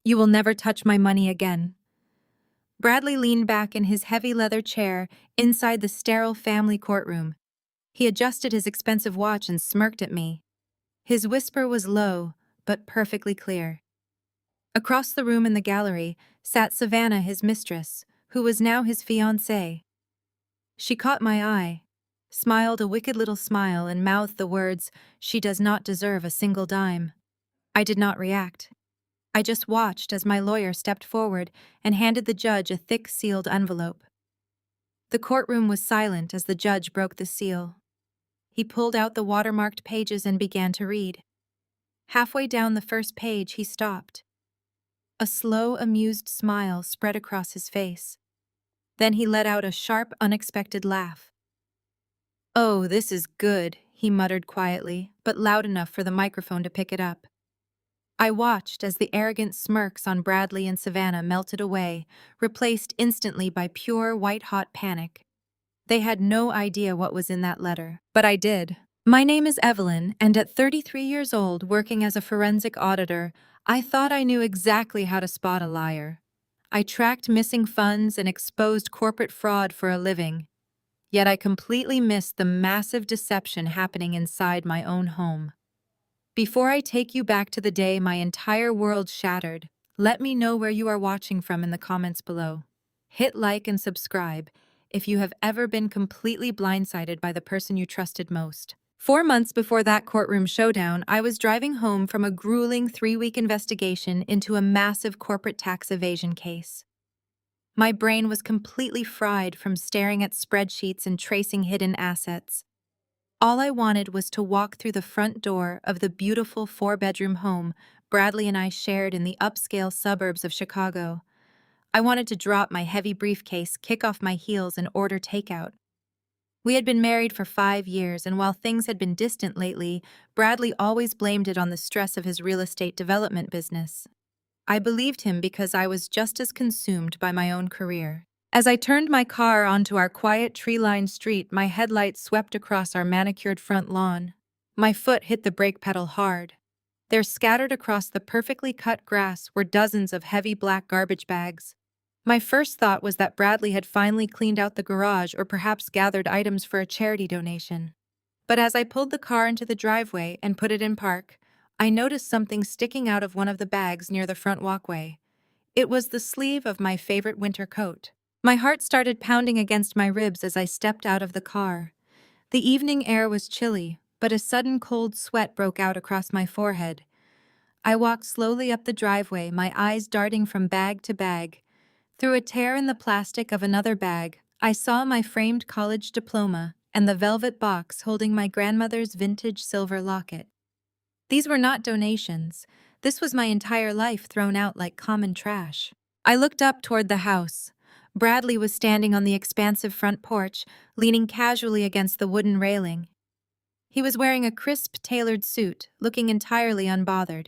You will never touch my money again. Bradley leaned back in his heavy leather chair inside the sterile family courtroom. He adjusted his expensive watch and smirked at me. His whisper was low, but perfectly clear. Across the room in the gallery sat Savannah, his mistress, who was now his fiancée. She caught my eye, smiled a wicked little smile, and mouthed the words, "She does not deserve a single dime." I did not react. I just watched as my lawyer stepped forward and handed the judge a thick sealed envelope. The courtroom was silent as the judge broke the seal. He pulled out the watermarked pages and began to read. Halfway down the first page, he stopped. A slow, amused smile spread across his face. Then he let out a sharp, unexpected laugh. "Oh, this is good," he muttered quietly, but loud enough for the microphone to pick it up. I watched as the arrogant smirks on Bradley and Savannah melted away, replaced instantly by pure, white-hot panic. They had no idea what was in that letter, but I did. My name is Evelyn, and at 33 years old, working as a forensic auditor, I thought I knew exactly how to spot a liar. I tracked missing funds and exposed corporate fraud for a living. Yet I completely missed the massive deception happening inside my own home. Before I take you back to the day my entire world shattered, let me know where you are watching from in the comments below. Hit like and subscribe if you have ever been completely blindsided by the person you trusted most. 4 months before that courtroom showdown, I was driving home from a grueling 3-week investigation into a massive corporate tax evasion case. My brain was completely fried from staring at spreadsheets and tracing hidden assets. All I wanted was to walk through the front door of the beautiful 4-bedroom home Bradley and I shared in the upscale suburbs of Chicago. I wanted to drop my heavy briefcase, kick off my heels, and order takeout. We had been married for 5 years, and while things had been distant lately, Bradley always blamed it on the stress of his real estate development business. I believed him because I was just as consumed by my own career. As I turned my car onto our quiet tree-lined street, my headlights swept across our manicured front lawn. My foot hit the brake pedal hard. There, scattered across the perfectly cut grass, were dozens of heavy black garbage bags. My first thought was that Bradley had finally cleaned out the garage or perhaps gathered items for a charity donation. But as I pulled the car into the driveway and put it in park, I noticed something sticking out of one of the bags near the front walkway. It was the sleeve of my favorite winter coat. My heart started pounding against my ribs as I stepped out of the car. The evening air was chilly, but a sudden cold sweat broke out across my forehead. I walked slowly up the driveway, my eyes darting from bag to bag. Through a tear in the plastic of another bag, I saw my framed college diploma and the velvet box holding my grandmother's vintage silver locket. These were not donations. This was my entire life thrown out like common trash. I looked up toward the house. Bradley was standing on the expansive front porch, leaning casually against the wooden railing. He was wearing a crisp, tailored suit, looking entirely unbothered.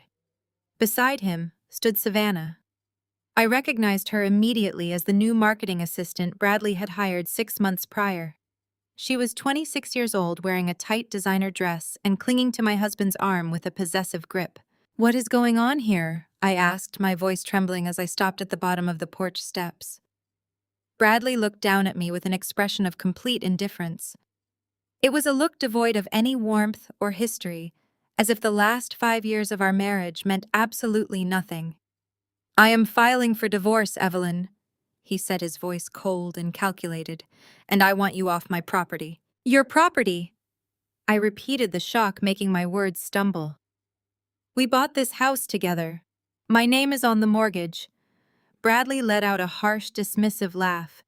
Beside him stood Savannah. I recognized her immediately as the new marketing assistant Bradley had hired 6 months prior. She was 26 years old, wearing a tight designer dress and clinging to my husband's arm with a possessive grip. "What is going on here?" I asked, my voice trembling as I stopped at the bottom of the porch steps. Bradley looked down at me with an expression of complete indifference. It was a look devoid of any warmth or history, as if the last 5 years of our marriage meant absolutely nothing. "I am filing for divorce, Evelyn," he said, his voice cold and calculated, "and I want you off my property." "Your property?" I repeated, the shock making my words stumble. "We bought this house together. My name is on the mortgage." Bradley let out a harsh, dismissive laugh.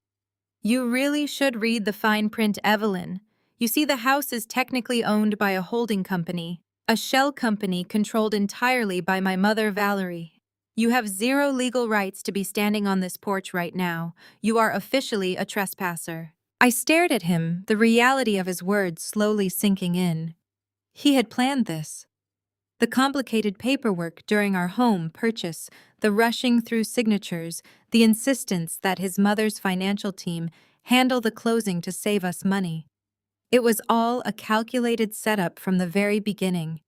"You really should read the fine print, Evelyn. You see, the house is technically owned by a holding company, a shell company controlled entirely by my mother, Valerie. You have zero legal rights to be standing on this porch right now. You are officially a trespasser." I stared at him, the reality of his words slowly sinking in. He had planned this. The complicated paperwork during our home purchase, the rushing through signatures, the insistence that his mother's financial team handle the closing to save us money. It was all a calculated setup from the very beginning.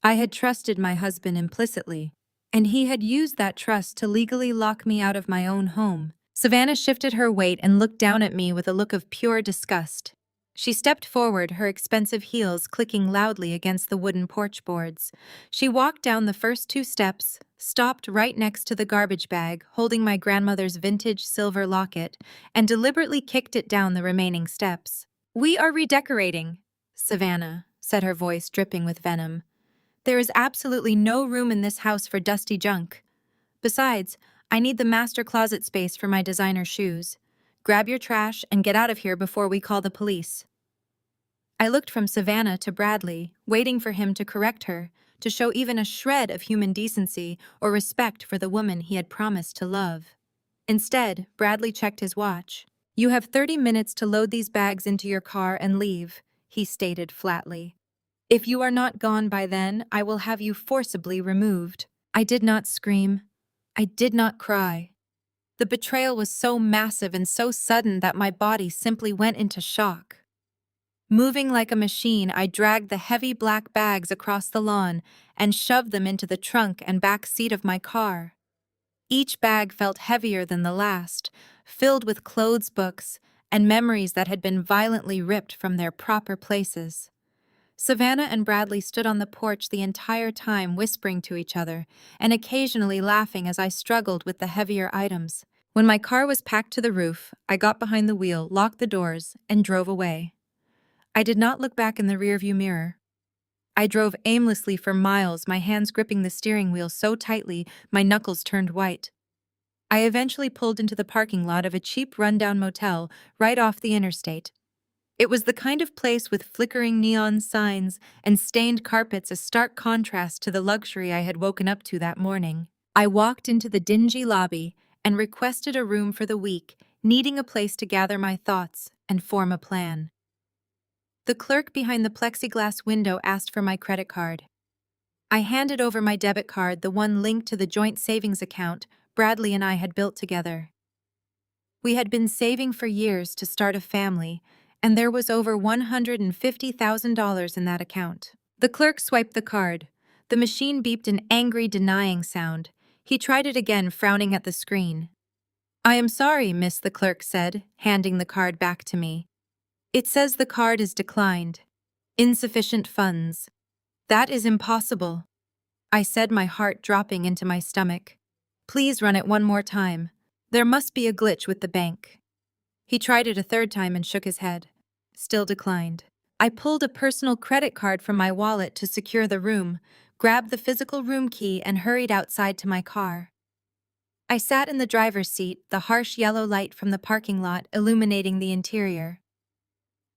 I had trusted my husband implicitly. And he had used that trust to legally lock me out of my own home. Savannah shifted her weight and looked down at me with a look of pure disgust. She stepped forward, her expensive heels clicking loudly against the wooden porch boards. She walked down the first 2 steps, stopped right next to the garbage bag, holding my grandmother's vintage silver locket, and deliberately kicked it down the remaining steps. "We are redecorating," Savannah said, her voice dripping with venom. "There is absolutely no room in this house for dusty junk. Besides, I need the master closet space for my designer shoes. Grab your trash and get out of here before we call the police." I looked from Savannah to Bradley, waiting for him to correct her, to show even a shred of human decency or respect for the woman he had promised to love. Instead, Bradley checked his watch. "You have 30 minutes to load these bags into your car and leave," he stated flatly. "If you are not gone by then, I will have you forcibly removed." I did not scream. I did not cry. The betrayal was so massive and so sudden that my body simply went into shock. Moving like a machine, I dragged the heavy black bags across the lawn and shoved them into the trunk and back seat of my car. Each bag felt heavier than the last, filled with clothes, books, and memories that had been violently ripped from their proper places. Savannah and Bradley stood on the porch the entire time, whispering to each other and occasionally laughing as I struggled with the heavier items. When my car was packed to the roof, I got behind the wheel, locked the doors, and drove away. I did not look back in the rearview mirror. I drove aimlessly for miles, my hands gripping the steering wheel so tightly my knuckles turned white. I eventually pulled into the parking lot of a cheap rundown motel right off the interstate. It was the kind of place with flickering neon signs and stained carpets, a stark contrast to the luxury I had woken up to that morning. I walked into the dingy lobby and requested a room for the week, needing a place to gather my thoughts and form a plan. The clerk behind the plexiglass window asked for my credit card. I handed over my debit card, the one linked to the joint savings account Bradley and I had built together. We had been saving for years to start a family, and there was over $150,000 in that account. The clerk swiped the card. The machine beeped an angry, denying sound. He tried it again, frowning at the screen. "I am sorry, miss," the clerk said, handing the card back to me. "It says the card is declined. Insufficient funds." "That is impossible," I said, my heart dropping into my stomach. "Please run it one more time. There must be a glitch with the bank." He tried it a third time and shook his head. Still declined. I pulled a personal credit card from my wallet to secure the room, grabbed the physical room key, and hurried outside to my car. I sat in the driver's seat, the harsh yellow light from the parking lot illuminating the interior.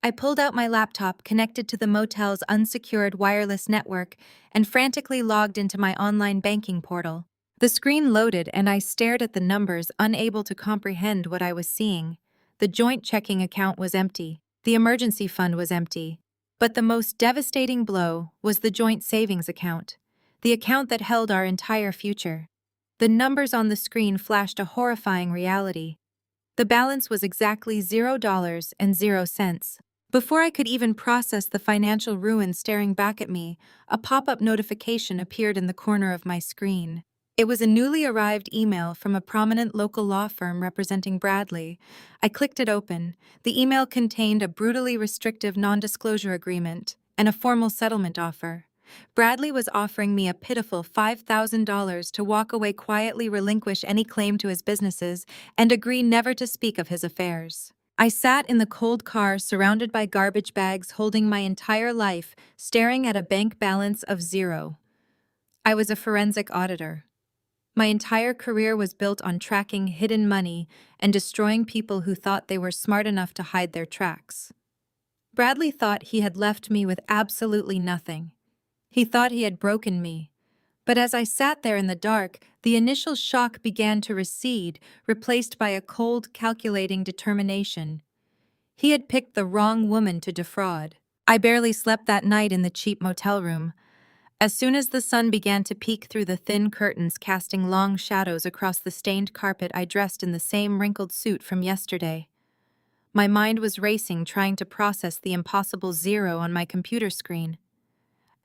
I pulled out my laptop connected to the motel's unsecured wireless network and frantically logged into my online banking portal. The screen loaded and I stared at the numbers, unable to comprehend what I was seeing. The joint checking account was empty. The emergency fund was empty. But the most devastating blow was the joint savings account, the account that held our entire future. The numbers on the screen flashed a horrifying reality. The balance was exactly $0.00. Before I could even process the financial ruin staring back at me, a pop-up notification appeared in the corner of my screen. It was a newly arrived email from a prominent local law firm representing Bradley. I clicked it open. The email contained a brutally restrictive non-disclosure agreement and a formal settlement offer. Bradley was offering me a pitiful $5,000 to walk away, quietly relinquish any claim to his businesses, and agree never to speak of his affairs. I sat in the cold car, surrounded by garbage bags, holding my entire life, staring at a bank balance of zero. I was a forensic auditor. My entire career was built on tracking hidden money and destroying people who thought they were smart enough to hide their tracks. Bradley thought he had left me with absolutely nothing. He thought he had broken me. But as I sat there in the dark, the initial shock began to recede, replaced by a cold, calculating determination. He had picked the wrong woman to defraud. I barely slept that night in the cheap motel room. As soon as the sun began to peek through the thin curtains, casting long shadows across the stained carpet, I dressed in the same wrinkled suit from yesterday. My mind was racing, trying to process the impossible zero on my computer screen.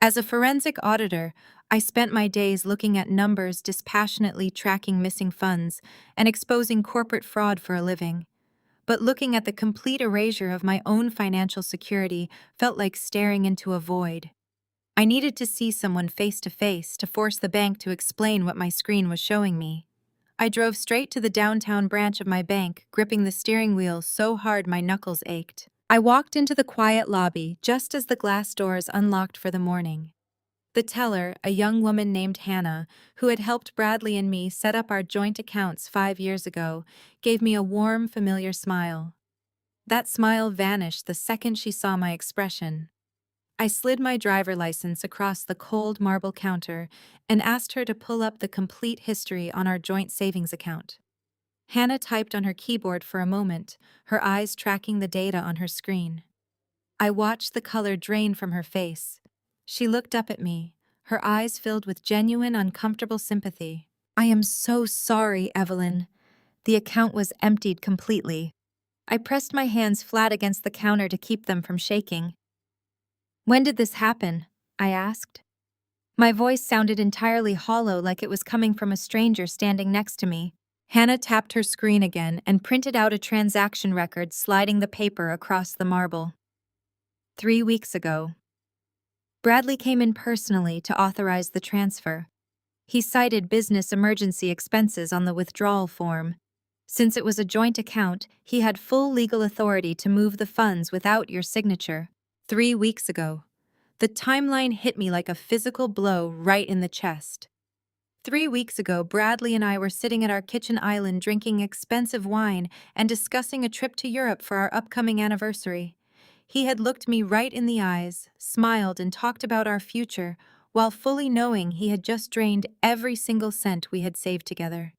As a forensic auditor, I spent my days looking at numbers, dispassionately tracking missing funds, and exposing corporate fraud for a living. But looking at the complete erasure of my own financial security felt like staring into a void. I needed to see someone face to force the bank to explain what my screen was showing me. I drove straight to the downtown branch of my bank, gripping the steering wheel so hard my knuckles ached. I walked into the quiet lobby just as the glass doors unlocked for the morning. The teller, a young woman named Hannah, who had helped Bradley and me set up our joint accounts 5 years ago, gave me a warm, familiar smile. That smile vanished the second she saw my expression. I slid my driver license across the cold marble counter and asked her to pull up the complete history on our joint savings account. Hannah typed on her keyboard for a moment, her eyes tracking the data on her screen. I watched the color drain from her face. She looked up at me, her eyes filled with genuine, uncomfortable sympathy. "I am so sorry, Evelyn." The account was emptied completely. I pressed my hands flat against the counter to keep them from shaking. "When did this happen?" I asked. My voice sounded entirely hollow, like it was coming from a stranger standing next to me. Hannah tapped her screen again and printed out a transaction record, sliding the paper across the marble. 3 weeks ago. Bradley came in personally to authorize the transfer. He cited business emergency expenses on the withdrawal form. Since it was a joint account, he had full legal authority to move the funds without your signature. 3 weeks ago. The timeline hit me like a physical blow right in the chest. 3 weeks ago, Bradley and I were sitting at our kitchen island drinking expensive wine and discussing a trip to Europe for our upcoming anniversary. He had looked me right in the eyes, smiled, and talked about our future, while fully knowing he had just drained every single cent we had saved together.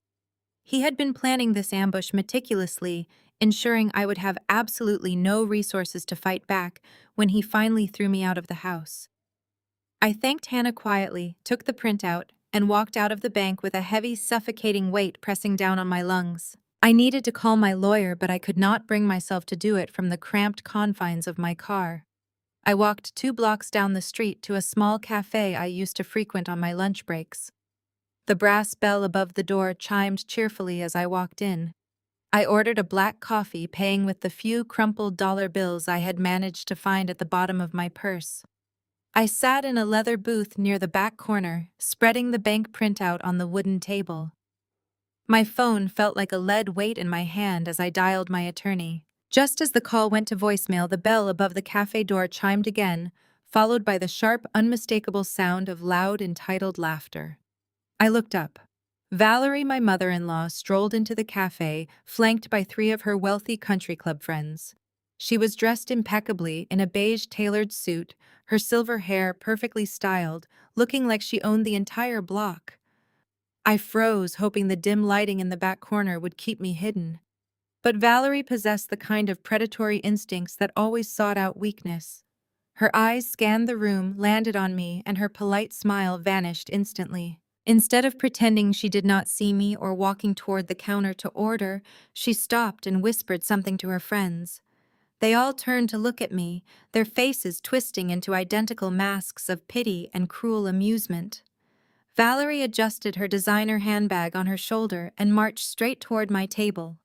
He had been planning this ambush meticulously, ensuring I would have absolutely no resources to fight back when he finally threw me out of the house. I thanked Hannah quietly, took the printout, and walked out of the bank with a heavy, suffocating weight pressing down on my lungs. I needed to call my lawyer, but I could not bring myself to do it from the cramped confines of my car. I walked 2 blocks down the street to a small cafe I used to frequent on my lunch breaks. The brass bell above the door chimed cheerfully as I walked in. I ordered a black coffee, paying with the few crumpled dollar bills I had managed to find at the bottom of my purse. I sat in a leather booth near the back corner, spreading the bank printout on the wooden table. My phone felt like a lead weight in my hand as I dialed my attorney. Just as the call went to voicemail, the bell above the cafe door chimed again, followed by the sharp, unmistakable sound of loud, entitled laughter. I looked up. Valerie, my mother-in-law, strolled into the cafe, flanked by 3 of her wealthy country club friends. She was dressed impeccably in a beige tailored suit, her silver hair perfectly styled, looking like she owned the entire block. I froze, hoping the dim lighting in the back corner would keep me hidden. But Valerie possessed the kind of predatory instincts that always sought out weakness. Her eyes scanned the room, landed on me, and her polite smile vanished instantly. Instead of pretending she did not see me or walking toward the counter to order, she stopped and whispered something to her friends. They all turned to look at me, their faces twisting into identical masks of pity and cruel amusement. Valerie adjusted her designer handbag on her shoulder and marched straight toward my table.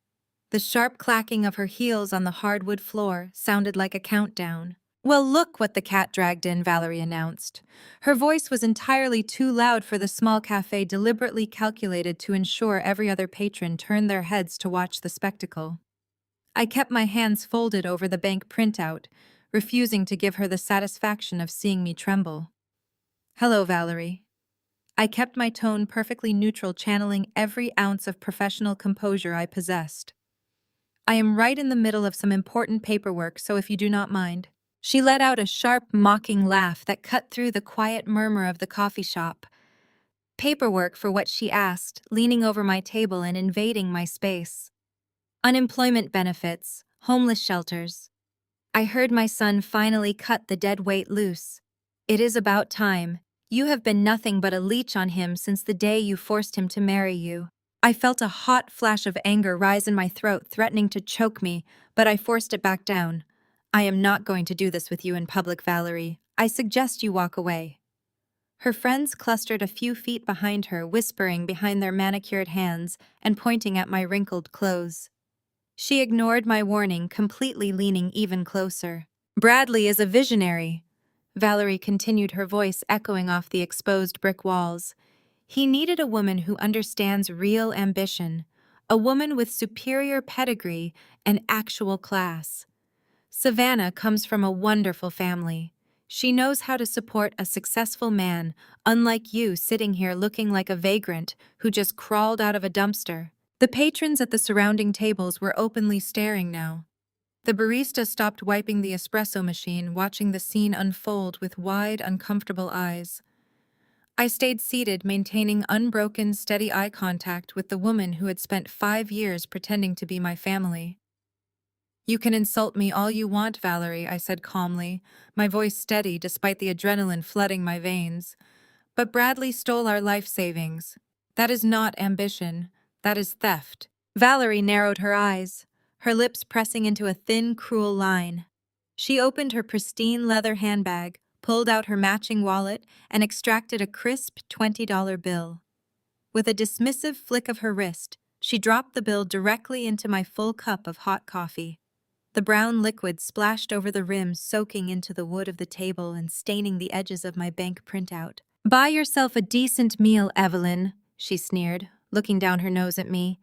The sharp clacking of her heels on the hardwood floor sounded like a countdown. "Well, look what the cat dragged in," Valerie announced. Her voice was entirely too loud for the small cafe, deliberately calculated to ensure every other patron turned their heads to watch the spectacle. I kept my hands folded over the bank printout, refusing to give her the satisfaction of seeing me tremble. "Hello, Valerie." I kept my tone perfectly neutral, channeling every ounce of professional composure I possessed. "I am right in the middle of some important paperwork, so if you do not mind." She let out a sharp, mocking laugh that cut through the quiet murmur of the coffee shop. "Paperwork for what?" she asked, leaning over my table and invading my space. "Unemployment benefits, homeless shelters." I heard my son finally cut the dead weight loose. "It is about time. You have been nothing but a leech on him since the day you forced him to marry you." I felt a hot flash of anger rise in my throat, threatening to choke me, but I forced it back down. "I am not going to do this with you in public, Valerie. I suggest you walk away." Her friends clustered a few feet behind her, whispering behind their manicured hands and pointing at my wrinkled clothes. She ignored my warning, completely leaning even closer. "Bradley is a visionary," Valerie continued, her voice echoing off the exposed brick walls. "He needed a woman who understands real ambition, a woman with superior pedigree and actual class. Savannah comes from a wonderful family. She knows how to support a successful man, unlike you sitting here looking like a vagrant who just crawled out of a dumpster." The patrons at the surrounding tables were openly staring now. The barista stopped wiping the espresso machine, watching the scene unfold with wide, uncomfortable eyes. I stayed seated, maintaining unbroken, steady eye contact with the woman who had spent 5 years pretending to be my family. "You can insult me all you want, Valerie," I said calmly, my voice steady despite the adrenaline flooding my veins. "But Bradley stole our life savings. That is not ambition. That is theft." Valerie narrowed her eyes, her lips pressing into a thin, cruel line. She opened her pristine leather handbag, pulled out her matching wallet, and extracted a crisp $20 bill. With a dismissive flick of her wrist, she dropped the bill directly into my full cup of hot coffee. The brown liquid splashed over the rim, soaking into the wood of the table and staining the edges of my bank printout. "Buy yourself a decent meal, Evelyn," she sneered, looking down her nose at me.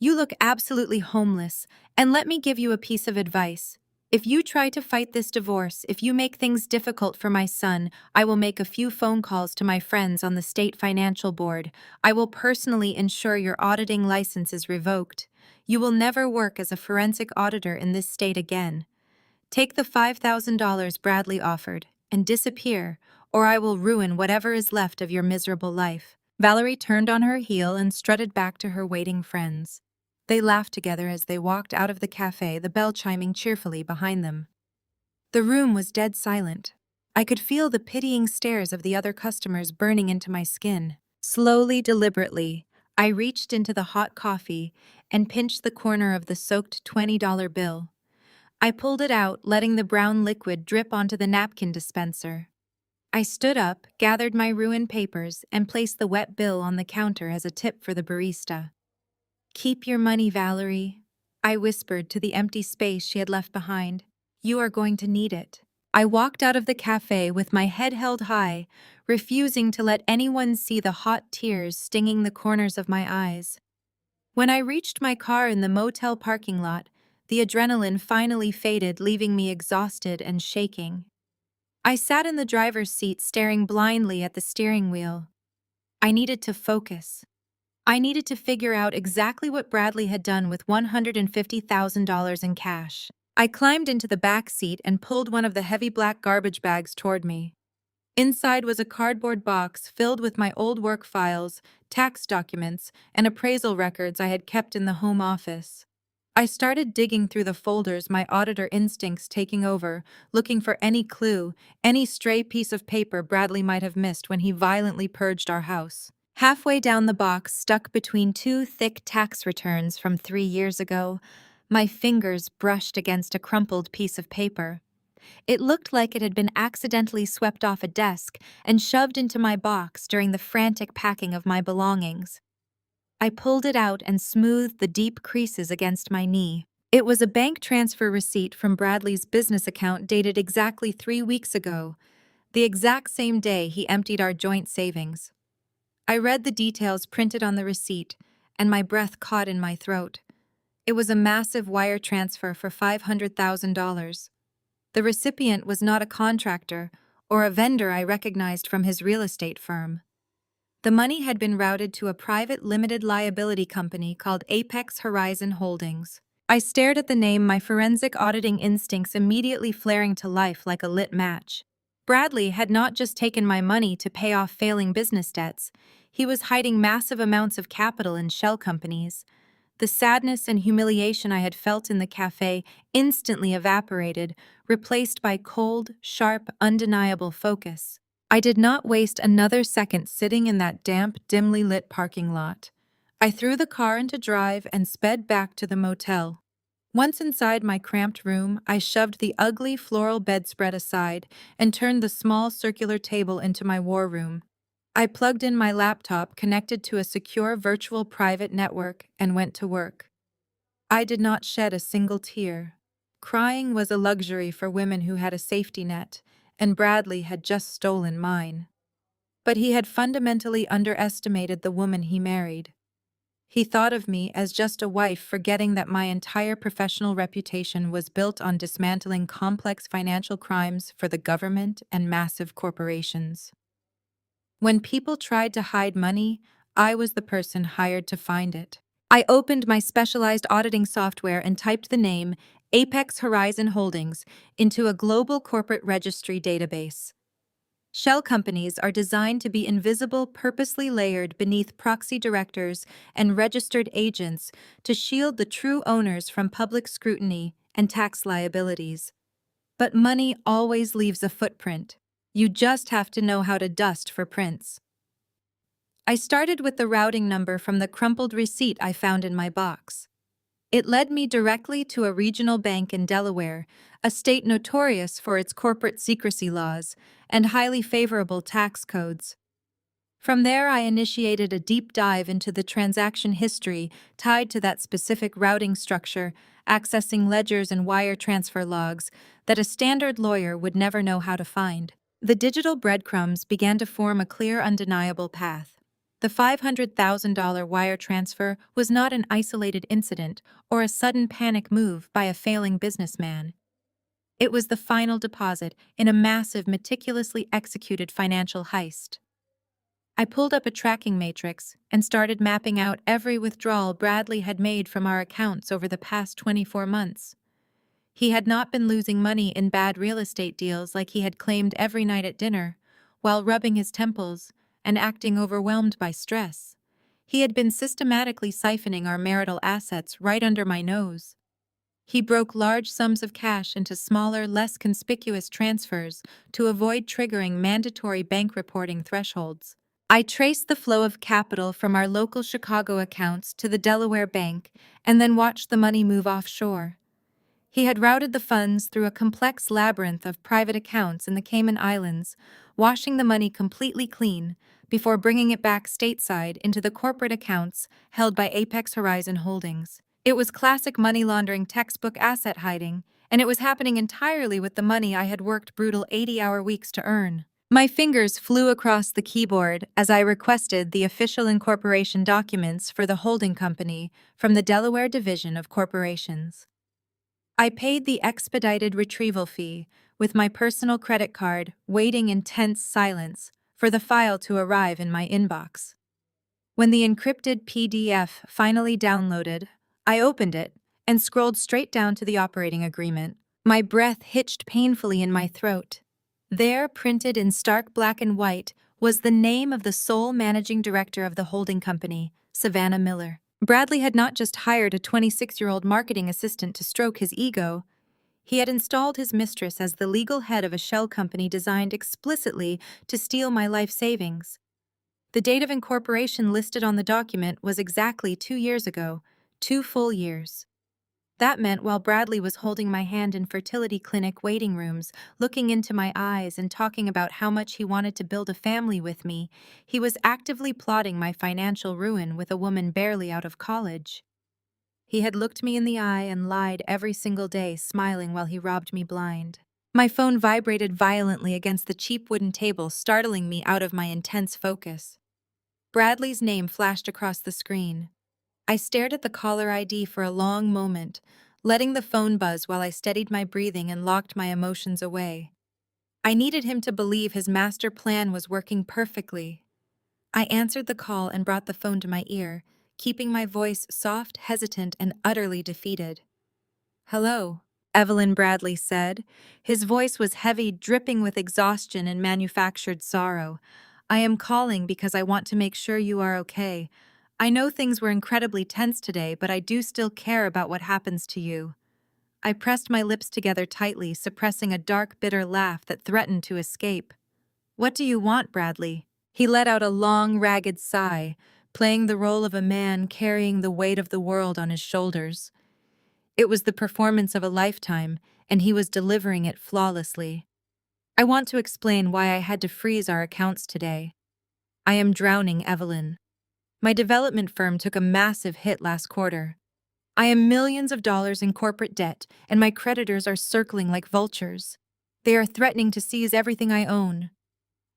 "You look absolutely homeless, and let me give you a piece of advice. If you try to fight this divorce, if you make things difficult for my son, I will make a few phone calls to my friends on the state financial board. I will personally ensure your auditing license is revoked. You will never work as a forensic auditor in this state again. Take the $5,000 Bradley offered and disappear, or I will ruin whatever is left of your miserable life." Valerie turned on her heel and strutted back to her waiting friends. They laughed together as they walked out of the cafe, the bell chiming cheerfully behind them. The room was dead silent. I could feel the pitying stares of the other customers burning into my skin. Slowly, deliberately, I reached into the hot coffee and pinched the corner of the soaked $20 bill. I pulled it out, letting the brown liquid drip onto the napkin dispenser. I stood up, gathered my ruined papers, and placed the wet bill on the counter as a tip for the barista. "Keep your money, Valerie," I whispered to the empty space she had left behind. "You are going to need it." I walked out of the cafe with my head held high, refusing to let anyone see the hot tears stinging the corners of my eyes. When I reached my car in the motel parking lot, the adrenaline finally faded, leaving me exhausted and shaking. I sat in the driver's seat, staring blindly at the steering wheel. I needed to focus. I needed to figure out exactly what Bradley had done with $150,000 in cash. I climbed into the back seat and pulled one of the heavy black garbage bags toward me. Inside was a cardboard box filled with my old work files, tax documents, and appraisal records I had kept in the home office. I started digging through the folders, my auditor instincts taking over, looking for any clue, any stray piece of paper Bradley might have missed when he violently purged our house. Halfway down the box, stuck between 2 thick tax returns from 3 years ago, my fingers brushed against a crumpled piece of paper. It looked like it had been accidentally swept off a desk and shoved into my box during the frantic packing of my belongings. I pulled it out and smoothed the deep creases against my knee. It was a bank transfer receipt from Bradley's business account dated exactly 3 weeks ago, the exact same day he emptied our joint savings. I read the details printed on the receipt, and my breath caught in my throat. It was a massive wire transfer for $500,000. The recipient was not a contractor or a vendor I recognized from his real estate firm. The money had been routed to a private limited liability company called Apex Horizon Holdings. I stared at the name, my forensic auditing instincts immediately flaring to life like a lit match. Bradley had not just taken my money to pay off failing business debts, he was hiding massive amounts of capital in shell companies. The sadness and humiliation I had felt in the cafe instantly evaporated, replaced by cold, sharp, undeniable focus. I did not waste another second sitting in that damp, dimly lit parking lot. I threw the car into drive and sped back to the motel. Once inside my cramped room, I shoved the ugly floral bedspread aside and turned the small circular table into my war room. I plugged in my laptop connected to a secure virtual private network and went to work. I did not shed a single tear. Crying was a luxury for women who had a safety net, and Bradley had just stolen mine. But he had fundamentally underestimated the woman he married. He thought of me as just a wife, forgetting that my entire professional reputation was built on dismantling complex financial crimes for the government and massive corporations. When people tried to hide money, I was the person hired to find it. I opened my specialized auditing software and typed the name Apex Horizon Holdings into a global corporate registry database. Shell companies are designed to be invisible, purposely layered beneath proxy directors and registered agents to shield the true owners from public scrutiny and tax liabilities. But money always leaves a footprint. You just have to know how to dust for prints. I started with the routing number from the crumpled receipt I found in my box. It led me directly to a regional bank in Delaware, a state notorious for its corporate secrecy laws and highly favorable tax codes. From there, I initiated a deep dive into the transaction history tied to that specific routing structure, accessing ledgers and wire transfer logs that a standard lawyer would never know how to find. The digital breadcrumbs began to form a clear, undeniable path. The $500,000 wire transfer was not an isolated incident or a sudden panic move by a failing businessman. It was the final deposit in a massive, meticulously executed financial heist. I pulled up a tracking matrix and started mapping out every withdrawal Bradley had made from our accounts over the past 24 months. He had not been losing money in bad real estate deals like he had claimed every night at dinner, while rubbing his temples and acting overwhelmed by stress. He had been systematically siphoning our marital assets right under my nose. He broke large sums of cash into smaller, less conspicuous transfers to avoid triggering mandatory bank reporting thresholds. I traced the flow of capital from our local Chicago accounts to the Delaware bank and then watched the money move offshore. He had routed the funds through a complex labyrinth of private accounts in the Cayman Islands, washing the money completely clean before bringing it back stateside into the corporate accounts held by Apex Horizon Holdings. It was classic money laundering textbook asset hiding, and it was happening entirely with the money I had worked brutal 80-hour weeks to earn. My fingers flew across the keyboard as I requested the official incorporation documents for the holding company from the Delaware Division of Corporations. I paid the expedited retrieval fee with my personal credit card, waiting in tense silence for the file to arrive in my inbox. When the encrypted PDF finally downloaded, I opened it and scrolled straight down to the operating agreement. My breath hitched painfully in my throat. There, printed in stark black and white, was the name of the sole managing director of the holding company, Savannah Miller. Bradley had not just hired a 26-year-old marketing assistant to stroke his ego. He had installed his mistress as the legal head of a shell company designed explicitly to steal my life savings. The date of incorporation listed on the document was exactly 2 years ago, 2 full years. That meant while Bradley was holding my hand in fertility clinic waiting rooms, looking into my eyes and talking about how much he wanted to build a family with me, he was actively plotting my financial ruin with a woman barely out of college. He had looked me in the eye and lied every single day, smiling while he robbed me blind. My phone vibrated violently against the cheap wooden table, startling me out of my intense focus. Bradley's name flashed across the screen. I stared at the caller ID for a long moment, letting the phone buzz while I steadied my breathing and locked my emotions away. I needed him to believe his master plan was working perfectly. I answered the call and brought the phone to my ear, keeping my voice soft, hesitant, and utterly defeated. "Hello," Evelyn Bradley said. His voice was heavy, dripping with exhaustion and manufactured sorrow. "I am calling because I want to make sure you are okay. I know things were incredibly tense today, but I do still care about what happens to you." I pressed my lips together tightly, suppressing a dark, bitter laugh that threatened to escape. "What do you want, Bradley?" He let out a long, ragged sigh, playing the role of a man carrying the weight of the world on his shoulders. It was the performance of a lifetime, and he was delivering it flawlessly. "I want to explain why I had to freeze our accounts today." I am drowning, Evelyn. My development firm took a massive hit last quarter. I am millions of dollars in corporate debt, and my creditors are circling like vultures. They are threatening to seize everything I own.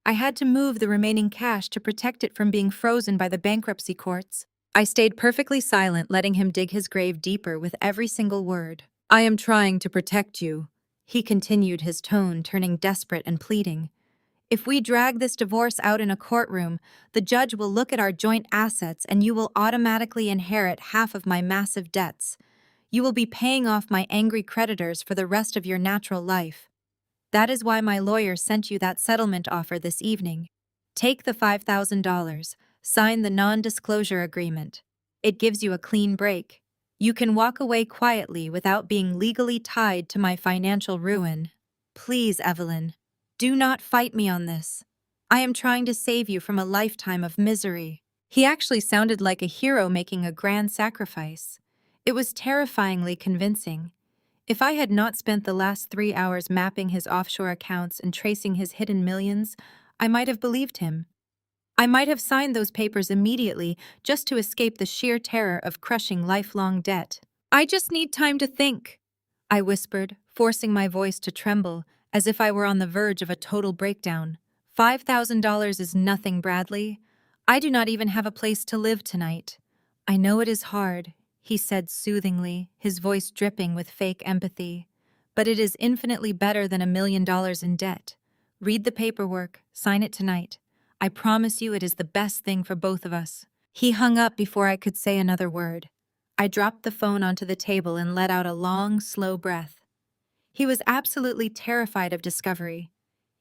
I had to move the remaining cash to protect it from being frozen by the bankruptcy courts. I stayed perfectly silent, letting him dig his grave deeper with every single word. I am trying to protect you, he continued, his tone turning desperate and pleading. If we drag this divorce out in a courtroom, the judge will look at our joint assets and you will automatically inherit half of my massive debts. You will be paying off my angry creditors for the rest of your natural life. That is why my lawyer sent you that settlement offer this evening. Take the $5,000, sign the non-disclosure agreement. It gives you a clean break. You can walk away quietly without being legally tied to my financial ruin. Please, Evelyn, do not fight me on this. I am trying to save you from a lifetime of misery. He actually sounded like a hero making a grand sacrifice. It was terrifyingly convincing. If I had not spent the last 3 hours mapping his offshore accounts and tracing his hidden millions, I might have believed him. I might have signed those papers immediately just to escape the sheer terror of crushing lifelong debt. I just need time to think, I whispered, forcing my voice to tremble, as if I were on the verge of a total breakdown. $5,000 is nothing, Bradley. I do not even have a place to live tonight. I know it is hard, he said soothingly, his voice dripping with fake empathy. But it is infinitely better than $1 million in debt. Read the paperwork, sign it tonight. I promise you it is the best thing for both of us. He hung up before I could say another word. I dropped the phone onto the table and let out a long, slow breath. He was absolutely terrified of discovery.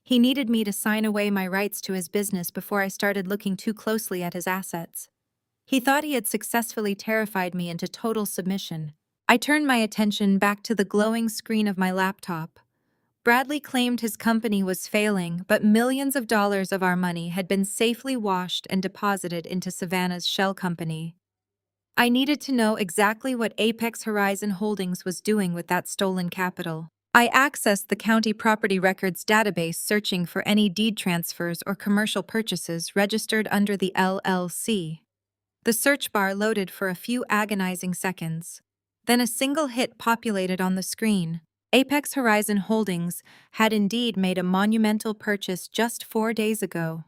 He needed me to sign away my rights to his business before I started looking too closely at his assets. He thought he had successfully terrified me into total submission. I turned my attention back to the glowing screen of my laptop. Bradley claimed his company was failing, but millions of dollars of our money had been safely washed and deposited into Savannah's shell company. I needed to know exactly what Apex Horizon Holdings was doing with that stolen capital. I accessed the county property records database, searching for any deed transfers or commercial purchases registered under the LLC. The search bar loaded for a few agonizing seconds. Then a single hit populated on the screen. Apex Horizon Holdings had indeed made a monumental purchase just 4 days ago.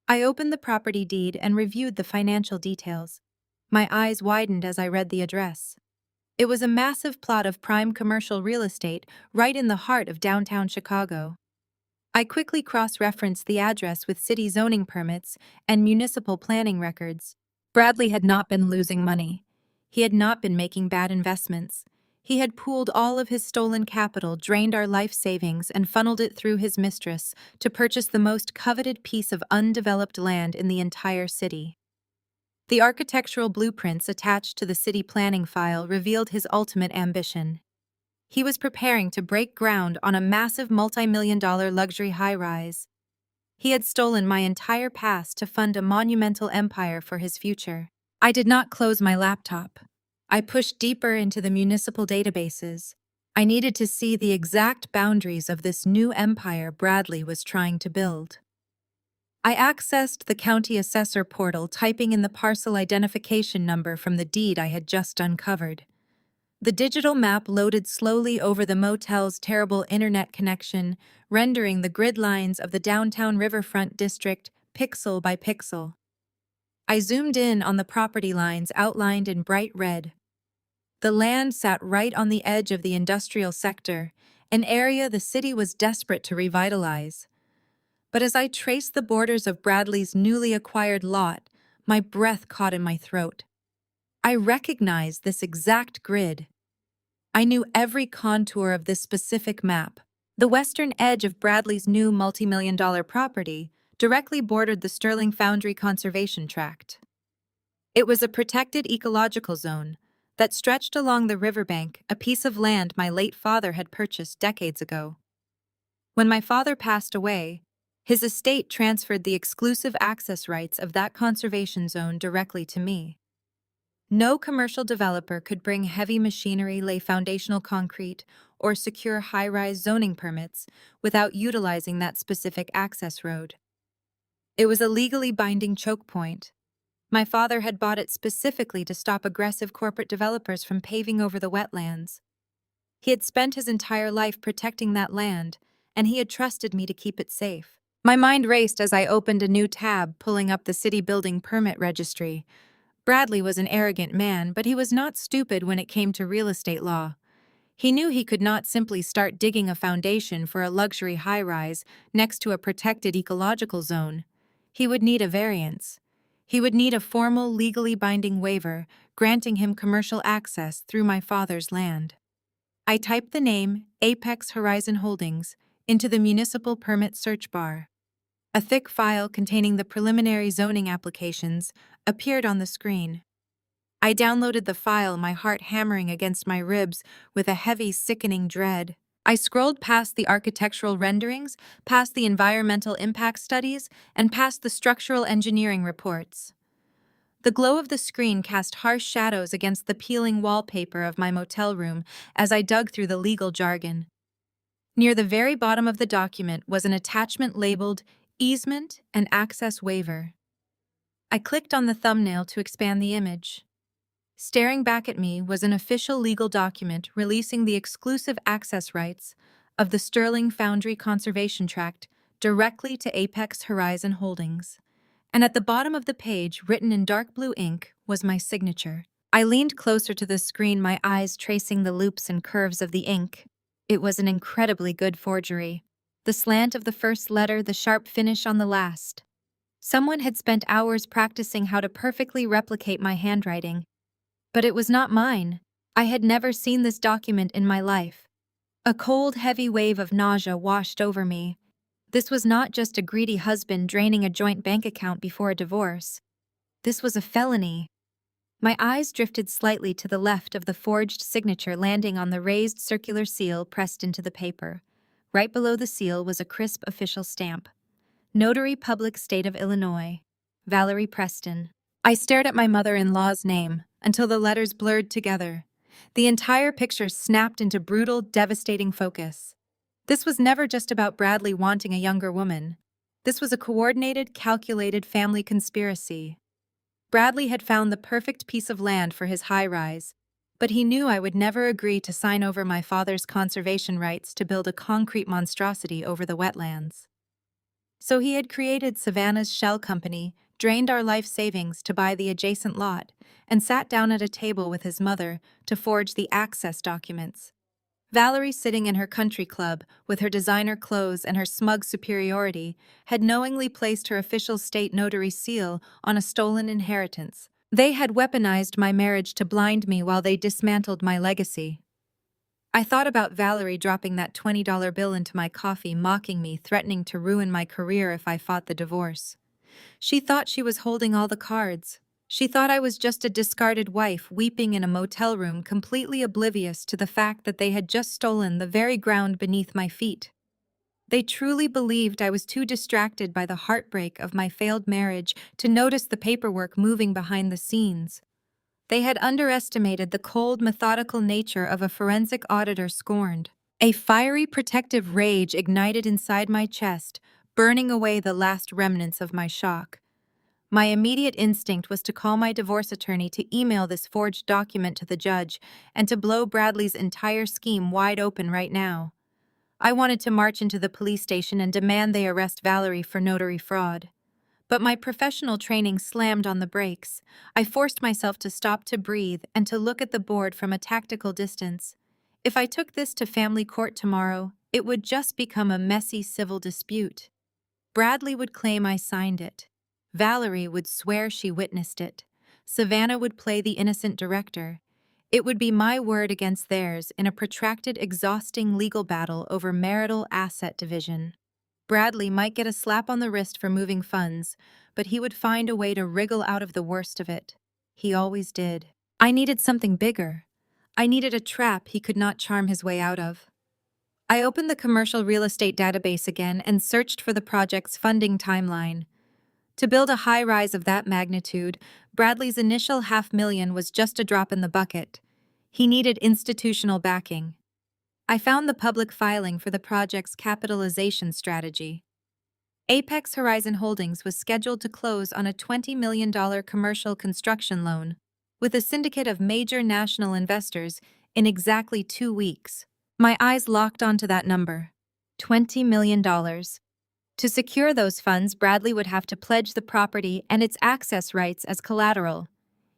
I opened the property deed and reviewed the financial details. My eyes widened as I read the address. It was a massive plot of prime commercial real estate right in the heart of downtown Chicago. I quickly cross-referenced the address with city zoning permits and municipal planning records. Bradley had not been losing money. He had not been making bad investments. He had pooled all of his stolen capital, drained our life savings, and funneled it through his mistress to purchase the most coveted piece of undeveloped land in the entire city. The architectural blueprints attached to the city planning file revealed his ultimate ambition. He was preparing to break ground on a massive multi-million-dollar luxury high-rise. He had stolen my entire past to fund a monumental empire for his future. I did not close my laptop. I pushed deeper into the municipal databases. I needed to see the exact boundaries of this new empire Bradley was trying to build. I accessed the county assessor portal, typing in the parcel identification number from the deed I had just uncovered. The digital map loaded slowly over the motel's terrible internet connection, rendering the grid lines of the downtown riverfront district pixel by pixel. I zoomed in on the property lines outlined in bright red. The land sat right on the edge of the industrial sector, an area the city was desperate to revitalize. But as I traced the borders of Bradley's newly acquired lot, my breath caught in my throat. I recognized this exact grid. I knew every contour of this specific map. The western edge of Bradley's new multi-million-dollar property directly bordered the Sterling Foundry Conservation Tract. It was a protected ecological zone that stretched along the riverbank, a piece of land my late father had purchased decades ago. When my father passed away, his estate transferred the exclusive access rights of that conservation zone directly to me. No commercial developer could bring heavy machinery, lay foundational concrete, or secure high-rise zoning permits without utilizing that specific access road. It was a legally binding choke point. My father had bought it specifically to stop aggressive corporate developers from paving over the wetlands. He had spent his entire life protecting that land, and he had trusted me to keep it safe. My mind raced as I opened a new tab, pulling up the city building permit registry. Bradley was an arrogant man, but he was not stupid when it came to real estate law. He knew he could not simply start digging a foundation for a luxury high-rise next to a protected ecological zone. He would need a variance. He would need a formal, legally binding waiver granting him commercial access through my father's land. I typed the name, Apex Horizon Holdings, into the municipal permit search bar. A thick file containing the preliminary zoning applications appeared on the screen. I downloaded the file, my heart hammering against my ribs with a heavy, sickening dread. I scrolled past the architectural renderings, past the environmental impact studies, and past the structural engineering reports. The glow of the screen cast harsh shadows against the peeling wallpaper of my motel room as I dug through the legal jargon. Near the very bottom of the document was an attachment labeled Easement and Access Waiver. I clicked on the thumbnail to expand the image. Staring back at me was an official legal document releasing the exclusive access rights of the Sterling Foundry Conservation Tract directly to Apex Horizon Holdings. And at the bottom of the page, written in dark blue ink, was my signature. I leaned closer to the screen, my eyes tracing the loops and curves of the ink. It was an incredibly good forgery. The slant of the first letter, the sharp finish on the last. Someone had spent hours practicing how to perfectly replicate my handwriting. But it was not mine. I had never seen this document in my life. A cold, heavy wave of nausea washed over me. This was not just a greedy husband draining a joint bank account before a divorce. This was a felony. My eyes drifted slightly to the left of the forged signature, landing on the raised circular seal pressed into the paper. Right below the seal was a crisp official stamp. Notary Public, State of Illinois. Valerie Preston. I stared at my mother-in-law's name until the letters blurred together. The entire picture snapped into brutal, devastating focus. This was never just about Bradley wanting a younger woman. This was a coordinated, calculated family conspiracy. Bradley had found the perfect piece of land for his high-rise, but he knew I would never agree to sign over my father's conservation rights to build a concrete monstrosity over the wetlands. So he had created Savannah's shell company, drained our life savings to buy the adjacent lot, and sat down at a table with his mother to forge the access documents. Valerie, sitting in her country club with her designer clothes and her smug superiority, had knowingly placed her official state notary seal on a stolen inheritance. They had weaponized my marriage to blind me while they dismantled my legacy. I thought about Valerie dropping that $20 bill into my coffee, mocking me, threatening to ruin my career if I fought the divorce. She thought she was holding all the cards. She thought I was just a discarded wife weeping in a motel room, completely oblivious to the fact that they had just stolen the very ground beneath my feet. They truly believed I was too distracted by the heartbreak of my failed marriage to notice the paperwork moving behind the scenes. They had underestimated the cold, methodical nature of a forensic auditor scorned. A fiery, protective rage ignited inside my chest, burning away the last remnants of my shock. My immediate instinct was to call my divorce attorney to email this forged document to the judge and to blow Bradley's entire scheme wide open right now. I wanted to march into the police station and demand they arrest Valerie for notary fraud. But my professional training slammed on the brakes. I forced myself to stop, to breathe, and to look at the board from a tactical distance. If I took this to family court tomorrow, it would just become a messy civil dispute. Bradley would claim I signed it. Valerie would swear she witnessed it. Savannah would play the innocent director. It would be my word against theirs in a protracted, exhausting legal battle over marital asset division. Bradley might get a slap on the wrist for moving funds, but he would find a way to wriggle out of the worst of it. He always did. I needed something bigger. I needed a trap he could not charm his way out of. I opened the commercial real estate database again and searched for the project's funding timeline. To build a high-rise of that magnitude, Bradley's initial $500,000 was just a drop in the bucket. He needed institutional backing. I found the public filing for the project's capitalization strategy. Apex Horizon Holdings was scheduled to close on a $20 million commercial construction loan with a syndicate of major national investors in exactly 2 weeks. My eyes locked onto that number. $20 million. To secure those funds, Bradley would have to pledge the property and its access rights as collateral.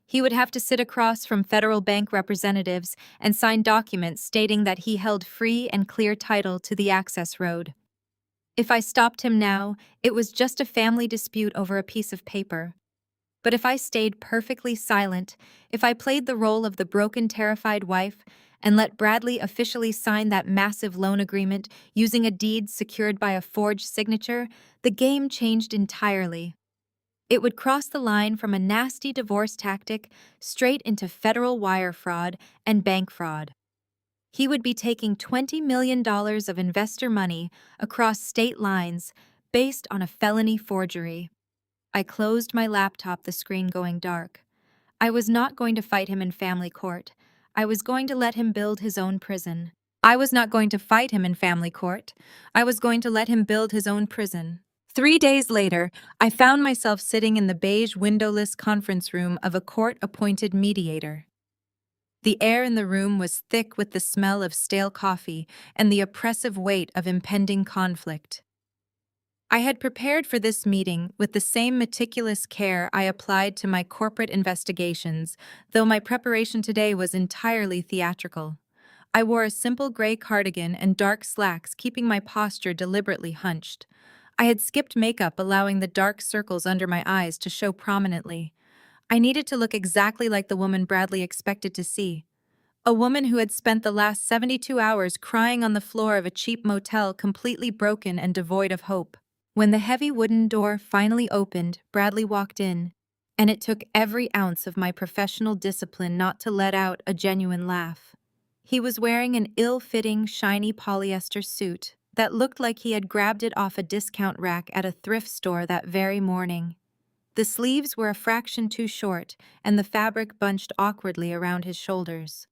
He would have to sit across from federal bank representatives and sign documents stating that he held free and clear title to the access road. If I stopped him now, it was just a family dispute over a piece of paper. But if I stayed perfectly silent, if I played the role of the broken, terrified wife, and let Bradley officially sign that massive loan agreement using a deed secured by a forged signature, the game changed entirely. It would cross the line from a nasty divorce tactic straight into federal wire fraud and bank fraud. He would be taking $20 million of investor money across state lines based on a felony forgery. I closed my laptop, the screen going dark. I was not going to fight him in family court. I was going to let him build his own prison. I was not going to fight him in family court. I was going to let him build his own prison. 3 days later, I found myself sitting in the beige windowless conference room of a court-appointed mediator. The air in the room was thick with the smell of stale coffee and the oppressive weight of impending conflict. I had prepared for this meeting with the same meticulous care I applied to my corporate investigations, though my preparation today was entirely theatrical. I wore a simple gray cardigan and dark slacks, keeping my posture deliberately hunched. I had skipped makeup, allowing the dark circles under my eyes to show prominently. I needed to look exactly like the woman Bradley expected to see. A woman who had spent the last 72 hours crying on the floor of a cheap motel, completely broken and devoid of hope. When the heavy wooden door finally opened, Bradley walked in, and it took every ounce of my professional discipline not to let out a genuine laugh. He was wearing an ill-fitting, shiny polyester suit that looked like he had grabbed it off a discount rack at a thrift store that very morning. The sleeves were a fraction too short, and the fabric bunched awkwardly around his shoulders.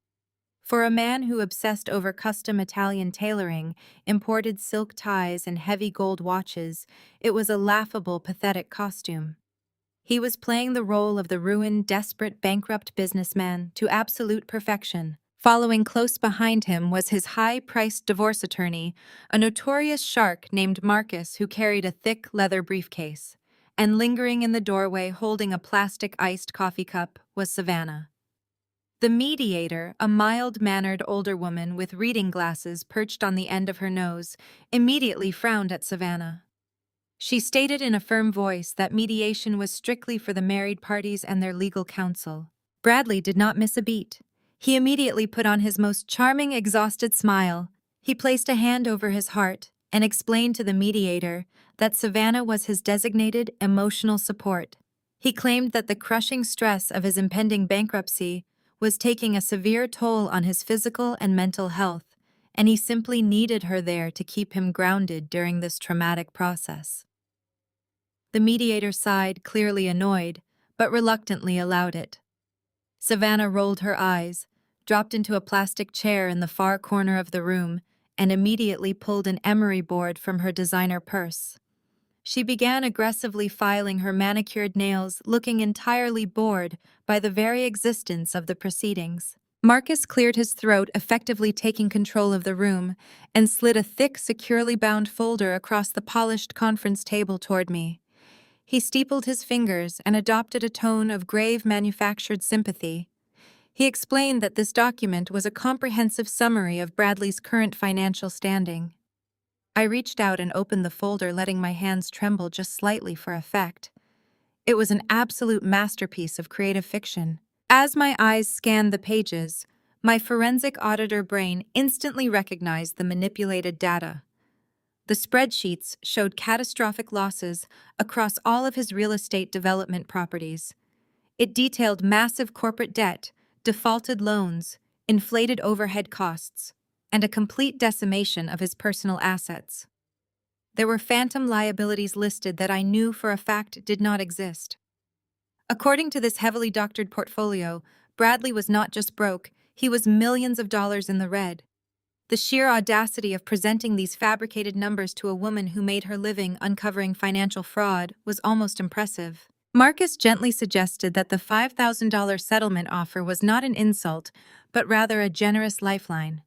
For a man who obsessed over custom Italian tailoring, imported silk ties, and heavy gold watches, it was a laughable, pathetic costume. He was playing the role of the ruined, desperate, bankrupt businessman to absolute perfection. Following close behind him was his high-priced divorce attorney, a notorious shark named Marcus who carried a thick leather briefcase. And lingering in the doorway holding a plastic iced coffee cup was Savannah. The mediator, a mild-mannered older woman with reading glasses perched on the end of her nose, immediately frowned at Savannah. She stated in a firm voice that mediation was strictly for the married parties and their legal counsel. Bradley did not miss a beat. He immediately put on his most charming, exhausted smile. He placed a hand over his heart and explained to the mediator that Savannah was his designated emotional support. He claimed that the crushing stress of his impending bankruptcy was taking a severe toll on his physical and mental health, and he simply needed her there to keep him grounded during this traumatic process. The mediator sighed, clearly annoyed, but reluctantly allowed it. Savannah rolled her eyes, dropped into a plastic chair in the far corner of the room, and immediately pulled an emery board from her designer purse. She began aggressively filing her manicured nails, looking entirely bored by the very existence of the proceedings. Marcus cleared his throat, effectively taking control of the room, and slid a thick, securely bound folder across the polished conference table toward me. He steepled his fingers and adopted a tone of grave manufactured sympathy. He explained that this document was a comprehensive summary of Bradley's current financial standing. I reached out and opened the folder, letting my hands tremble just slightly for effect. It was an absolute masterpiece of creative fiction. As my eyes scanned the pages, my forensic auditor brain instantly recognized the manipulated data. The spreadsheets showed catastrophic losses across all of his real estate development properties. It detailed massive corporate debt, defaulted loans, inflated overhead costs, and a complete decimation of his personal assets. There were phantom liabilities listed that I knew for a fact did not exist. According to this heavily doctored portfolio, Bradley was not just broke, he was millions of dollars in the red. The sheer audacity of presenting these fabricated numbers to a woman who made her living uncovering financial fraud was almost impressive. Marcus gently suggested that the $5,000 settlement offer was not an insult, but rather a generous lifeline.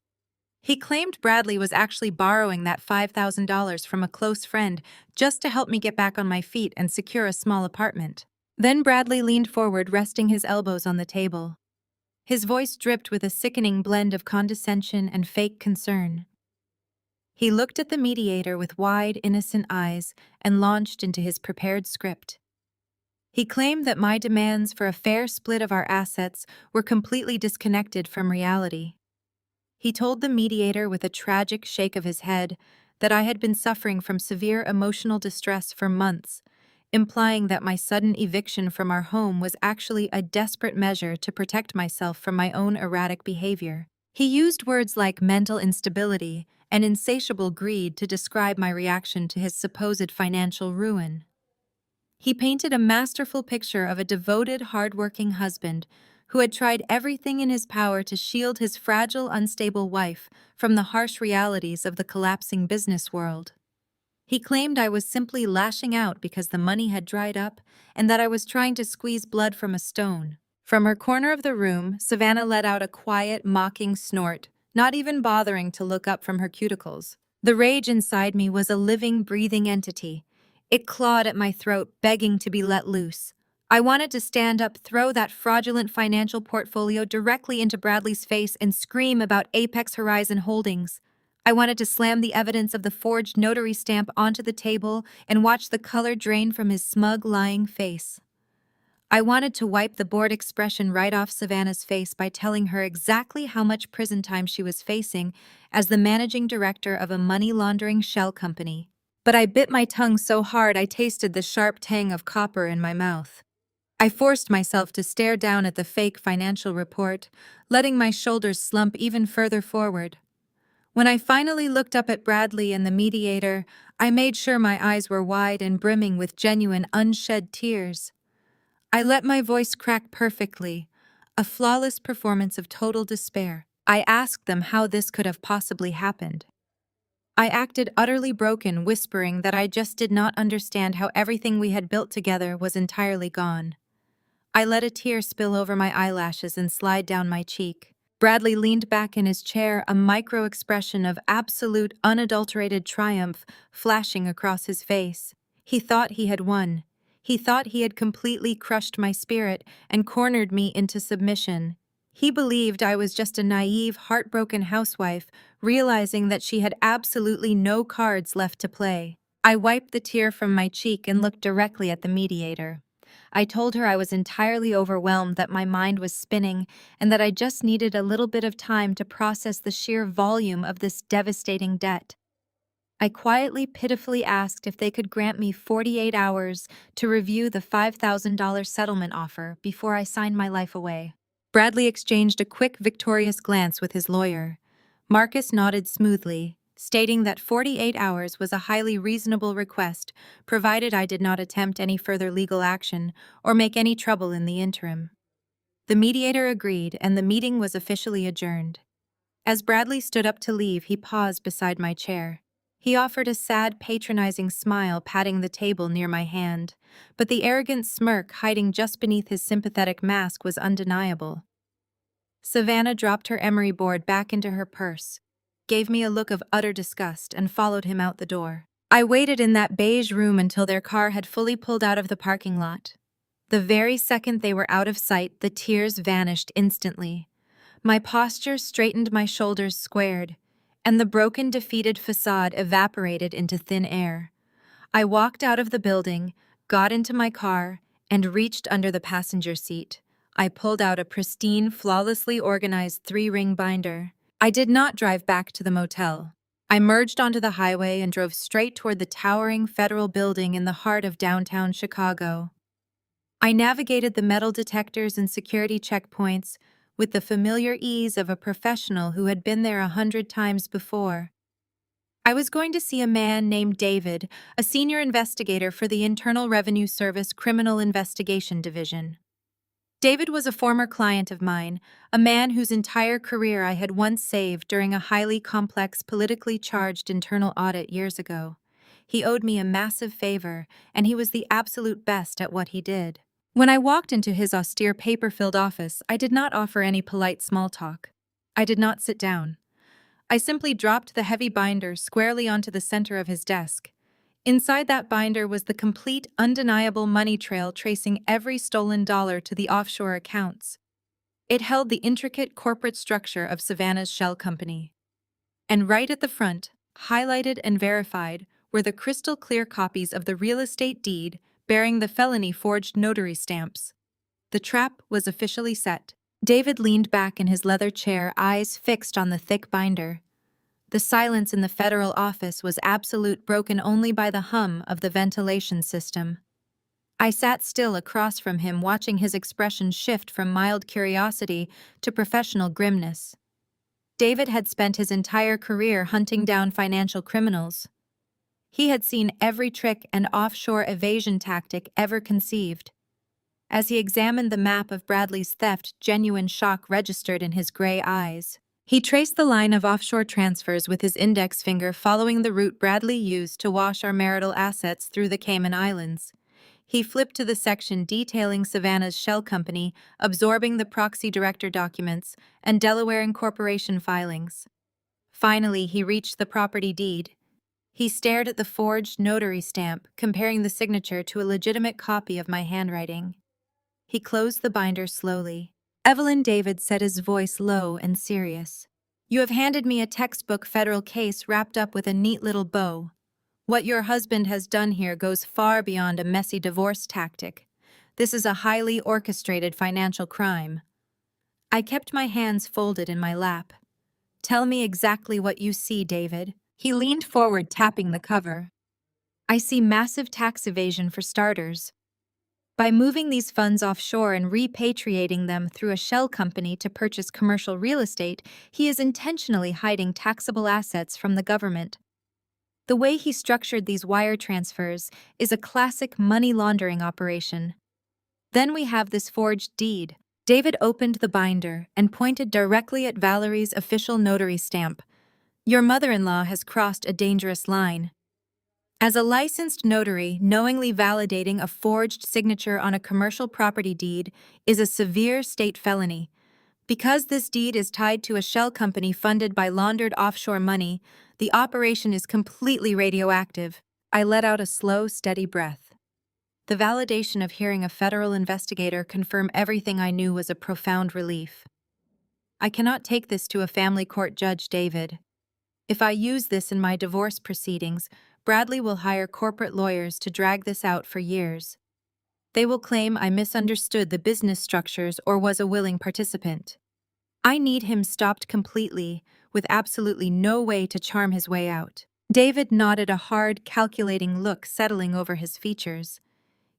He claimed Bradley was actually borrowing that $5,000 from a close friend just to help me get back on my feet and secure a small apartment. Then Bradley leaned forward, resting his elbows on the table. His voice dripped with a sickening blend of condescension and fake concern. He looked at the mediator with wide, innocent eyes and launched into his prepared script. He claimed that my demands for a fair split of our assets were completely disconnected from reality. He told the mediator with a tragic shake of his head that I had been suffering from severe emotional distress for months, implying that my sudden eviction from our home was actually a desperate measure to protect myself from my own erratic behavior. He used words like mental instability and insatiable greed to describe my reaction to his supposed financial ruin. He painted a masterful picture of a devoted, hard-working husband who had tried everything in his power to shield his fragile, unstable wife from the harsh realities of the collapsing business world. He claimed I was simply lashing out because the money had dried up and that I was trying to squeeze blood from a stone. From her corner of the room, Savannah let out a quiet, mocking snort, not even bothering to look up from her cuticles. The rage inside me was a living, breathing entity. It clawed at my throat, begging to be let loose. I wanted to stand up, throw that fraudulent financial portfolio directly into Bradley's face, and scream about Apex Horizon Holdings. I wanted to slam the evidence of the forged notary stamp onto the table and watch the color drain from his smug, lying face. I wanted to wipe the bored expression right off Savannah's face by telling her exactly how much prison time she was facing as the managing director of a money-laundering shell company. But I bit my tongue so hard I tasted the sharp tang of copper in my mouth. I forced myself to stare down at the fake financial report, letting my shoulders slump even further forward. When I finally looked up at Bradley and the mediator, I made sure my eyes were wide and brimming with genuine, unshed tears. I let my voice crack perfectly, a flawless performance of total despair. I asked them how this could have possibly happened. I acted utterly broken, whispering that I just did not understand how everything we had built together was entirely gone. I let a tear spill over my eyelashes and slide down my cheek. Bradley leaned back in his chair, a micro-expression of absolute, unadulterated triumph flashing across his face. He thought he had won. He thought he had completely crushed my spirit and cornered me into submission. He believed I was just a naive, heartbroken housewife, realizing that she had absolutely no cards left to play. I wiped the tear from my cheek and looked directly at the mediator. I told her I was entirely overwhelmed, that my mind was spinning, and that I just needed a little bit of time to process the sheer volume of this devastating debt. I quietly, pitifully asked if they could grant me 48 hours to review the $5,000 settlement offer before I signed my life away. Bradley exchanged a quick, victorious glance with his lawyer. Marcus nodded smoothly, stating that 48 hours was a highly reasonable request, provided I did not attempt any further legal action or make any trouble in the interim. The mediator agreed, and the meeting was officially adjourned. As Bradley stood up to leave, he paused beside my chair. He offered a sad, patronizing smile, patting the table near my hand, but the arrogant smirk hiding just beneath his sympathetic mask was undeniable. Savannah dropped her emery board back into her purse, gave me a look of utter disgust, and followed him out the door. I waited in that beige room until their car had fully pulled out of the parking lot. The very second they were out of sight, the tears vanished instantly. My posture straightened, my shoulders squared, and the broken, defeated facade evaporated into thin air. I walked out of the building, got into my car, and reached under the passenger seat. I pulled out a pristine, flawlessly organized 3-ring binder. I did not drive back to the motel. I merged onto the highway and drove straight toward the towering federal building in the heart of downtown Chicago. I navigated the metal detectors and security checkpoints with the familiar ease of a professional who had been there 100 times before. I was going to see a man named David, a senior investigator for the Internal Revenue Service Criminal Investigation Division. David was a former client of mine, a man whose entire career I had once saved during a highly complex, politically charged internal audit years ago. He owed me a massive favor, and he was the absolute best at what he did. When I walked into his austere paper-filled office, I did not offer any polite small talk. I did not sit down. I simply dropped the heavy binder squarely onto the center of his desk. Inside that binder was the complete, undeniable money trail tracing every stolen dollar to the offshore accounts. It held the intricate corporate structure of Savannah's shell company. And right at the front, highlighted and verified, were the crystal-clear copies of the real estate deed bearing the felony-forged notary stamps. The trap was officially set. David leaned back in his leather chair, eyes fixed on the thick binder. The silence in the federal office was absolute, broken only by the hum of the ventilation system. I sat still across from him, watching his expression shift from mild curiosity to professional grimness. David had spent his entire career hunting down financial criminals. He had seen every trick and offshore evasion tactic ever conceived. As he examined the map of Bradley's theft, genuine shock registered in his gray eyes. He traced the line of offshore transfers with his index finger, following the route Bradley used to wash our marital assets through the Cayman Islands. He flipped to the section detailing Savannah's shell company, absorbing the proxy director documents and Delaware incorporation filings. Finally, he reached the property deed. He stared at the forged notary stamp, comparing the signature to a legitimate copy of my handwriting. He closed the binder slowly. "Evelyn," David said, his voice low and serious, "you have handed me a textbook federal case wrapped up with a neat little bow. What your husband has done here goes far beyond a messy divorce tactic. This is a highly orchestrated financial crime." I kept my hands folded in my lap. "Tell me exactly what you see, David." He leaned forward, tapping the cover. "I see massive tax evasion for starters. By moving these funds offshore and repatriating them through a shell company to purchase commercial real estate, he is intentionally hiding taxable assets from the government. The way he structured these wire transfers is a classic money laundering operation. Then we have this forged deed." David opened the binder and pointed directly at Valerie's official notary stamp. "Your mother-in-law has crossed a dangerous line. As a licensed notary, knowingly validating a forged signature on a commercial property deed is a severe state felony. Because this deed is tied to a shell company funded by laundered offshore money, the operation is completely radioactive." I let out a slow, steady breath. The validation of hearing a federal investigator confirm everything I knew was a profound relief. "I cannot take this to a family court judge, David. If I use this in my divorce proceedings, Bradley will hire corporate lawyers to drag this out for years. They will claim I misunderstood the business structures or was a willing participant. I need him stopped completely, with absolutely no way to charm his way out." David nodded, a hard, calculating look settling over his features.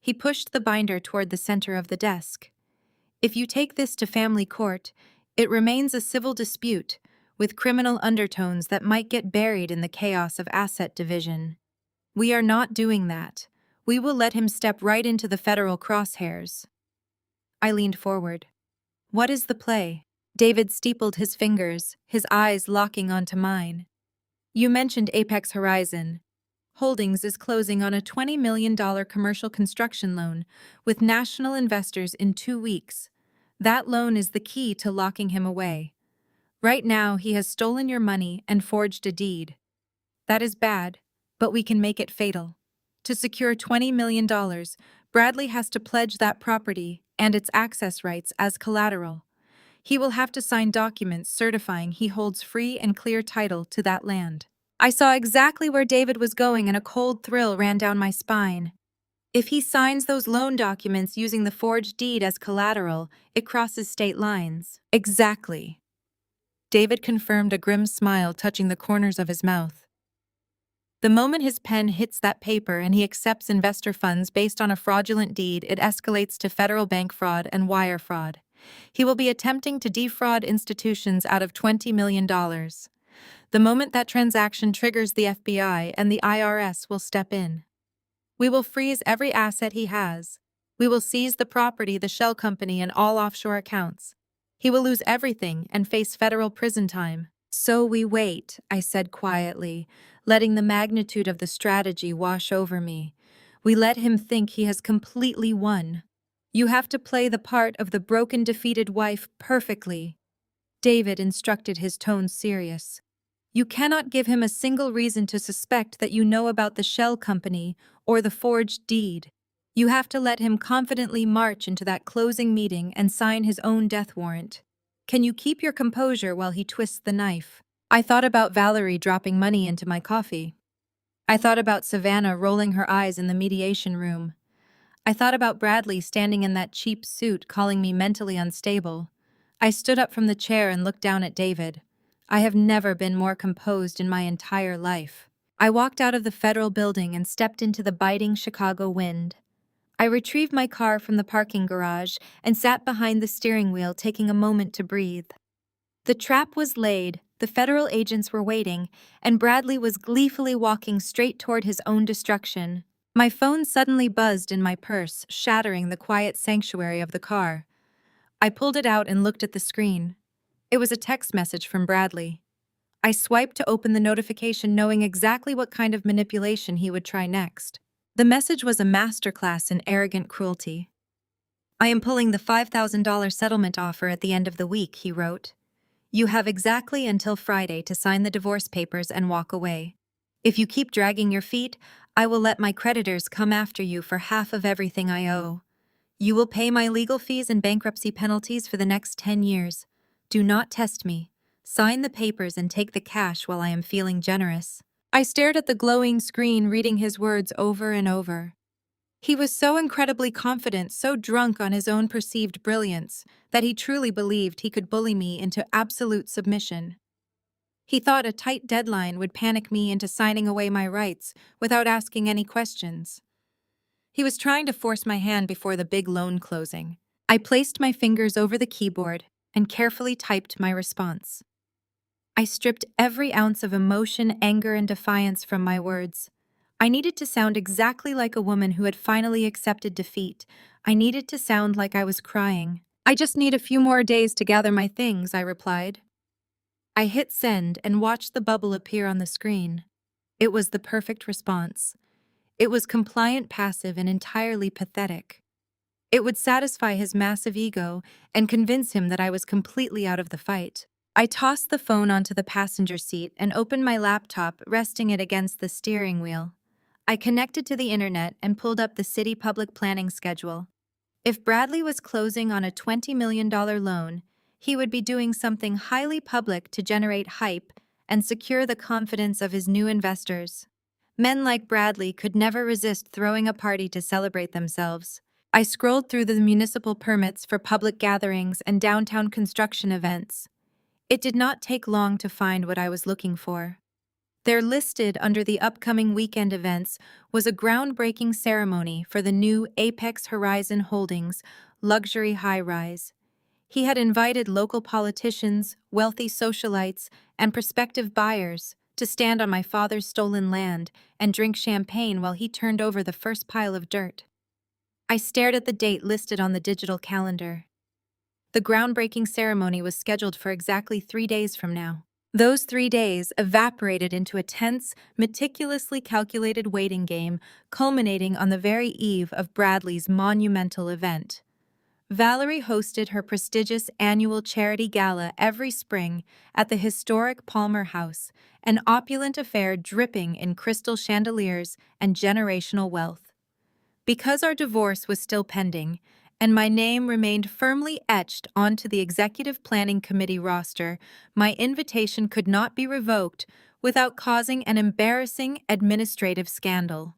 He pushed the binder toward the center of the desk. "If you take this to family court, it remains a civil dispute, with criminal undertones that might get buried in the chaos of asset division. We are not doing that. We will let him step right into the federal crosshairs." I leaned forward. "What is the play?" David steepled his fingers, his eyes locking onto mine. "You mentioned Apex Horizon. Holdings is closing on a $20 million commercial construction loan with national investors in 2 weeks. That loan is the key to locking him away. Right now, he has stolen your money and forged a deed. That is bad, but we can make it fatal. To secure $20 million, Bradley has to pledge that property and its access rights as collateral. He will have to sign documents certifying he holds free and clear title to that land." I saw exactly where David was going, and a cold thrill ran down my spine. If he signs those loan documents using the forged deed as collateral, it crosses state lines. "Exactly." David confirmed, a grim smile touching the corners of his mouth. "The moment his pen hits that paper and he accepts investor funds based on a fraudulent deed, it escalates to federal bank fraud and wire fraud. He will be attempting to defraud institutions out of $20 million. The moment that transaction triggers, the FBI and the IRS will step in. We will freeze every asset he has. We will seize the property, the shell company, and all offshore accounts. He will lose everything and face federal prison time. So we wait, I said quietly, letting the magnitude of the strategy wash over me. We let him think he has completely won. You have to play the part of the broken, defeated wife perfectly. David instructed, his tone serious. You cannot give him a single reason to suspect that you know about the shell company or the forged deed. You have to let him confidently march into that closing meeting and sign his own death warrant. Can you keep your composure while he twists the knife? I thought about Valerie dropping money into my coffee. I thought about Savannah rolling her eyes in the mediation room. I thought about Bradley standing in that cheap suit calling me mentally unstable. I stood up from the chair and looked down at David. I have never been more composed in my entire life. I walked out of the federal building and stepped into the biting Chicago wind. I retrieved my car from the parking garage and sat behind the steering wheel, taking a moment to breathe. The trap was laid, the federal agents were waiting, and Bradley was gleefully walking straight toward his own destruction. My phone suddenly buzzed in my purse, shattering the quiet sanctuary of the car. I pulled it out and looked at the screen. It was a text message from Bradley. I swiped to open the notification, knowing exactly what kind of manipulation he would try next. The message was a masterclass in arrogant cruelty. I am pulling the $5,000 settlement offer at the end of the week, he wrote. You have exactly until Friday to sign the divorce papers and walk away. If you keep dragging your feet, I will let my creditors come after you for half of everything I owe. You will pay my legal fees and bankruptcy penalties for the next 10 years. Do not test me. Sign the papers and take the cash while I am feeling generous. I stared at the glowing screen, reading his words over and over. He was so incredibly confident, so drunk on his own perceived brilliance, that he truly believed he could bully me into absolute submission. He thought a tight deadline would panic me into signing away my rights without asking any questions. He was trying to force my hand before the big loan closing. I placed my fingers over the keyboard and carefully typed my response. I stripped every ounce of emotion, anger, and defiance from my words. I needed to sound exactly like a woman who had finally accepted defeat. I needed to sound like I was crying. I just need a few more days to gather my things, I replied. I hit send and watched the bubble appear on the screen. It was the perfect response. It was compliant, passive, and entirely pathetic. It would satisfy his massive ego and convince him that I was completely out of the fight. I tossed the phone onto the passenger seat and opened my laptop, resting it against the steering wheel. I connected to the internet and pulled up the city public planning schedule. If Bradley was closing on a $20 million loan, he would be doing something highly public to generate hype and secure the confidence of his new investors. Men like Bradley could never resist throwing a party to celebrate themselves. I scrolled through the municipal permits for public gatherings and downtown construction events. It did not take long to find what I was looking for. There, listed under the upcoming weekend events, was a groundbreaking ceremony for the new Apex Horizon Holdings luxury high-rise. He had invited local politicians, wealthy socialites, and prospective buyers to stand on my father's stolen land and drink champagne while he turned over the first pile of dirt. I stared at the date listed on the digital calendar. The groundbreaking ceremony was scheduled for exactly 3 days from now. Those 3 days evaporated into a tense, meticulously calculated waiting game, culminating on the very eve of Bradley's monumental event. Valerie hosted her prestigious annual charity gala every spring at the historic Palmer House, an opulent affair dripping in crystal chandeliers and generational wealth. Because our divorce was still pending, and my name remained firmly etched onto the Executive Planning Committee roster, my invitation could not be revoked without causing an embarrassing administrative scandal.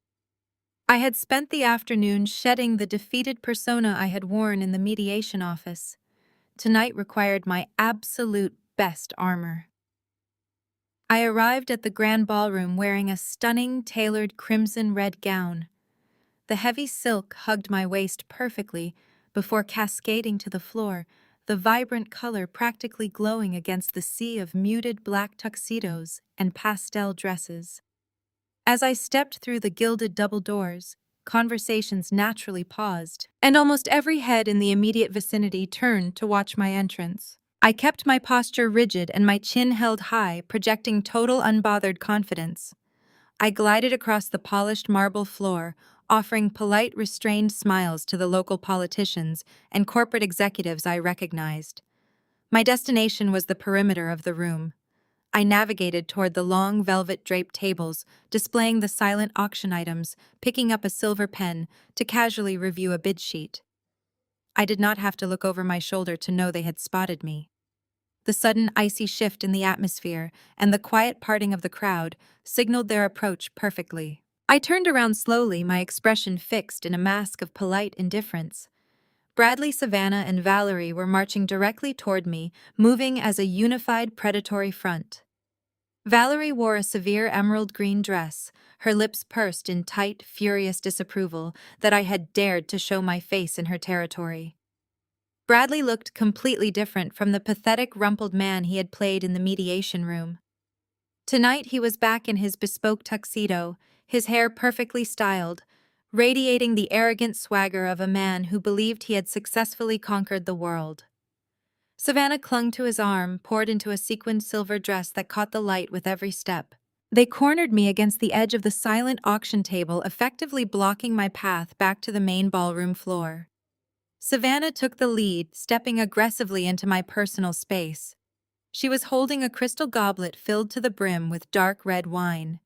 I had spent the afternoon shedding the defeated persona I had worn in the mediation office. Tonight required my absolute best armor. I arrived at the grand ballroom wearing a stunning, tailored crimson-red gown. The heavy silk hugged my waist perfectly before cascading to the floor, the vibrant color practically glowing against the sea of muted black tuxedos and pastel dresses. As I stepped through the gilded double doors, conversations naturally paused, and almost every head in the immediate vicinity turned to watch my entrance. I kept my posture rigid and my chin held high, projecting total unbothered confidence. I glided across the polished marble floor, offering polite, restrained smiles to the local politicians and corporate executives I recognized. My destination was the perimeter of the room. I navigated toward the long velvet-draped tables, displaying the silent auction items, picking up a silver pen to casually review a bid sheet. I did not have to look over my shoulder to know they had spotted me. The sudden icy shift in the atmosphere and the quiet parting of the crowd signaled their approach perfectly. I turned around slowly, my expression fixed in a mask of polite indifference. Bradley, Savannah, and Valerie were marching directly toward me, moving as a unified predatory front. Valerie wore a severe emerald green dress, her lips pursed in tight, furious disapproval that I had dared to show my face in her territory. Bradley looked completely different from the pathetic, rumpled man he had played in the mediation room. Tonight he was back in his bespoke tuxedo, his hair perfectly styled, radiating the arrogant swagger of a man who believed he had successfully conquered the world. Savannah clung to his arm, poured into a sequined silver dress that caught the light with every step. They cornered me against the edge of the silent auction table, effectively blocking my path back to the main ballroom floor. Savannah took the lead, stepping aggressively into my personal space. She was holding a crystal goblet filled to the brim with dark red wine.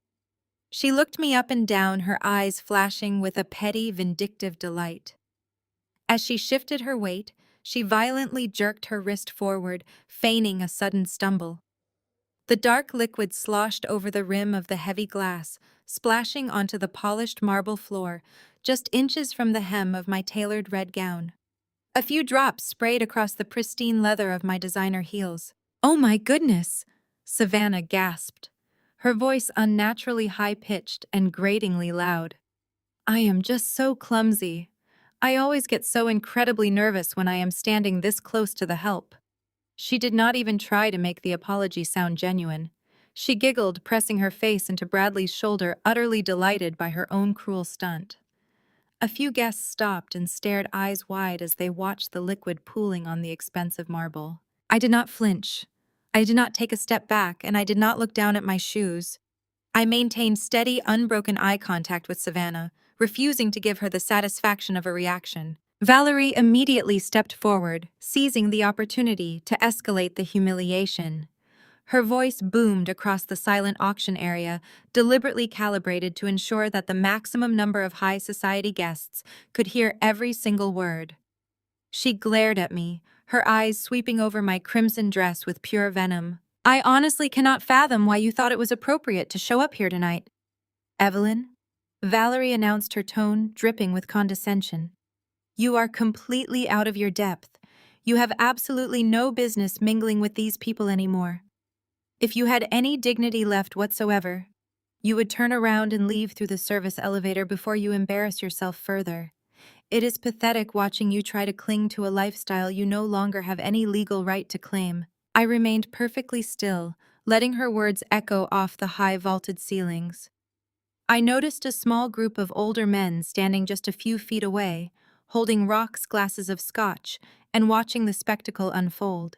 She looked me up and down, her eyes flashing with a petty, vindictive delight. As she shifted her weight, she violently jerked her wrist forward, feigning a sudden stumble. The dark liquid sloshed over the rim of the heavy glass, splashing onto the polished marble floor, just inches from the hem of my tailored red gown. A few drops sprayed across the pristine leather of my designer heels. "Oh my goodness!" Savannah gasped, her voice unnaturally high-pitched and gratingly loud. "I am just so clumsy. I always get so incredibly nervous when I am standing this close to the help." She did not even try to make the apology sound genuine. She giggled, pressing her face into Bradley's shoulder, utterly delighted by her own cruel stunt. A few guests stopped and stared eyes wide as they watched the liquid pooling on the expensive marble. I did not flinch. I did not take a step back, and I did not look down at my shoes. I maintained steady, unbroken eye contact with Savannah, refusing to give her the satisfaction of a reaction. Valerie immediately stepped forward, seizing the opportunity to escalate the humiliation. Her voice boomed across the silent auction area, deliberately calibrated to ensure that the maximum number of high society guests could hear every single word. She glared at me, her eyes sweeping over my crimson dress with pure venom. "I honestly cannot fathom why you thought it was appropriate to show up here tonight, Evelyn," Valerie announced, her tone dripping with condescension. "You are completely out of your depth. You have absolutely no business mingling with these people anymore. If you had any dignity left whatsoever, you would turn around and leave through the service elevator before you embarrass yourself further. It is pathetic watching you try to cling to a lifestyle you no longer have any legal right to claim." I remained perfectly still, letting her words echo off the high vaulted ceilings. I noticed a small group of older men standing just a few feet away, holding rocks, glasses of scotch, and watching the spectacle unfold.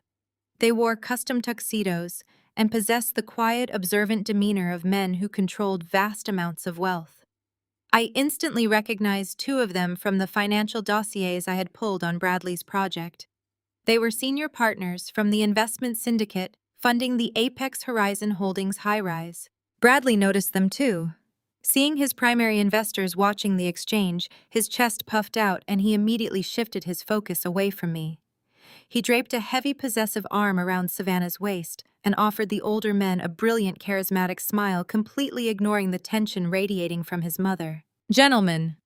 They wore custom tuxedos and possessed the quiet, observant demeanor of men who controlled vast amounts of wealth. I instantly recognized two of them from the financial dossiers I had pulled on Bradley's project. They were senior partners from the investment syndicate funding the Apex Horizon Holdings high-rise. Bradley noticed them too. Seeing his primary investors watching the exchange, his chest puffed out and he immediately shifted his focus away from me. He draped a heavy, possessive arm around Savannah's waist and offered the older men a brilliant, charismatic smile, completely ignoring the tension radiating from his mother. "Gentlemen,"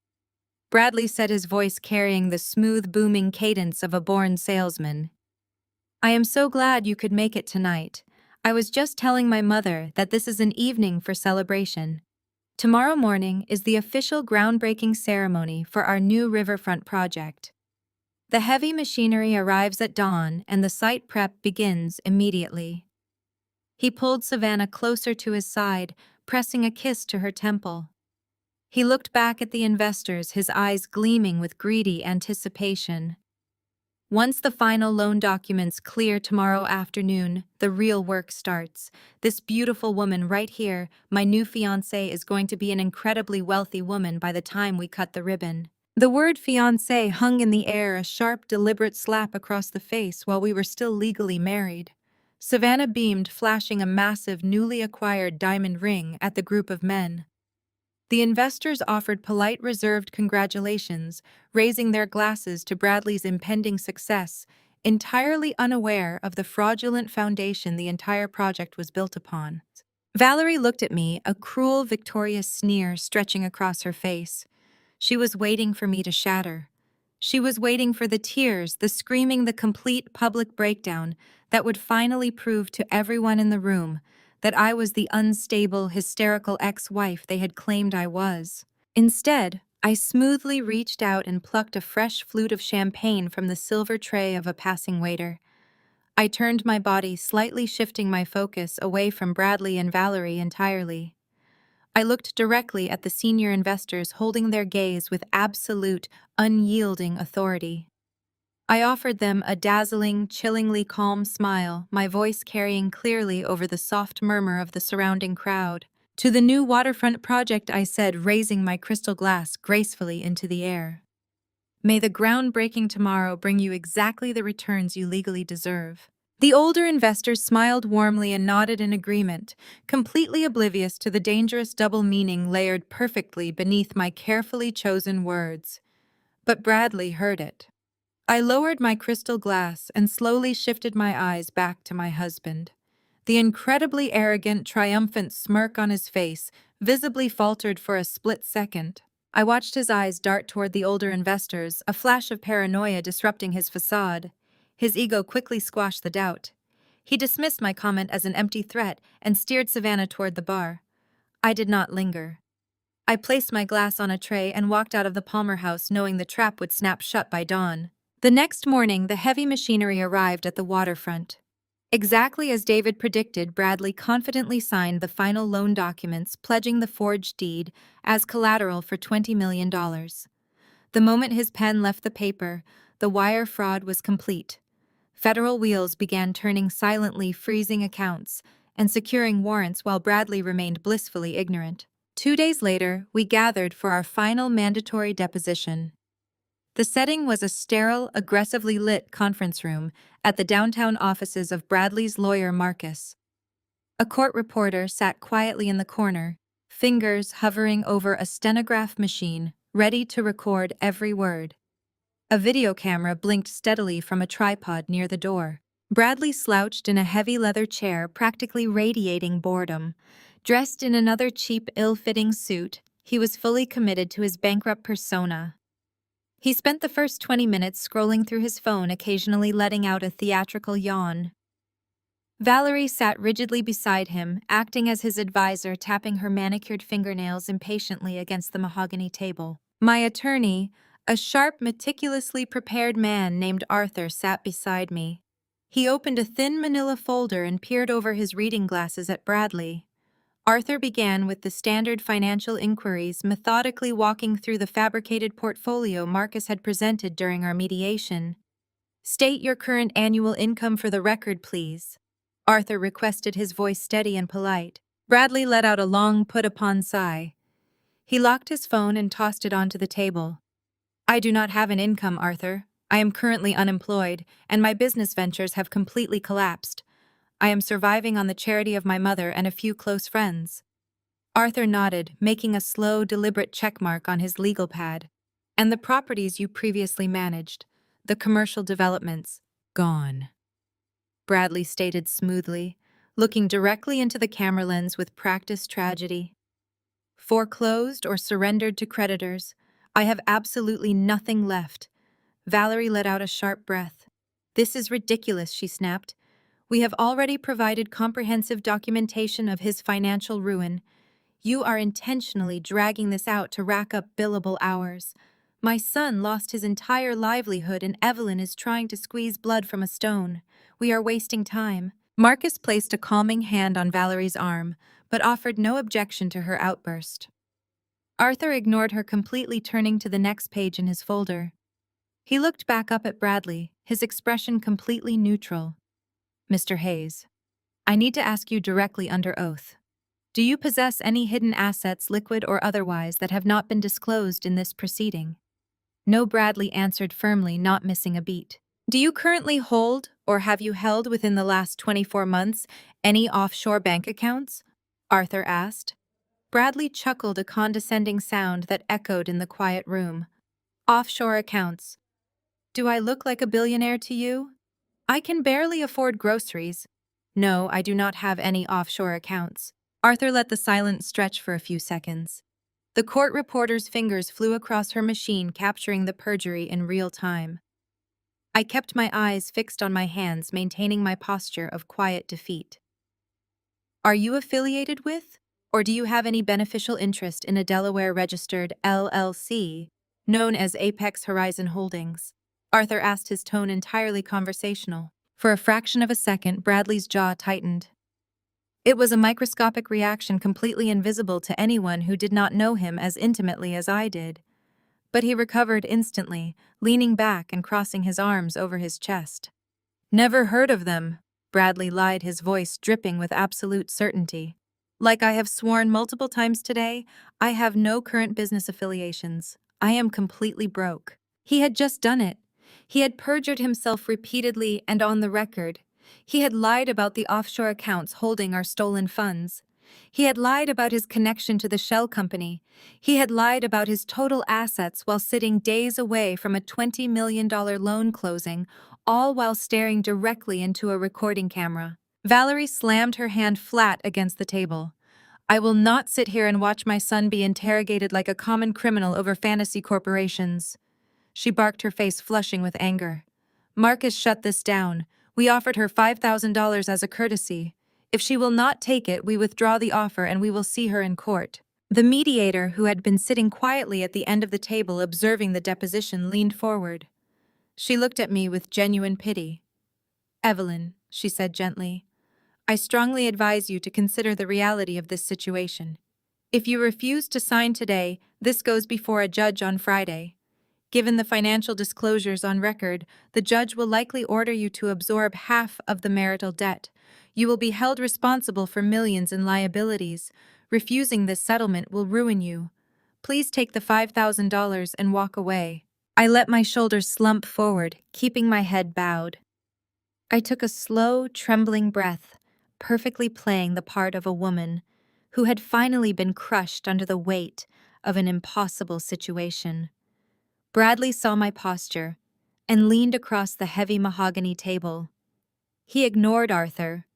Bradley said, his voice carrying the smooth, booming cadence of a born salesman, "I am so glad you could make it tonight. I was just telling my mother that this is an evening for celebration. Tomorrow morning is the official groundbreaking ceremony for our new riverfront project. The heavy machinery arrives at dawn and the site prep begins immediately." He pulled Savannah closer to his side, pressing a kiss to her temple. He looked back at the investors, his eyes gleaming with greedy anticipation. Once the final loan documents clear tomorrow afternoon, the real work starts. This beautiful woman right here, my new fiancée, is going to be an incredibly wealthy woman by the time we cut the ribbon. The word fiancé hung in the air, a sharp, deliberate slap across the face while we were still legally married. Savannah beamed, flashing a massive, newly acquired diamond ring at the group of men. The investors offered polite, reserved congratulations, raising their glasses to Bradley's impending success, entirely unaware of the fraudulent foundation the entire project was built upon. Valerie looked at me, a cruel, victorious sneer stretching across her face. She was waiting for me to shatter. She was waiting for the tears, the screaming, the complete public breakdown that would finally prove to everyone in the room that I was the unstable, hysterical ex-wife they had claimed I was. Instead, I smoothly reached out and plucked a fresh flute of champagne from the silver tray of a passing waiter. I turned my body, slightly shifting my focus away from Bradley and Valerie entirely. I looked directly at the senior investors, holding their gaze with absolute, unyielding authority. I offered them a dazzling, chillingly calm smile, my voice carrying clearly over the soft murmur of the surrounding crowd. To the new waterfront project, I said, raising my crystal glass gracefully into the air. May the groundbreaking tomorrow bring you exactly the returns you legally deserve. The older investors smiled warmly and nodded in agreement, completely oblivious to the dangerous double meaning layered perfectly beneath my carefully chosen words. But Bradley heard it. I lowered my crystal glass and slowly shifted my eyes back to my husband. The incredibly arrogant, triumphant smirk on his face visibly faltered for a split second. I watched his eyes dart toward the older investors, a flash of paranoia disrupting his facade. His ego quickly squashed the doubt. He dismissed my comment as an empty threat and steered Savannah toward the bar. I did not linger. I placed my glass on a tray and walked out of the Palmer house, knowing the trap would snap shut by dawn. The next morning, the heavy machinery arrived at the waterfront. Exactly as David predicted, Bradley confidently signed the final loan documents, pledging the forged deed as collateral for $20 million. The moment his pen left the paper, the wire fraud was complete. Federal wheels began turning silently, freezing accounts and securing warrants while Bradley remained blissfully ignorant. 2 days later, we gathered for our final mandatory deposition. The setting was a sterile, aggressively lit conference room at the downtown offices of Bradley's lawyer Marcus. A court reporter sat quietly in the corner, fingers hovering over a stenograph machine, ready to record every word. A video camera blinked steadily from a tripod near the door. Bradley slouched in a heavy leather chair, practically radiating boredom. Dressed in another cheap, ill-fitting suit, he was fully committed to his bankrupt persona. He spent the first 20 minutes scrolling through his phone, occasionally letting out a theatrical yawn. Valerie sat rigidly beside him, acting as his advisor, tapping her manicured fingernails impatiently against the mahogany table. My attorney, a sharp, meticulously prepared man named Arthur, sat beside me. He opened a thin manila folder and peered over his reading glasses at Bradley. Arthur began with the standard financial inquiries, methodically walking through the fabricated portfolio Marcus had presented during our mediation. "State your current annual income for the record, please," Arthur requested, his voice steady and polite. Bradley let out a long, put-upon sigh. He locked his phone and tossed it onto the table. "I do not have an income, Arthur. I am currently unemployed, and my business ventures have completely collapsed. I am surviving on the charity of my mother and a few close friends." Arthur nodded, making a slow, deliberate checkmark on his legal pad. "And the properties you previously managed, the commercial developments, gone," Bradley stated smoothly, looking directly into the camera lens with practiced tragedy. "Foreclosed or surrendered to creditors. I have absolutely nothing left." Valerie let out a sharp breath. "This is ridiculous," she snapped. "We have already provided comprehensive documentation of his financial ruin. You are intentionally dragging this out to rack up billable hours. My son lost his entire livelihood and Evelyn is trying to squeeze blood from a stone. We are wasting time." Marcus placed a calming hand on Valerie's arm, but offered no objection to her outburst. Arthur ignored her completely, turning to the next page in his folder. He looked back up at Bradley, his expression completely neutral. Mr. Hayes, I need to ask you directly under oath. Do you possess any hidden assets, liquid or otherwise, that have not been disclosed in this proceeding? No, Bradley answered firmly, not missing a beat. Do you currently hold, or have you held within the last 24 months, any offshore bank accounts? Arthur asked. Bradley chuckled, a condescending sound that echoed in the quiet room. Offshore accounts. Do I look like a billionaire to you? I can barely afford groceries. No, I do not have any offshore accounts. Arthur let the silence stretch for a few seconds. The court reporter's fingers flew across her machine, capturing the perjury in real time. I kept my eyes fixed on my hands, maintaining my posture of quiet defeat. Are you affiliated with, or do you have any beneficial interest in a Delaware-registered LLC known as Apex Horizon Holdings? Arthur asked, his tone entirely conversational. For a fraction of a second, Bradley's jaw tightened. It was a microscopic reaction, completely invisible to anyone who did not know him as intimately as I did. But he recovered instantly, leaning back and crossing his arms over his chest. Never heard of them, Bradley lied, his voice dripping with absolute certainty. Like I have sworn multiple times today, I have no current business affiliations. I am completely broke. He had just done it. He had perjured himself repeatedly and on the record. He had lied about the offshore accounts holding our stolen funds. He had lied about his connection to the shell company. He had lied about his total assets while sitting days away from a $20 million loan closing, all while staring directly into a recording camera. Valerie slammed her hand flat against the table. I will not sit here and watch my son be interrogated like a common criminal over fantasy corporations. She barked, her face flushing with anger. Marcus, shut this down. We offered her $5,000 as a courtesy. If she will not take it, we withdraw the offer and we will see her in court. The mediator, who had been sitting quietly at the end of the table observing the deposition, leaned forward. She looked at me with genuine pity. Evelyn, she said gently, I strongly advise you to consider the reality of this situation. If you refuse to sign today, this goes before a judge on Friday. Given the financial disclosures on record, the judge will likely order you to absorb half of the marital debt. You will be held responsible for millions in liabilities. Refusing this settlement will ruin you. Please take the $5,000 and walk away. I let my shoulders slump forward, keeping my head bowed. I took a slow, trembling breath, perfectly playing the part of a woman who had finally been crushed under the weight of an impossible situation. Bradley saw my posture and leaned across the heavy mahogany table. He ignored Arthur,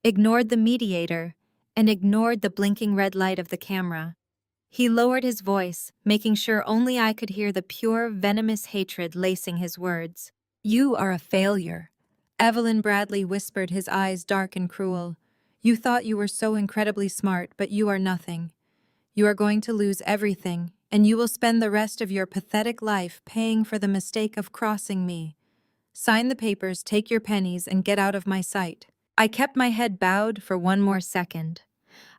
ignored the mediator, and ignored the blinking red light of the camera. He lowered his voice, making sure only I could hear the pure, venomous hatred lacing his words. You are a failure. Evelyn, Bradley whispered, his eyes dark and cruel. You thought you were so incredibly smart, but you are nothing. You are going to lose everything, and you will spend the rest of your pathetic life paying for the mistake of crossing me. Sign the papers, take your pennies, and get out of my sight. I kept my head bowed for one more second.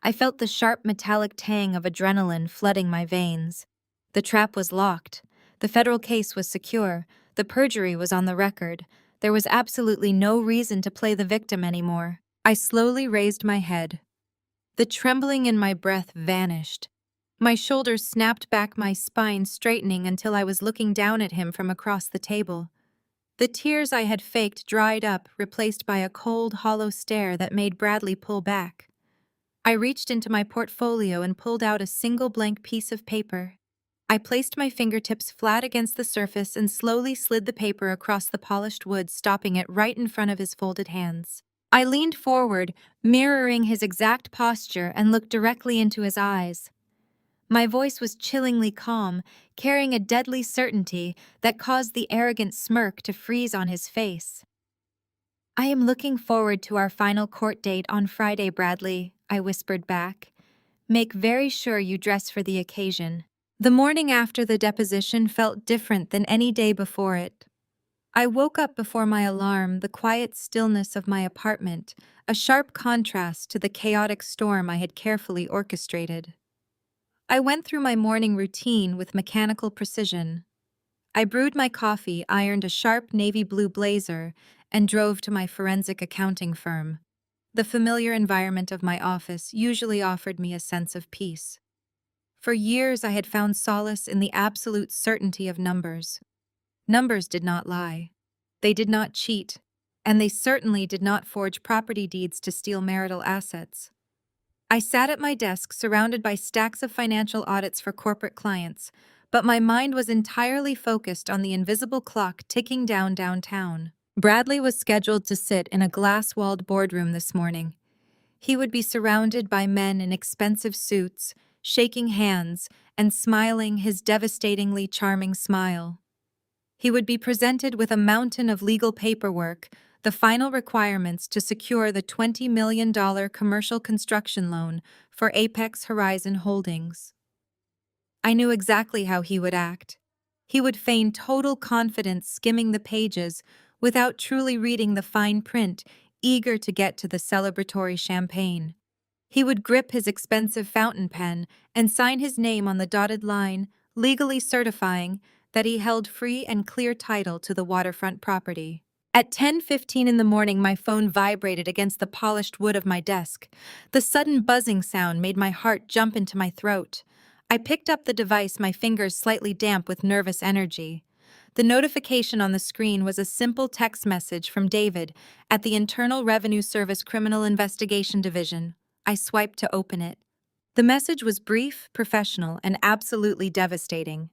I felt the sharp metallic tang of adrenaline flooding my veins. The trap was locked. The federal case was secure. The perjury was on the record. There was absolutely no reason to play the victim anymore. I slowly raised my head. The trembling in my breath vanished. My shoulders snapped back, my spine straightening until I was looking down at him from across the table. The tears I had faked dried up, replaced by a cold, hollow stare that made Bradley pull back. I reached into my portfolio and pulled out a single blank piece of paper. I placed my fingertips flat against the surface and slowly slid the paper across the polished wood, stopping it right in front of his folded hands. I leaned forward, mirroring his exact posture, and looked directly into his eyes. My voice was chillingly calm, carrying a deadly certainty that caused the arrogant smirk to freeze on his face. I am looking forward to our final court date on Friday, Bradley, I whispered back. Make very sure you dress for the occasion. The morning after the deposition felt different than any day before it. I woke up before my alarm, the quiet stillness of my apartment, a sharp contrast to the chaotic storm I had carefully orchestrated. I went through my morning routine with mechanical precision. I brewed my coffee, ironed a sharp navy blue blazer, and drove to my forensic accounting firm. The familiar environment of my office usually offered me a sense of peace. For years, I had found solace in the absolute certainty of numbers. Numbers did not lie. They did not cheat. And they certainly did not forge property deeds to steal marital assets. I sat at my desk surrounded by stacks of financial audits for corporate clients, but my mind was entirely focused on the invisible clock ticking down downtown. Bradley was scheduled to sit in a glass-walled boardroom this morning. He would be surrounded by men in expensive suits, shaking hands and smiling his devastatingly charming smile. He would be presented with a mountain of legal paperwork, the final requirements to secure the $20 million commercial construction loan for Apex Horizon Holdings. I knew exactly how he would act. He would feign total confidence skimming the pages without truly reading the fine print, eager to get to the celebratory champagne. He would grip his expensive fountain pen and sign his name on the dotted line, legally certifying that he held free and clear title to the waterfront property. At 10:15 in the morning, my phone vibrated against the polished wood of my desk. The sudden buzzing sound made my heart jump into my throat. I picked up the device, my fingers slightly damp with nervous energy. The notification on the screen was a simple text message from David at the Internal Revenue Service Criminal Investigation Division. I swiped to open it. The message was brief, professional, and absolutely devastating.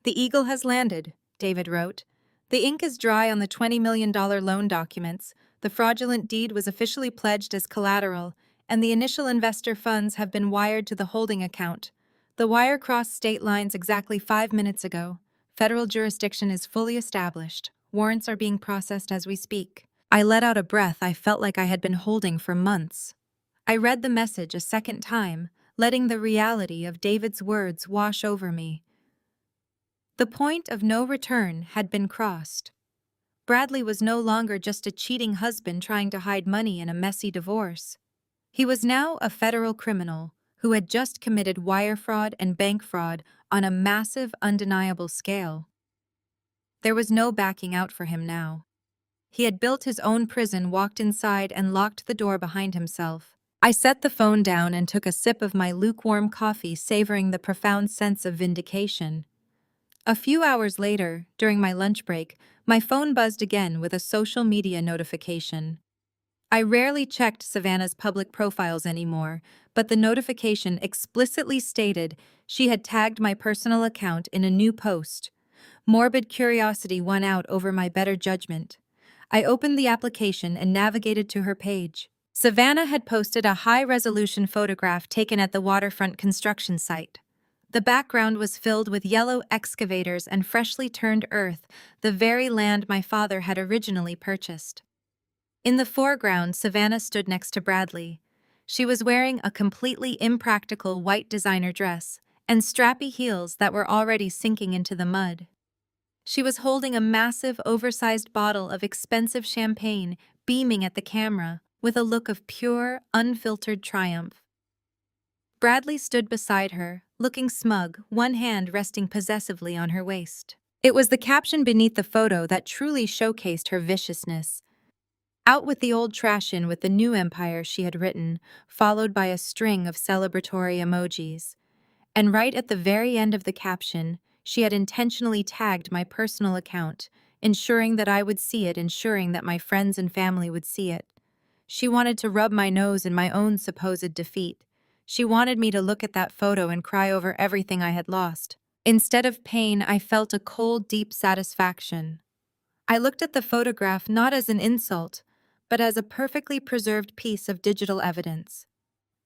"The Eagle has landed," David wrote. "The ink is dry on the $20 million loan documents. The fraudulent deed was officially pledged as collateral, and the initial investor funds have been wired to the holding account. The wire crossed state lines exactly 5 minutes ago. Federal jurisdiction is fully established. Warrants are being processed as we speak." I let out a breath I felt like I had been holding for months. I read the message a second time, letting the reality of David's words wash over me. The point of no return had been crossed. Bradley was no longer just a cheating husband trying to hide money in a messy divorce. He was now a federal criminal who had just committed wire fraud and bank fraud on a massive, undeniable scale. There was no backing out for him now. He had built his own prison, walked inside, and locked the door behind himself. I set the phone down and took a sip of my lukewarm coffee, savoring the profound sense of vindication. A few hours later, during my lunch break, my phone buzzed again with a social media notification. I rarely checked Savannah's public profiles anymore, but the notification explicitly stated she had tagged my personal account in a new post. Morbid curiosity won out over my better judgment. I opened the application and navigated to her page. Savannah had posted a high-resolution photograph taken at the waterfront construction site. The background was filled with yellow excavators and freshly turned earth, the very land my father had originally purchased. In the foreground, Savannah stood next to Bradley. She was wearing a completely impractical white designer dress and strappy heels that were already sinking into the mud. She was holding a massive, oversized bottle of expensive champagne, beaming at the camera with a look of pure, unfiltered triumph. Bradley stood beside her, looking smug, one hand resting possessively on her waist. It was the caption beneath the photo that truly showcased her viciousness. "Out with the old trash, in with the new empire," she had written, followed by a string of celebratory emojis. And right at the very end of the caption, she had intentionally tagged my personal account, ensuring that I would see it, ensuring that my friends and family would see it. She wanted to rub my nose in my own supposed defeat. She wanted me to look at that photo and cry over everything I had lost. Instead of pain, I felt a cold, deep satisfaction. I looked at the photograph not as an insult, but as a perfectly preserved piece of digital evidence.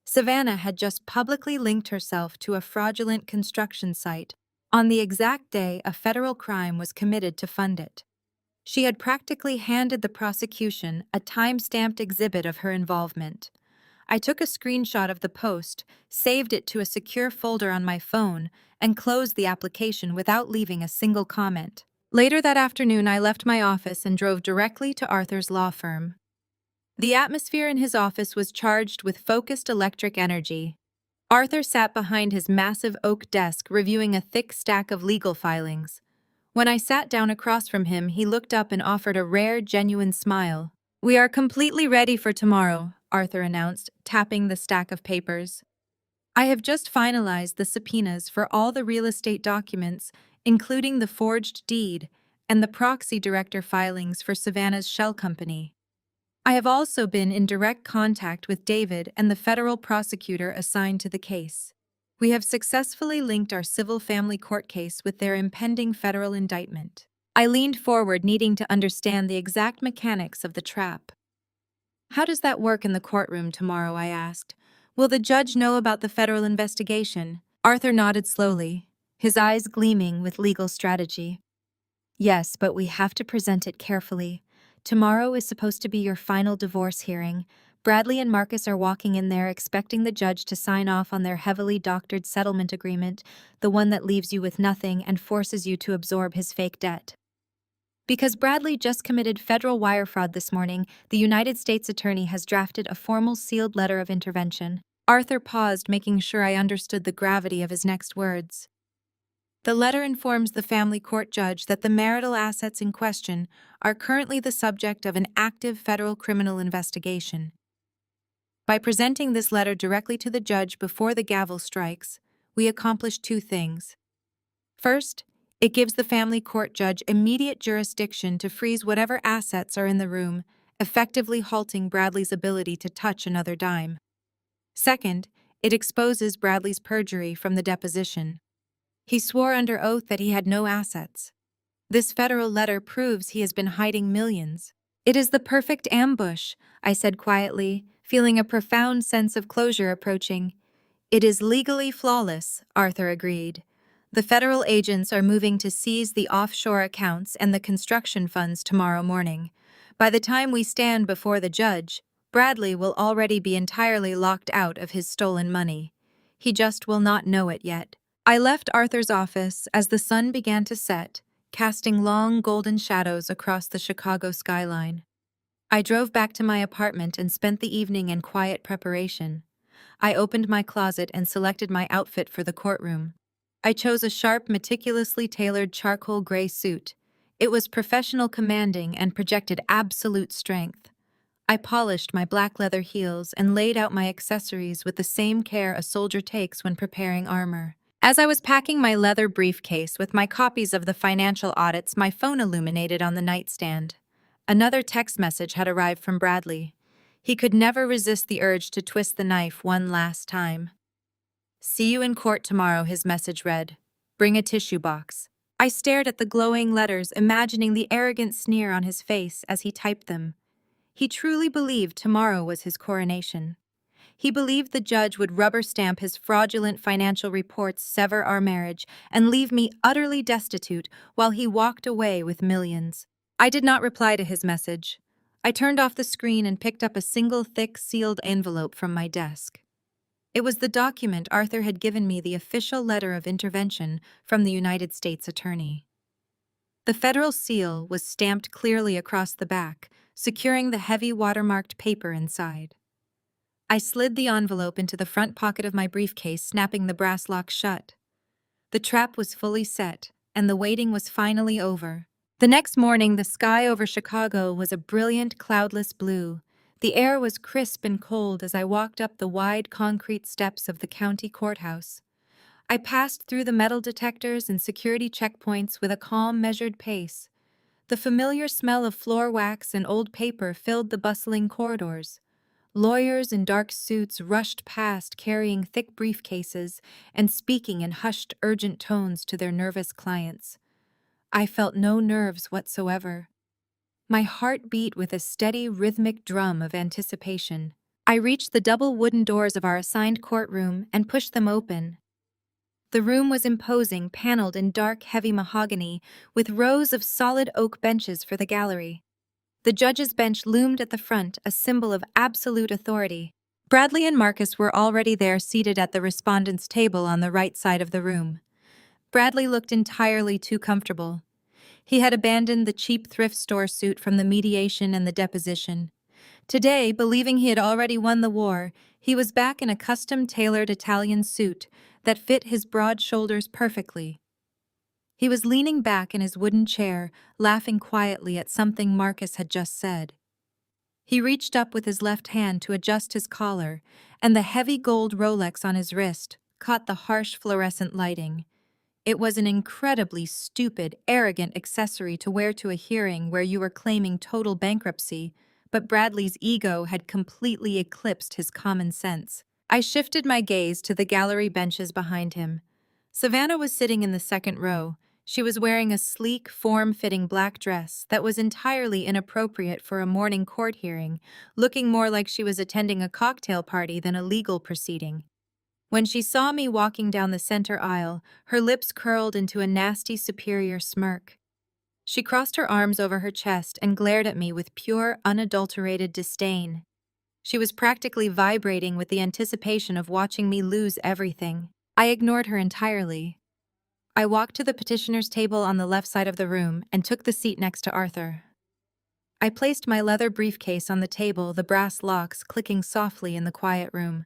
Savannah had just publicly linked herself to a fraudulent construction site on the exact day a federal crime was committed to fund it. She had practically handed the prosecution a time-stamped exhibit of her involvement. I took a screenshot of the post, saved it to a secure folder on my phone, and closed the application without leaving a single comment. Later that afternoon, I left my office and drove directly to Arthur's law firm. The atmosphere in his office was charged with focused electric energy. Arthur sat behind his massive oak desk reviewing a thick stack of legal filings. When I sat down across from him, he looked up and offered a rare, genuine smile. "We are completely ready for tomorrow," Arthur announced, tapping the stack of papers. "I have just finalized the subpoenas for all the real estate documents, including the forged deed and the proxy director filings for Savannah's shell company. I have also been in direct contact with David and the federal prosecutor assigned to the case. We have successfully linked our civil family court case with their impending federal indictment." I leaned forward, needing to understand the exact mechanics of the trap. "How does that work in the courtroom tomorrow?" I asked. "Will the judge know about the federal investigation?" Arthur nodded slowly, his eyes gleaming with legal strategy. "Yes, but we have to present it carefully. Tomorrow is supposed to be your final divorce hearing. Bradley and Marcus are walking in there expecting the judge to sign off on their heavily doctored settlement agreement, the one that leaves you with nothing and forces you to absorb his fake debt. Because Bradley just committed federal wire fraud this morning, the United States Attorney has drafted a formal sealed letter of intervention." Arthur paused, making sure I understood the gravity of his next words. "The letter informs the family court judge that the marital assets in question are currently the subject of an active federal criminal investigation. By presenting this letter directly to the judge before the gavel strikes, we accomplish two things. First, it gives the family court judge immediate jurisdiction to freeze whatever assets are in the room, effectively halting Bradley's ability to touch another dime. Second, it exposes Bradley's perjury from the deposition. He swore under oath that he had no assets. This federal letter proves he has been hiding millions." "It is the perfect ambush," I said quietly, feeling a profound sense of closure approaching. "It is legally flawless," Arthur agreed. "The federal agents are moving to seize the offshore accounts and the construction funds tomorrow morning. By the time we stand before the judge, Bradley will already be entirely locked out of his stolen money. He just will not know it yet." I left Arthur's office as the sun began to set, casting long golden shadows across the Chicago skyline. I drove back to my apartment and spent the evening in quiet preparation. I opened my closet and selected my outfit for the courtroom. I chose a sharp, meticulously tailored charcoal gray suit. It was professional, commanding, and projected absolute strength. I polished my black leather heels and laid out my accessories with the same care a soldier takes when preparing armor. As I was packing my leather briefcase with my copies of the financial audits, my phone illuminated on the nightstand. Another text message had arrived from Bradley. He could never resist the urge to twist the knife one last time. "See you in court tomorrow," his message read. "Bring a tissue box." I stared at the glowing letters, imagining the arrogant sneer on his face as he typed them. He truly believed tomorrow was his coronation. He believed the judge would rubber stamp his fraudulent financial reports, sever our marriage, and leave me utterly destitute while he walked away with millions. I did not reply to his message. I turned off the screen and picked up a single thick sealed envelope from my desk. It was the document Arthur had given me, the official letter of intervention from the United States Attorney. The federal seal was stamped clearly across the back, securing the heavy watermarked paper inside. I slid the envelope into the front pocket of my briefcase, snapping the brass lock shut. The trap was fully set, and the waiting was finally over. The next morning, the sky over Chicago was a brilliant, cloudless blue. The air was crisp and cold as I walked up the wide concrete steps of the county courthouse. I passed through the metal detectors and security checkpoints with a calm, measured pace. The familiar smell of floor wax and old paper filled the bustling corridors. Lawyers in dark suits rushed past, carrying thick briefcases and speaking in hushed, urgent tones to their nervous clients. I felt no nerves whatsoever. My heart beat with a steady, rhythmic drum of anticipation. I reached the double wooden doors of our assigned courtroom and pushed them open. The room was imposing, paneled in dark, heavy mahogany, with rows of solid oak benches for the gallery. The judge's bench loomed at the front, a symbol of absolute authority. Bradley and Marcus were already there, seated at the respondent's table on the right side of the room. Bradley looked entirely too comfortable. He had abandoned the cheap thrift store suit from the mediation and the deposition. Today, believing he had already won the war, he was back in a custom-tailored Italian suit that fit his broad shoulders perfectly. He was leaning back in his wooden chair, laughing quietly at something Marcus had just said. He reached up with his left hand to adjust his collar, and the heavy gold Rolex on his wrist caught the harsh fluorescent lighting. It was an incredibly stupid, arrogant accessory to wear to a hearing where you were claiming total bankruptcy, but Bradley's ego had completely eclipsed his common sense. I shifted my gaze to the gallery benches behind him. Savannah was sitting in the second row. She was wearing a sleek, form-fitting black dress that was entirely inappropriate for a morning court hearing, looking more like she was attending a cocktail party than a legal proceeding. When she saw me walking down the center aisle, her lips curled into a nasty, superior smirk. She crossed her arms over her chest and glared at me with pure, unadulterated disdain. She was practically vibrating with the anticipation of watching me lose everything. I ignored her entirely. I walked to the petitioner's table on the left side of the room and took the seat next to Arthur. I placed my leather briefcase on the table, the brass locks clicking softly in the quiet room.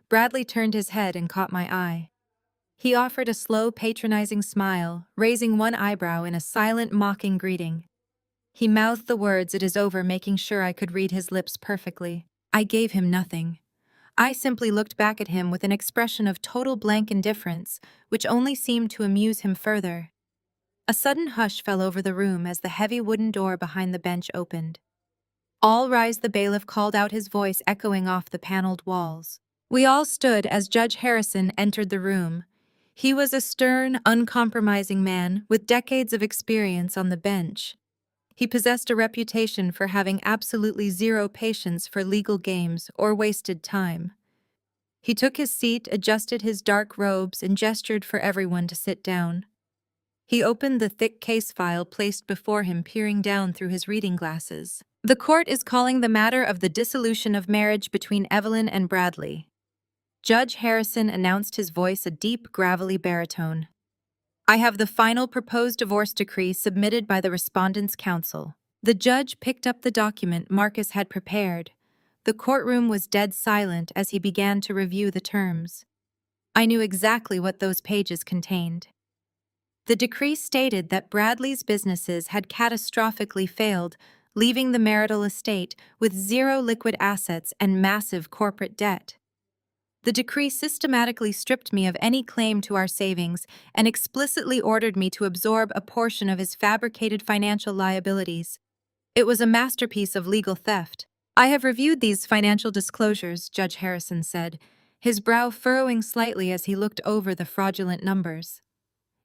Bradley turned his head and caught my eye. He offered a slow, patronizing smile, raising one eyebrow in a silent, mocking greeting. He mouthed the words, "It is over," making sure I could read his lips perfectly. I gave him nothing. I simply looked back at him with an expression of total blank indifference, which only seemed to amuse him further. A sudden hush fell over the room as the heavy wooden door behind the bench opened. "All rise," the bailiff called out, his voice echoing off the paneled walls. We all stood as Judge Harrison entered the room. He was a stern, uncompromising man with decades of experience on the bench. He possessed a reputation for having absolutely zero patience for legal games or wasted time. He took his seat, adjusted his dark robes, and gestured for everyone to sit down. He opened the thick case file placed before him, peering down through his reading glasses. "The court is calling the matter of the dissolution of marriage between Evelyn and Bradley." Judge Harrison announced, his voice a deep, gravelly baritone. "I have the final proposed divorce decree submitted by the respondent's counsel." The judge picked up the document Marcus had prepared. The courtroom was dead silent as he began to review the terms. I knew exactly what those pages contained. The decree stated that Bradley's businesses had catastrophically failed, leaving the marital estate with zero liquid assets and massive corporate debt. The decree systematically stripped me of any claim to our savings and explicitly ordered me to absorb a portion of his fabricated financial liabilities. It was a masterpiece of legal theft. "I have reviewed these financial disclosures," Judge Harrison said, his brow furrowing slightly as he looked over the fraudulent numbers.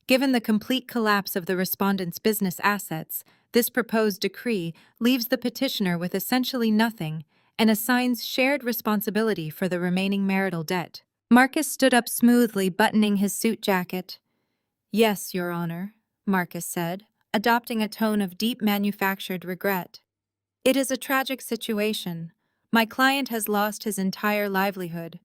"Given the complete collapse of the respondent's business assets, this proposed decree leaves the petitioner with essentially nothing and assigns shared responsibility for the remaining marital debt." Marcus stood up smoothly, buttoning his suit jacket. "Yes, Your Honor," Marcus said, adopting a tone of deep manufactured regret. "It is a tragic situation. My client has lost his entire livelihood.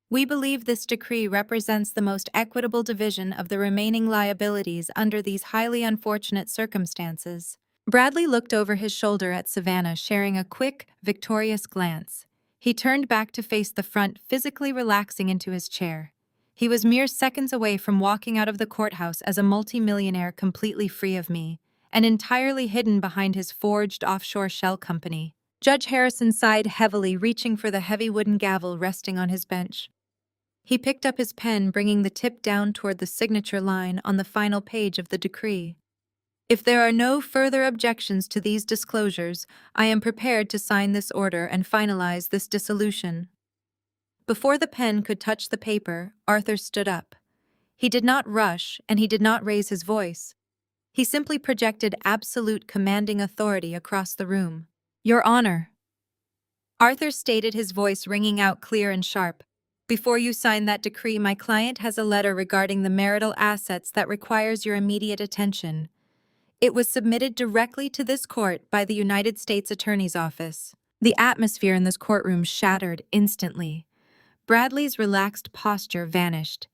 We believe this decree represents the most equitable division of the remaining liabilities under these highly unfortunate circumstances." Bradley looked over his shoulder at Savannah, sharing a quick, victorious glance. He turned back to face the front, physically relaxing into his chair. He was mere seconds away from walking out of the courthouse as a multimillionaire completely free of me, and entirely hidden behind his forged offshore shell company. Judge Harrison sighed heavily, reaching for the heavy wooden gavel resting on his bench. He picked up his pen, bringing the tip down toward the signature line on the final page of the decree. "If there are no further objections to these disclosures, I am prepared to sign this order and finalize this dissolution." Before the pen could touch the paper, Arthur stood up. He did not rush, and he did not raise his voice. He simply projected absolute commanding authority across the room. "Your Honor," Arthur stated, his voice ringing out clear and sharp, "before you sign that decree, my client has a letter regarding the marital assets that requires your immediate attention. It was submitted directly to this court by the United States Attorney's Office." The atmosphere in this courtroom shattered instantly. Bradley's relaxed posture vanished.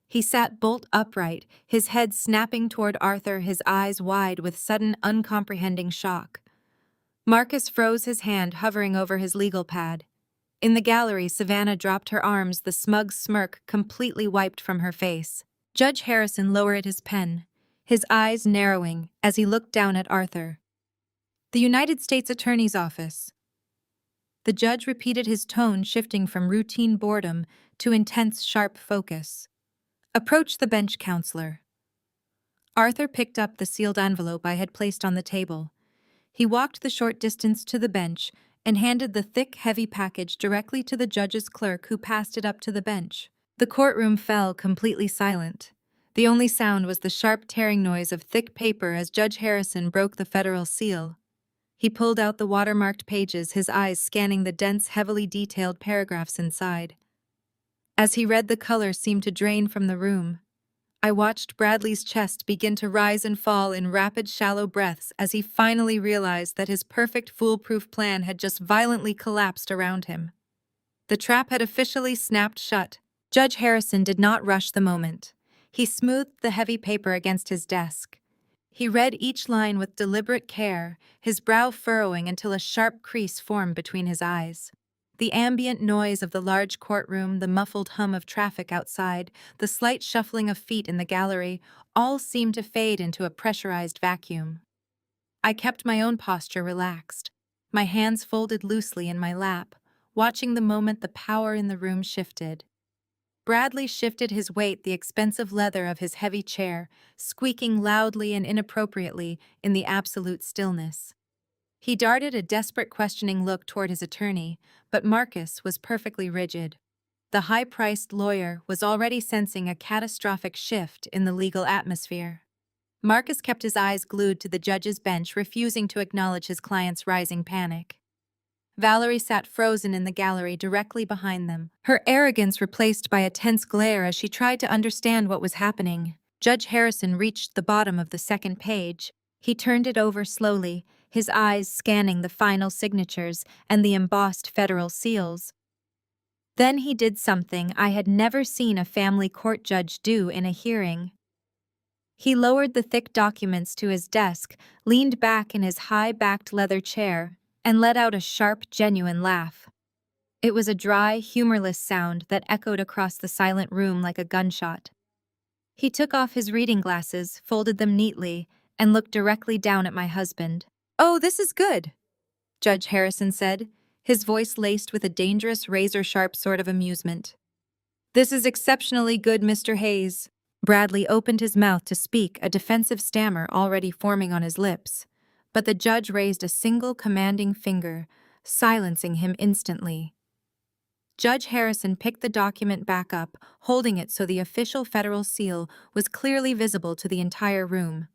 He sat bolt upright, his head snapping toward Arthur, his eyes wide with sudden, uncomprehending shock. Marcus froze, his hand hovering over his legal pad. In the gallery, Savannah dropped her arms, the smug smirk completely wiped from her face. Judge Harrison lowered his pen, his eyes narrowing as he looked down at Arthur. "The United States Attorney's Office." The judge repeated, his tone shifting from routine boredom to intense, sharp focus. "Approach the bench, counselor." Arthur picked up the sealed envelope I had placed on the table. He walked the short distance to the bench and handed the thick, heavy package directly to the judge's clerk, who passed it up to the bench. The courtroom fell completely silent. The only sound was the sharp tearing noise of thick paper as Judge Harrison broke the federal seal. He pulled out the watermarked pages, his eyes scanning the dense, heavily detailed paragraphs inside. As he read, the color seemed to drain from the room. I watched Bradley's chest begin to rise and fall in rapid, shallow breaths as he finally realized that his perfect, foolproof plan had just violently collapsed around him. The trap had officially snapped shut. Judge Harrison did not rush the moment. He smoothed the heavy paper against his desk. He read each line with deliberate care, his brow furrowing until a sharp crease formed between his eyes. The ambient noise of the large courtroom, the muffled hum of traffic outside, the slight shuffling of feet in the gallery, all seemed to fade into a pressurized vacuum. I kept my own posture relaxed, my hands folded loosely in my lap, watching the moment the power in the room shifted. Bradley shifted his weight, the expensive leather of his heavy chair, squeaking loudly and inappropriately in the absolute stillness. He darted a desperate, questioning look toward his attorney, but Marcus was perfectly rigid. The high-priced lawyer was already sensing a catastrophic shift in the legal atmosphere. Marcus kept his eyes glued to the judge's bench, refusing to acknowledge his client's rising panic. Valerie sat frozen in the gallery directly behind them, her arrogance replaced by a tense glare as she tried to understand what was happening. Judge Harrison reached the bottom of the second page. He turned it over slowly, his eyes scanning the final signatures and the embossed federal seals. Then he did something I had never seen a family court judge do in a hearing. He lowered the thick documents to his desk, leaned back in his high-backed leather chair, and let out a sharp, genuine laugh. It was a dry, humorless sound that echoed across the silent room like a gunshot. He took off his reading glasses, folded them neatly, and looked directly down at my husband. "Oh, this is good," Judge Harrison said, his voice laced with a dangerous, razor-sharp sort of amusement. "This is exceptionally good, Mr. Hayes." Bradley opened his mouth to speak, a defensive stammer already forming on his lips. But the judge raised a single commanding finger, silencing him instantly. Judge Harrison picked the document back up, holding it so the official federal seal was clearly visible to the entire room.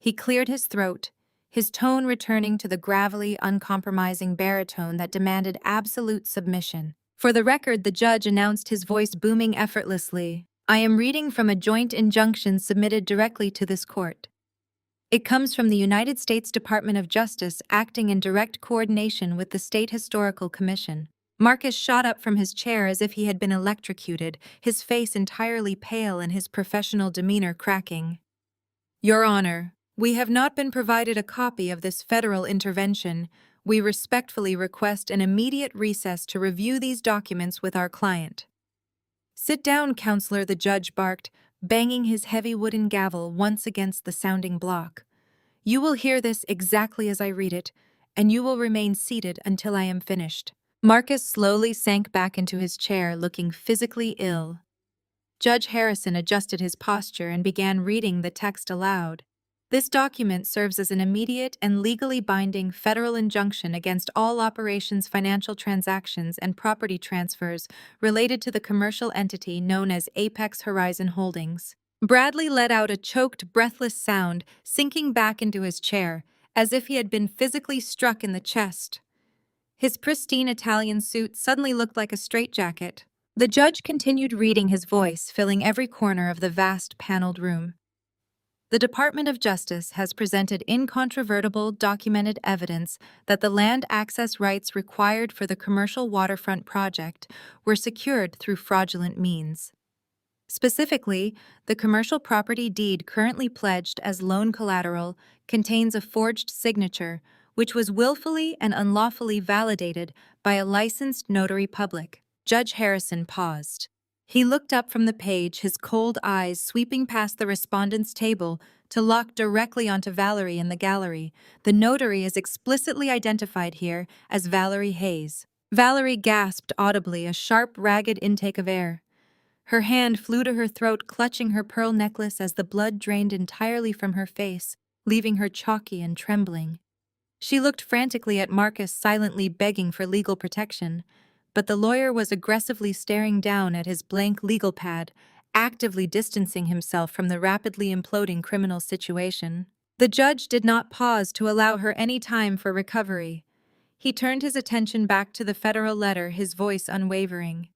He cleared his throat, his tone returning to the gravelly, uncompromising baritone that demanded absolute submission. For the record, the judge announced, his voice booming effortlessly, "I am reading from a joint injunction submitted directly to this court. It comes from the United States Department of Justice, acting in direct coordination with the State Historical Commission." Marcus shot up from his chair as if he had been electrocuted, his face entirely pale and his professional demeanor cracking. "Your Honor, we have not been provided a copy of this federal intervention. We respectfully request an immediate recess to review these documents with our client." "Sit down, counselor," the judge barked, banging his heavy wooden gavel once against the sounding block. "You will hear this exactly as I read it, and you will remain seated until I am finished." Marcus slowly sank back into his chair, looking physically ill. Judge Harrison adjusted his posture and began reading the text aloud. "This document serves as an immediate and legally binding federal injunction against all operations, financial transactions, and property transfers related to the commercial entity known as Apex Horizon Holdings." Bradley let out a choked, breathless sound, sinking back into his chair, as if he had been physically struck in the chest. His pristine Italian suit suddenly looked like a straitjacket. The judge continued reading, his voice filling every corner of the vast paneled room. "The Department of Justice has presented incontrovertible, documented evidence that the land access rights required for the commercial waterfront project were secured through fraudulent means. Specifically, the commercial property deed currently pledged as loan collateral contains a forged signature, which was willfully and unlawfully validated by a licensed notary public. Judge Harrison paused. He looked up from the page, his cold eyes sweeping past the respondent's table to lock directly onto Valerie in the gallery. The notary is explicitly identified here as Valerie Hayes. Valerie gasped audibly, a sharp, ragged intake of air. Her hand flew to her throat, clutching her pearl necklace as the blood drained entirely from her face, leaving her chalky and trembling. She looked frantically at Marcus, silently begging for legal protection, but the lawyer was aggressively staring down at his blank legal pad, actively distancing himself from the rapidly imploding criminal situation. The judge did not pause to allow her any time for recovery. He turned his attention back to the federal letter, his voice unwavering.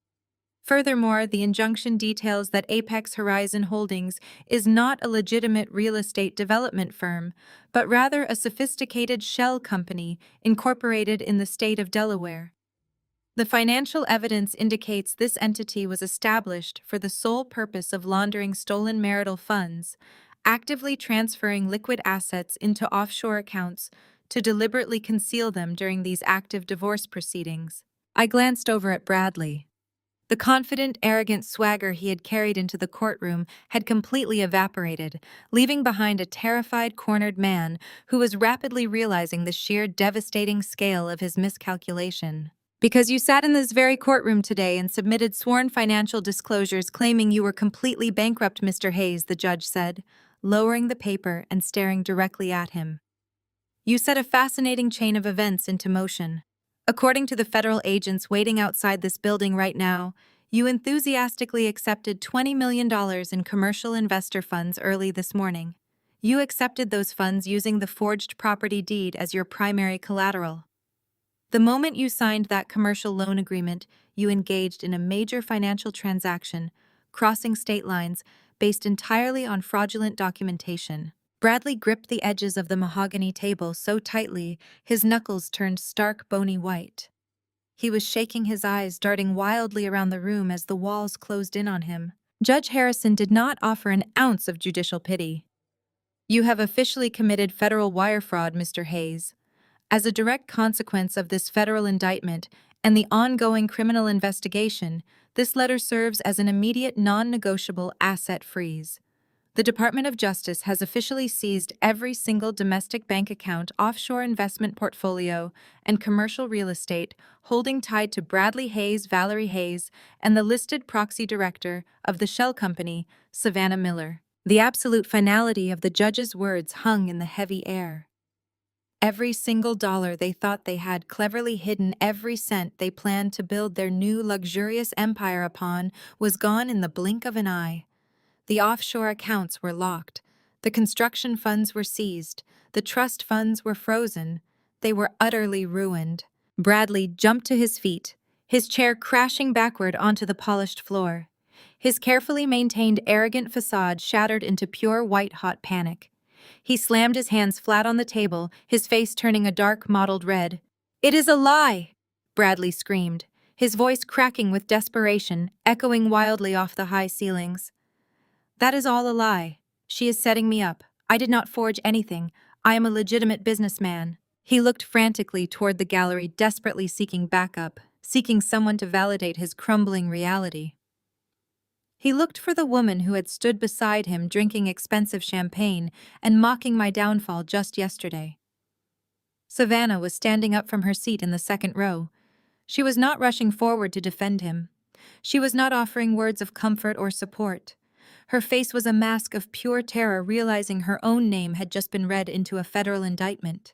Furthermore, the injunction details that Apex Horizon Holdings is not a legitimate real estate development firm, but rather a sophisticated shell company incorporated in the state of Delaware. The financial evidence indicates this entity was established for the sole purpose of laundering stolen marital funds, actively transferring liquid assets into offshore accounts to deliberately conceal them during these active divorce proceedings. I glanced over at Bradley. The confident, arrogant swagger he had carried into the courtroom had completely evaporated, leaving behind a terrified, cornered man who was rapidly realizing the sheer devastating scale of his miscalculation. Because you sat in this very courtroom today and submitted sworn financial disclosures claiming you were completely bankrupt, Mr. Hayes, the judge said, lowering the paper and staring directly at him. You set a fascinating chain of events into motion. According to the federal agents waiting outside this building right now, you enthusiastically accepted $20 million in commercial investor funds early this morning. You accepted those funds using the forged property deed as your primary collateral. The moment you signed that commercial loan agreement, you engaged in a major financial transaction, crossing state lines, based entirely on fraudulent documentation. Bradley gripped the edges of the mahogany table so tightly, his knuckles turned stark, bony white. He was shaking his eyes, darting wildly around the room as the walls closed in on him. Judge Harrison did not offer an ounce of judicial pity. You have officially committed federal wire fraud, Mr. Hayes. As a direct consequence of this federal indictment and the ongoing criminal investigation, this letter serves as an immediate non-negotiable asset freeze. The Department of Justice has officially seized every single domestic bank account, offshore investment portfolio, and commercial real estate holding tied to Bradley Hayes, Valerie Hayes, and the listed proxy director of the shell company, Savannah Miller. The absolute finality of the judge's words hung in the heavy air. Every single dollar they thought they had cleverly hidden, every cent they planned to build their new luxurious empire upon, was gone in the blink of an eye. The offshore accounts were locked, the construction funds were seized, the trust funds were frozen. They were utterly ruined. Bradley jumped to his feet, his chair crashing backward onto the polished floor. His carefully maintained arrogant facade shattered into pure white-hot panic. He slammed his hands flat on the table, his face turning a dark, mottled red. "It is a lie!" Bradley screamed, his voice cracking with desperation, echoing wildly off the high ceilings. "That is all a lie. She is setting me up. I did not forge anything. I am a legitimate businessman." He looked frantically toward the gallery, desperately seeking backup, seeking someone to validate his crumbling reality. He looked for the woman who had stood beside him drinking expensive champagne and mocking my downfall just yesterday. Savannah was standing up from her seat in the second row. She was not rushing forward to defend him. She was not offering words of comfort or support. Her face was a mask of pure terror, realizing her own name had just been read into a federal indictment.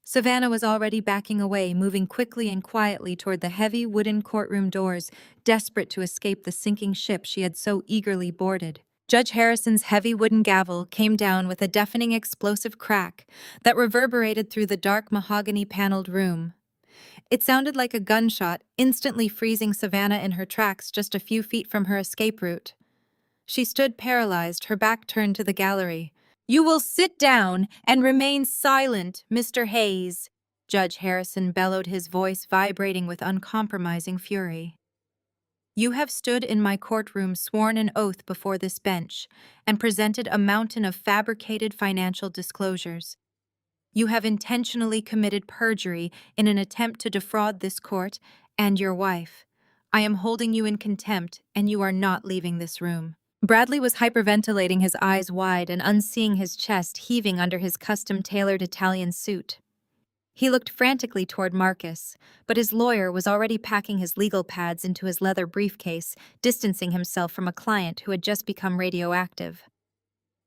Savannah was already backing away, moving quickly and quietly toward the heavy wooden courtroom doors, desperate to escape the sinking ship she had so eagerly boarded. Judge Harrison's heavy wooden gavel came down with a deafening explosive crack that reverberated through the dark mahogany-paneled room. It sounded like a gunshot, instantly freezing Savannah in her tracks just a few feet from her escape route. She stood paralyzed, her back turned to the gallery. "You will sit down and remain silent, Mr. Hayes," Judge Harrison bellowed, his voice vibrating with uncompromising fury. "You have stood in my courtroom, sworn an oath before this bench, and presented a mountain of fabricated financial disclosures. You have intentionally committed perjury in an attempt to defraud this court and your wife. I am holding you in contempt, and you are not leaving this room." Bradley was hyperventilating, his eyes wide and unseeing, his chest heaving under his custom-tailored Italian suit. He looked frantically toward Marcus, but his lawyer was already packing his legal pads into his leather briefcase, distancing himself from a client who had just become radioactive.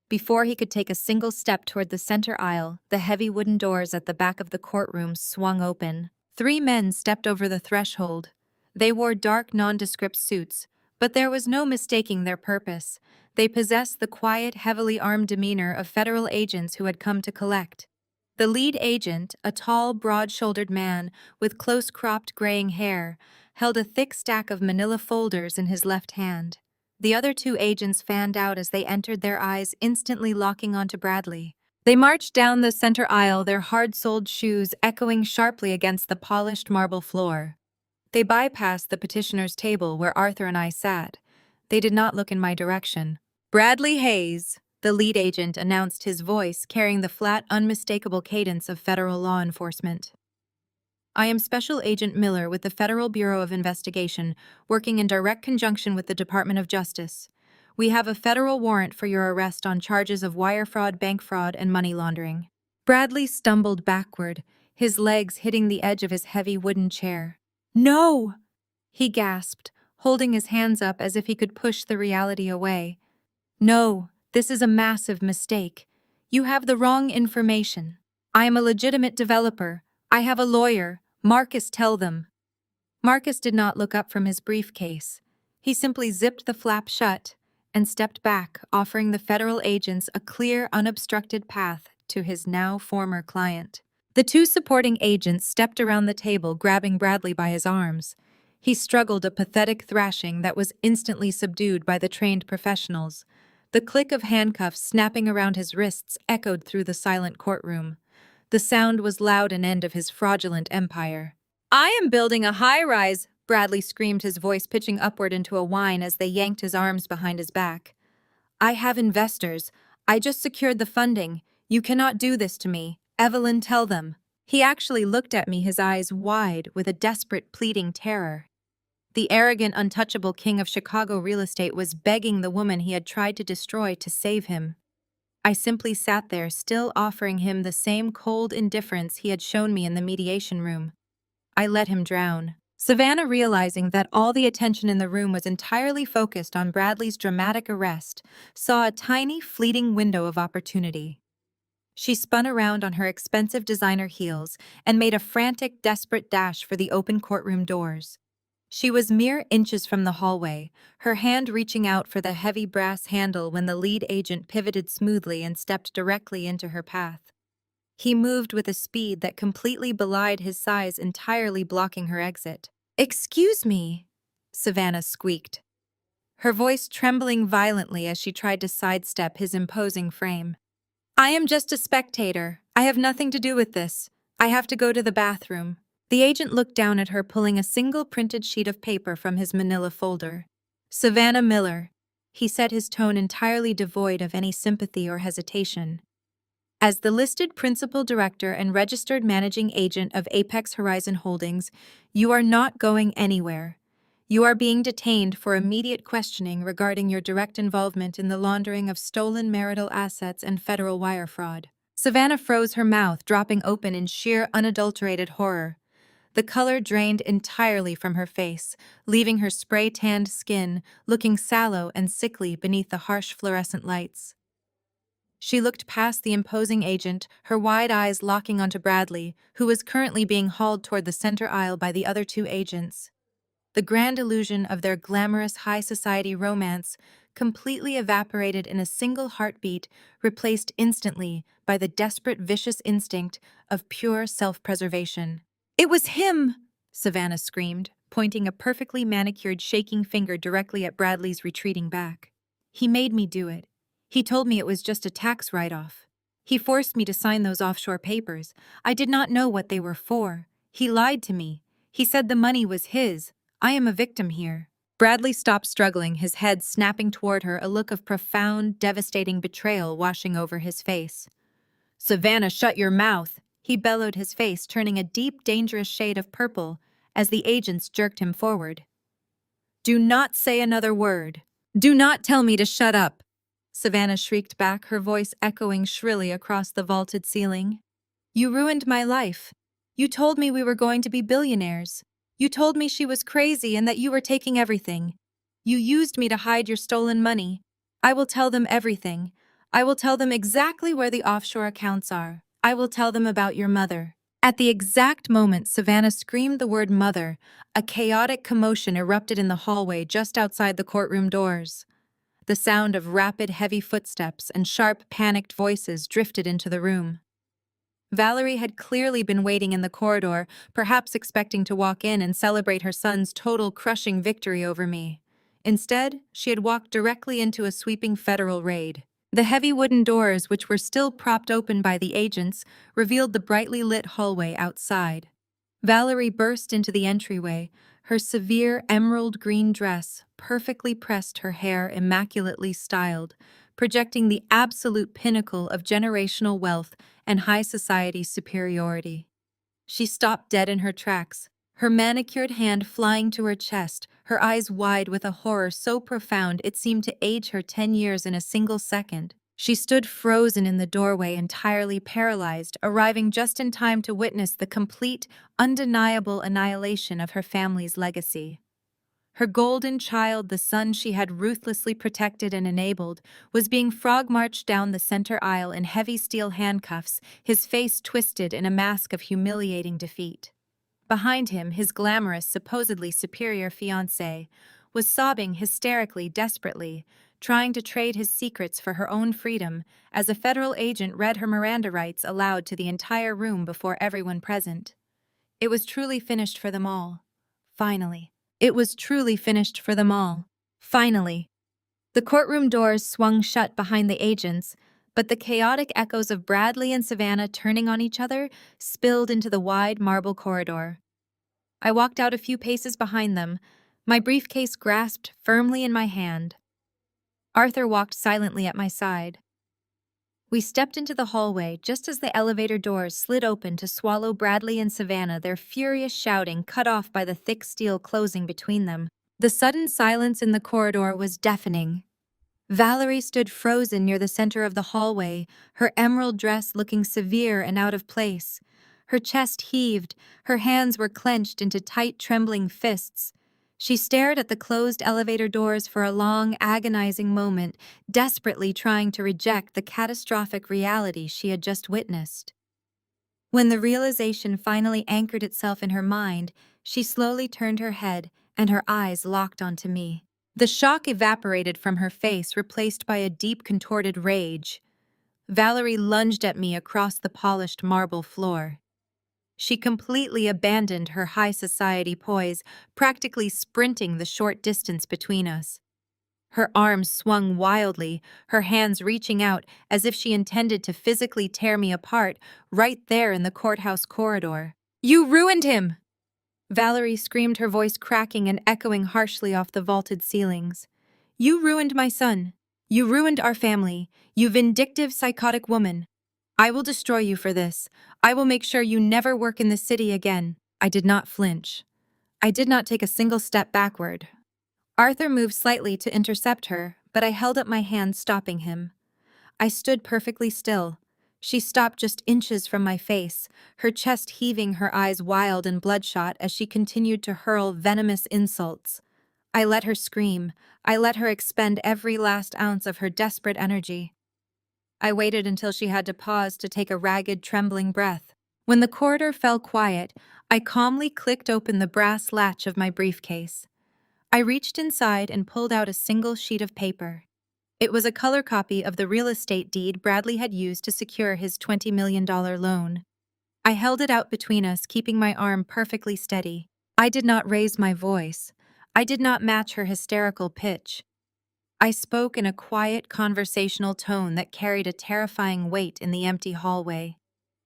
Before he could take a single step toward the center aisle, the heavy wooden doors at the back of the courtroom swung open. 3 men stepped over the threshold. They wore dark, nondescript suits, but there was no mistaking their purpose. They possessed the quiet, heavily armed demeanor of federal agents who had come to collect. The lead agent, a tall, broad-shouldered man with close-cropped graying hair, held a thick stack of manila folders in his left hand. The other 2 agents fanned out as they entered, their eyes instantly locking onto Bradley. They marched down the center aisle, their hard-soled shoes echoing sharply against the polished marble floor. They bypassed the petitioner's table where Arthur and I sat. They did not look in my direction. "Bradley Hayes," the lead agent announced, his voice carrying the flat, unmistakable cadence of federal law enforcement. "I am Special Agent Miller with the Federal Bureau of Investigation, working in direct conjunction with the Department of Justice. We have a federal warrant for your arrest on charges of wire fraud, bank fraud, and money laundering." Bradley stumbled backward, his legs hitting the edge of his heavy wooden chair. "No!" he gasped, holding his hands up as if he could push the reality away. "No, this is a massive mistake. You have the wrong information. I am a legitimate developer. I have a lawyer. Marcus, tell them." Marcus did not look up from his briefcase. He simply zipped the flap shut and stepped back, offering the federal agents a clear, unobstructed path to his now former client. The 2 supporting agents stepped around the table, grabbing Bradley by his arms. He struggled, a pathetic thrashing that was instantly subdued by the trained professionals. The click of handcuffs snapping around his wrists echoed through the silent courtroom. The sound was loud, an end of his fraudulent empire. "I am building a high-rise," Bradley screamed, his voice pitching upward into a whine as they yanked his arms behind his back. "I have investors. I just secured the funding. You cannot do this to me. Evelyn, tell them." He actually looked at me, his eyes wide with a desperate, pleading terror. The arrogant, untouchable king of Chicago real estate was begging the woman he had tried to destroy to save him. I simply sat there, still offering him the same cold indifference he had shown me in the mediation room. I let him drown. Savannah, realizing that all the attention in the room was entirely focused on Bradley's dramatic arrest, saw a tiny, fleeting window of opportunity. She spun around on her expensive designer heels and made a frantic, desperate dash for the open courtroom doors. She was mere inches from the hallway, her hand reaching out for the heavy brass handle when the lead agent pivoted smoothly and stepped directly into her path. He moved with a speed that completely belied his size, entirely blocking her exit. "Excuse me," Savannah squeaked, her voice trembling violently as she tried to sidestep his imposing frame. "I am just a spectator. I have nothing to do with this. I have to go to the bathroom." The agent looked down at her, pulling a single printed sheet of paper from his manila folder. "Savannah Miller," he said, his tone entirely devoid of any sympathy or hesitation. "As the listed principal director and registered managing agent of Apex Horizon Holdings, you are not going anywhere. You are being detained for immediate questioning regarding your direct involvement in the laundering of stolen marital assets and federal wire fraud." Savannah froze, her mouth dropping open in sheer, unadulterated horror. The color drained entirely from her face, leaving her spray-tanned skin looking sallow and sickly beneath the harsh fluorescent lights. She looked past the imposing agent, her wide eyes locking onto Bradley, who was currently being hauled toward the center aisle by the other 2 agents. The grand illusion of their glamorous high society romance completely evaporated in a single heartbeat, replaced instantly by the desperate, vicious instinct of pure self-preservation. "It was him!" Savannah screamed, pointing a perfectly manicured, shaking finger directly at Bradley's retreating back. "He made me do it. He told me it was just a tax write-off. He forced me to sign those offshore papers. I did not know what they were for. He lied to me. He said the money was his. I am a victim here." Bradley stopped struggling, his head snapping toward her, a look of profound, devastating betrayal washing over his face. "Savannah, shut your mouth!" He bellowed, his face turning a deep, dangerous shade of purple as the agents jerked him forward. "Do not say another word. Do not tell me to shut up!" Savannah shrieked back, her voice echoing shrilly across the vaulted ceiling. "You ruined my life. You told me we were going to be billionaires. You told me she was crazy and that you were taking everything. You used me to hide your stolen money. I will tell them everything. I will tell them exactly where the offshore accounts are. I will tell them about your mother." At the exact moment Savannah screamed the word mother, a chaotic commotion erupted in the hallway just outside the courtroom doors. The sound of rapid, heavy footsteps and sharp, panicked voices drifted into the room. Valerie had clearly been waiting in the corridor, perhaps expecting to walk in and celebrate her son's total, crushing victory over me. Instead, she had walked directly into a sweeping federal raid. The heavy wooden doors, which were still propped open by the agents, revealed the brightly lit hallway outside. Valerie burst into the entryway, her severe emerald green dress perfectly pressed, her hair immaculately styled, projecting the absolute pinnacle of generational wealth and high society superiority. She stopped dead in her tracks, her manicured hand flying to her chest, her eyes wide with a horror so profound it seemed to age her 10 years in a single second. She stood frozen in the doorway, entirely paralyzed, arriving just in time to witness the complete, undeniable annihilation of her family's legacy. Her golden child, the son she had ruthlessly protected and enabled, was being frog-marched down the center aisle in heavy steel handcuffs, his face twisted in a mask of humiliating defeat. Behind him, his glamorous, supposedly superior fiancée was sobbing hysterically, desperately, trying to trade his secrets for her own freedom as a federal agent read her Miranda rights aloud to the entire room before everyone present. It was truly finished for them all. Finally. It was truly finished for them all. Finally. The courtroom doors swung shut behind the agents, but the chaotic echoes of Bradley and Savannah turning on each other spilled into the wide marble corridor. I walked out a few paces behind them, my briefcase grasped firmly in my hand. Arthur walked silently at my side. We stepped into the hallway just as the elevator doors slid open to swallow Bradley and Savannah, their furious shouting cut off by the thick steel closing between them. The sudden silence in the corridor was deafening. Valerie stood frozen near the center of the hallway, her emerald dress looking severe and out of place. Her chest heaved, her hands were clenched into tight, trembling fists. She stared at the closed elevator doors for a long, agonizing moment, desperately trying to reject the catastrophic reality she had just witnessed. When the realization finally anchored itself in her mind, she slowly turned her head and her eyes locked onto me. The shock evaporated from her face, replaced by a deep, contorted rage. Valerie lunged at me across the polished marble floor. She completely abandoned her high society poise, practically sprinting the short distance between us. Her arms swung wildly, her hands reaching out as if she intended to physically tear me apart right there in the courthouse corridor. "You ruined him!" Valerie screamed, her voice cracking and echoing harshly off the vaulted ceilings. "You ruined my son. You ruined our family. You vindictive, psychotic woman. I will destroy you for this. I will make sure you never work in this city again." I did not flinch. I did not take a single step backward. Arthur moved slightly to intercept her, but I held up my hand, stopping him. I stood perfectly still. She stopped just inches from my face, her chest heaving, her eyes wild and bloodshot as she continued to hurl venomous insults. I let her scream. I let her expend every last ounce of her desperate energy. I waited until she had to pause to take a ragged, trembling breath. When the corridor fell quiet, I calmly clicked open the brass latch of my briefcase. I reached inside and pulled out a single sheet of paper. It was a color copy of the real estate deed Bradley had used to secure his $20 million loan. I held it out between us, keeping my arm perfectly steady. I did not raise my voice. I did not match her hysterical pitch. I spoke in a quiet, conversational tone that carried a terrifying weight in the empty hallway.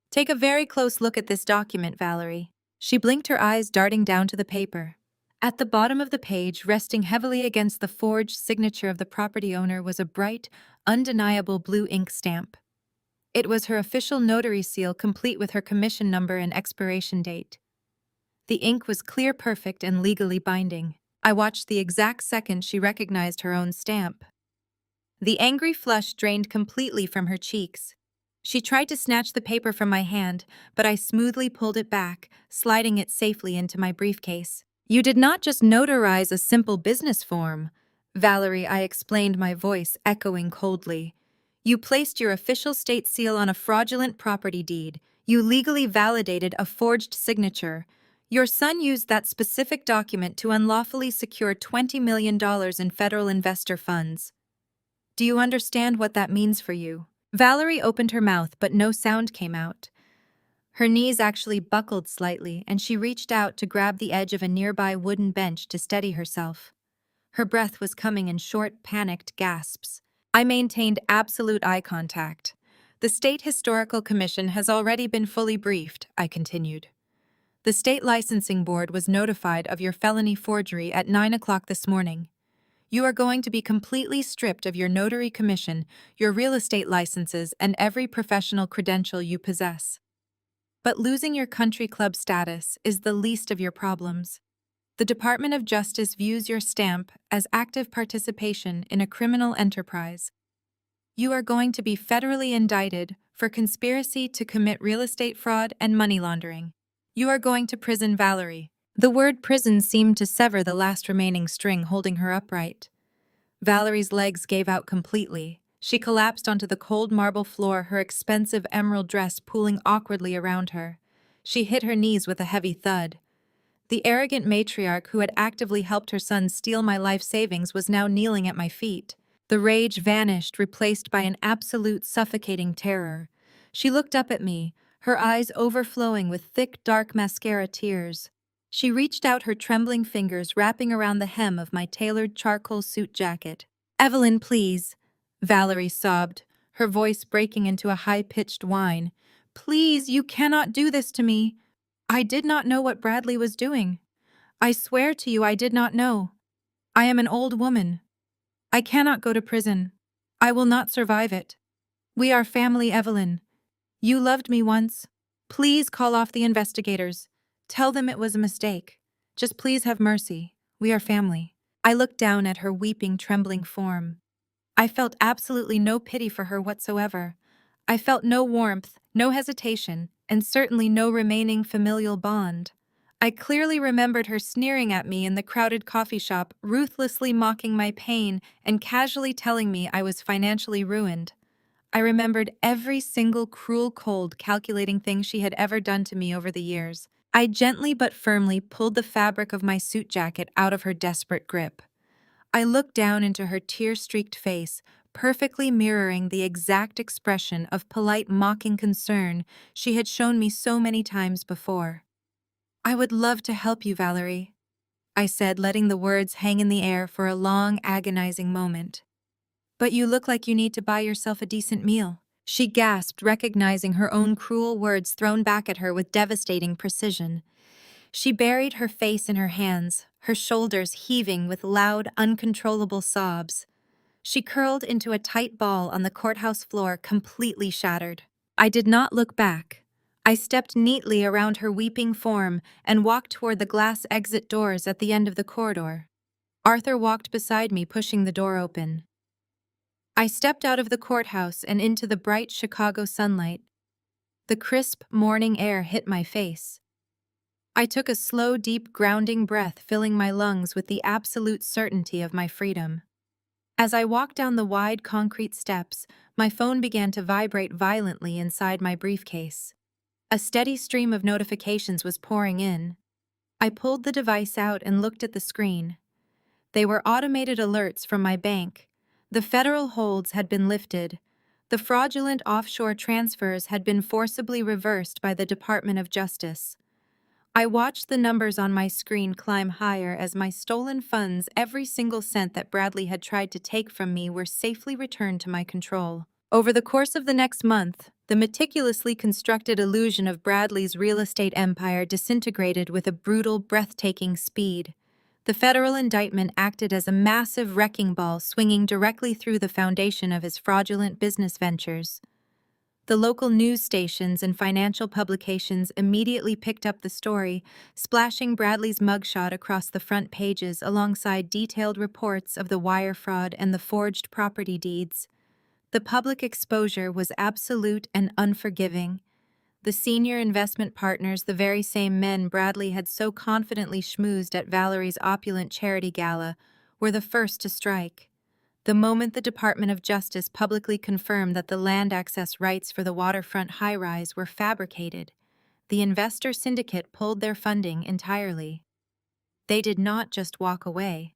"Take a very close look at this document, Valerie." She blinked, her eyes darting down to the paper. At the bottom of the page, resting heavily against the forged signature of the property owner, was a bright, undeniable blue ink stamp. It was her official notary seal, complete with her commission number and expiration date. The ink was clear, perfect, and legally binding. I watched the exact second she recognized her own stamp. The angry flush drained completely from her cheeks. She tried to snatch the paper from my hand, but I smoothly pulled it back, sliding it safely into my briefcase. "You did not just notarize a simple business form, Valerie," I explained, my voice echoing coldly. "You placed your official state seal on a fraudulent property deed. You legally validated a forged signature. Your son used that specific document to unlawfully secure $20 million in federal investor funds. Do you understand what that means for you?" Valerie opened her mouth, but no sound came out. Her knees actually buckled slightly, and she reached out to grab the edge of a nearby wooden bench to steady herself. Her breath was coming in short, panicked gasps. I maintained absolute eye contact. "The State Historical Commission has already been fully briefed," I continued. "The State Licensing Board was notified of your felony forgery at 9 o'clock this morning. You are going to be completely stripped of your notary commission, your real estate licenses, and every professional credential you possess. But losing your country club status is the least of your problems. The Department of Justice views your stamp as active participation in a criminal enterprise. You are going to be federally indicted for conspiracy to commit real estate fraud and money laundering. You are going to prison, Valerie." The word prison seemed to sever the last remaining string holding her upright. Valerie's legs gave out completely. She collapsed onto the cold marble floor, her expensive emerald dress pooling awkwardly around her. She hit her knees with a heavy thud. The arrogant matriarch who had actively helped her son steal my life savings was now kneeling at my feet. The rage vanished, replaced by an absolute suffocating terror. She looked up at me, her eyes overflowing with thick, dark mascara tears. She reached out her trembling fingers, wrapping around the hem of my tailored charcoal suit jacket. "Evelyn, please," Valerie sobbed, her voice breaking into a high-pitched whine. "Please, you cannot do this to me. I did not know what Bradley was doing. I swear to you I did not know. I am an old woman. I cannot go to prison. I will not survive it. We are family, Evelyn. You loved me once. Please call off the investigators. Tell them it was a mistake. Just please have mercy. We are family." I looked down at her weeping, trembling form. I felt absolutely no pity for her whatsoever. I felt no warmth, no hesitation, and certainly no remaining familial bond. I clearly remembered her sneering at me in the crowded coffee shop, ruthlessly mocking my pain and casually telling me I was financially ruined. I remembered every single cruel, cold, calculating thing she had ever done to me over the years. I gently but firmly pulled the fabric of my suit jacket out of her desperate grip. I looked down into her tear-streaked face, perfectly mirroring the exact expression of polite, mocking concern she had shown me so many times before. "I would love to help you, Valerie," I said, letting the words hang in the air for a long, agonizing moment. "But you look like you need to buy yourself a decent meal," she gasped, recognizing her own cruel words thrown back at her with devastating precision. She buried her face in her hands, her shoulders heaving with loud, uncontrollable sobs. She curled into a tight ball on the courthouse floor, completely shattered. I did not look back. I stepped neatly around her weeping form and walked toward the glass exit doors at the end of the corridor. Arthur walked beside me, pushing the door open. I stepped out of the courthouse and into the bright Chicago sunlight. The crisp morning air hit my face. I took a slow, deep, grounding breath, filling my lungs with the absolute certainty of my freedom. As I walked down the wide concrete steps, my phone began to vibrate violently inside my briefcase. A steady stream of notifications was pouring in. I pulled the device out and looked at the screen. They were automated alerts from my bank. The federal holds had been lifted. The fraudulent offshore transfers had been forcibly reversed by the Department of Justice. I watched the numbers on my screen climb higher as my stolen funds, every single cent that Bradley had tried to take from me, were safely returned to my control. Over the course of the next month, the meticulously constructed illusion of Bradley's real estate empire disintegrated with a brutal, breathtaking speed. The federal indictment acted as a massive wrecking ball, swinging directly through the foundation of his fraudulent business ventures. The local news stations and financial publications immediately picked up the story, splashing Bradley's mugshot across the front pages alongside detailed reports of the wire fraud and the forged property deeds. The public exposure was absolute and unforgiving. The senior investment partners, the very same men Bradley had so confidently schmoozed at Valerie's opulent charity gala, were the first to strike. The moment the Department of Justice publicly confirmed that the land access rights for the waterfront high-rise were fabricated, the investor syndicate pulled their funding entirely. They did not just walk away.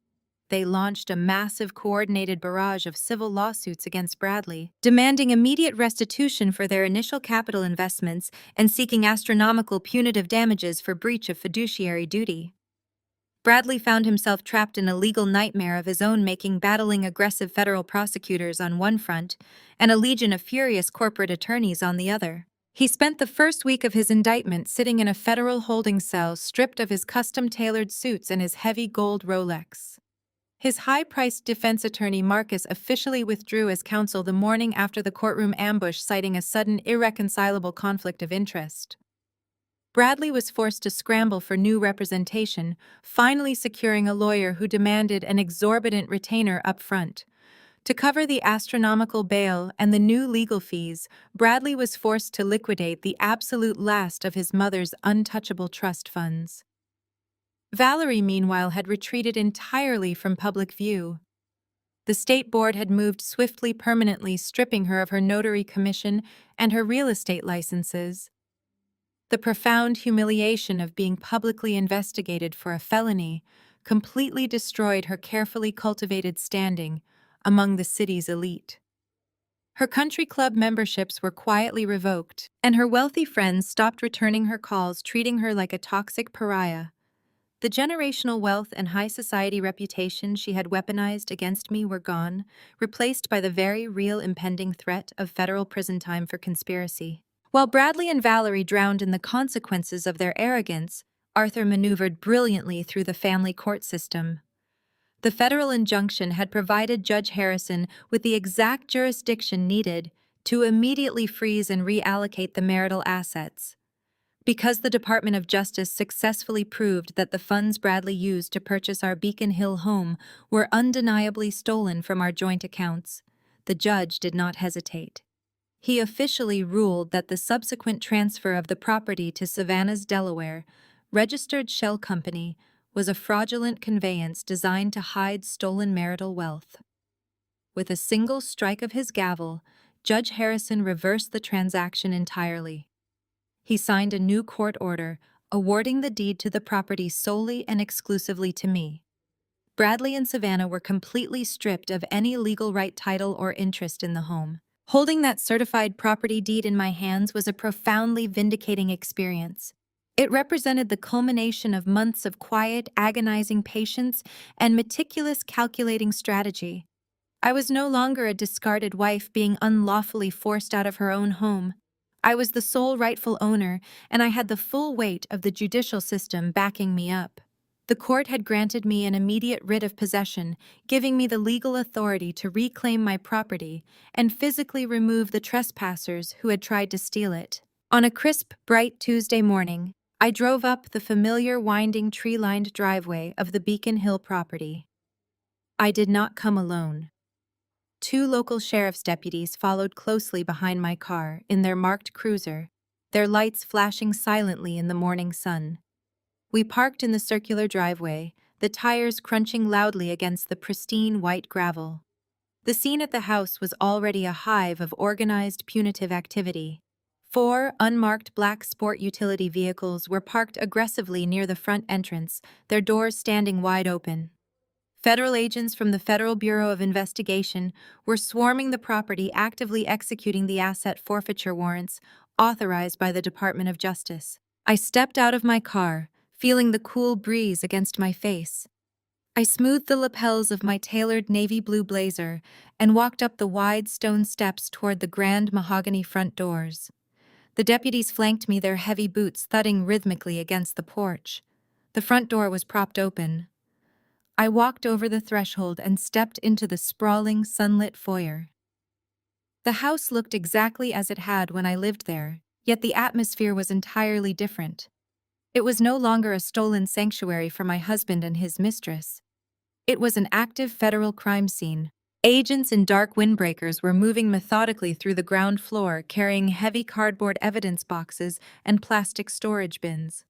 They launched a massive coordinated barrage of civil lawsuits against Bradley, demanding immediate restitution for their initial capital investments and seeking astronomical punitive damages for breach of fiduciary duty. Bradley found himself trapped in a legal nightmare of his own making, battling aggressive federal prosecutors on one front and a legion of furious corporate attorneys on the other. He spent the first week of his indictment sitting in a federal holding cell, stripped of his custom-tailored suits and his heavy gold Rolex. His high-priced defense attorney Marcus officially withdrew as counsel the morning after the courtroom ambush, citing a sudden, irreconcilable conflict of interest. Bradley was forced to scramble for new representation, finally securing a lawyer who demanded an exorbitant retainer up front. To cover the astronomical bail and the new legal fees, Bradley was forced to liquidate the absolute last of his mother's untouchable trust funds. Valerie, meanwhile, had retreated entirely from public view. The state board had moved swiftly, permanently stripping her of her notary commission and her real estate licenses. The profound humiliation of being publicly investigated for a felony completely destroyed her carefully cultivated standing among the city's elite. Her country club memberships were quietly revoked, and her wealthy friends stopped returning her calls, treating her like a toxic pariah. The generational wealth and high society reputation she had weaponized against me were gone, replaced by the very real impending threat of federal prison time for conspiracy. While Bradley and Valerie drowned in the consequences of their arrogance, Arthur maneuvered brilliantly through the family court system. The federal injunction had provided Judge Harrison with the exact jurisdiction needed to immediately freeze and reallocate the marital assets. Because the Department of Justice successfully proved that the funds Bradley used to purchase our Beacon Hill home were undeniably stolen from our joint accounts, the judge did not hesitate. He officially ruled that the subsequent transfer of the property to Savannah's Delaware registered shell company was a fraudulent conveyance designed to hide stolen marital wealth. With a single strike of his gavel, Judge Harrison reversed the transaction entirely. He signed a new court order, awarding the deed to the property solely and exclusively to me. Bradley and Savannah were completely stripped of any legal right, title, or interest in the home. Holding that certified property deed in my hands was a profoundly vindicating experience. It represented the culmination of months of quiet, agonizing patience and meticulous calculating strategy. I was no longer a discarded wife being unlawfully forced out of her own home. I was the sole rightful owner, and I had the full weight of the judicial system backing me up. The court had granted me an immediate writ of possession, giving me the legal authority to reclaim my property and physically remove the trespassers who had tried to steal it. On a crisp, bright Tuesday morning, I drove up the familiar winding tree-lined driveway of the Beacon Hill property. I did not come alone. 2 local sheriff's deputies followed closely behind my car in their marked cruiser, their lights flashing silently in the morning sun. We parked in the circular driveway, the tires crunching loudly against the pristine white gravel. The scene at the house was already a hive of organized punitive activity. 4 unmarked black sport utility vehicles were parked aggressively near the front entrance, their doors standing wide open. Federal agents from the Federal Bureau of Investigation were swarming the property, actively executing the asset forfeiture warrants authorized by the Department of Justice. I stepped out of my car, feeling the cool breeze against my face. I smoothed the lapels of my tailored navy blue blazer and walked up the wide stone steps toward the grand mahogany front doors. The deputies flanked me, their heavy boots thudding rhythmically against the porch. The front door was propped open. I walked over the threshold and stepped into the sprawling, sunlit foyer. The house looked exactly as it had when I lived there, yet the atmosphere was entirely different. It was no longer a stolen sanctuary for my husband and his mistress. It was an active federal crime scene. Agents in dark windbreakers were moving methodically through the ground floor, carrying heavy cardboard evidence boxes and plastic storage bins.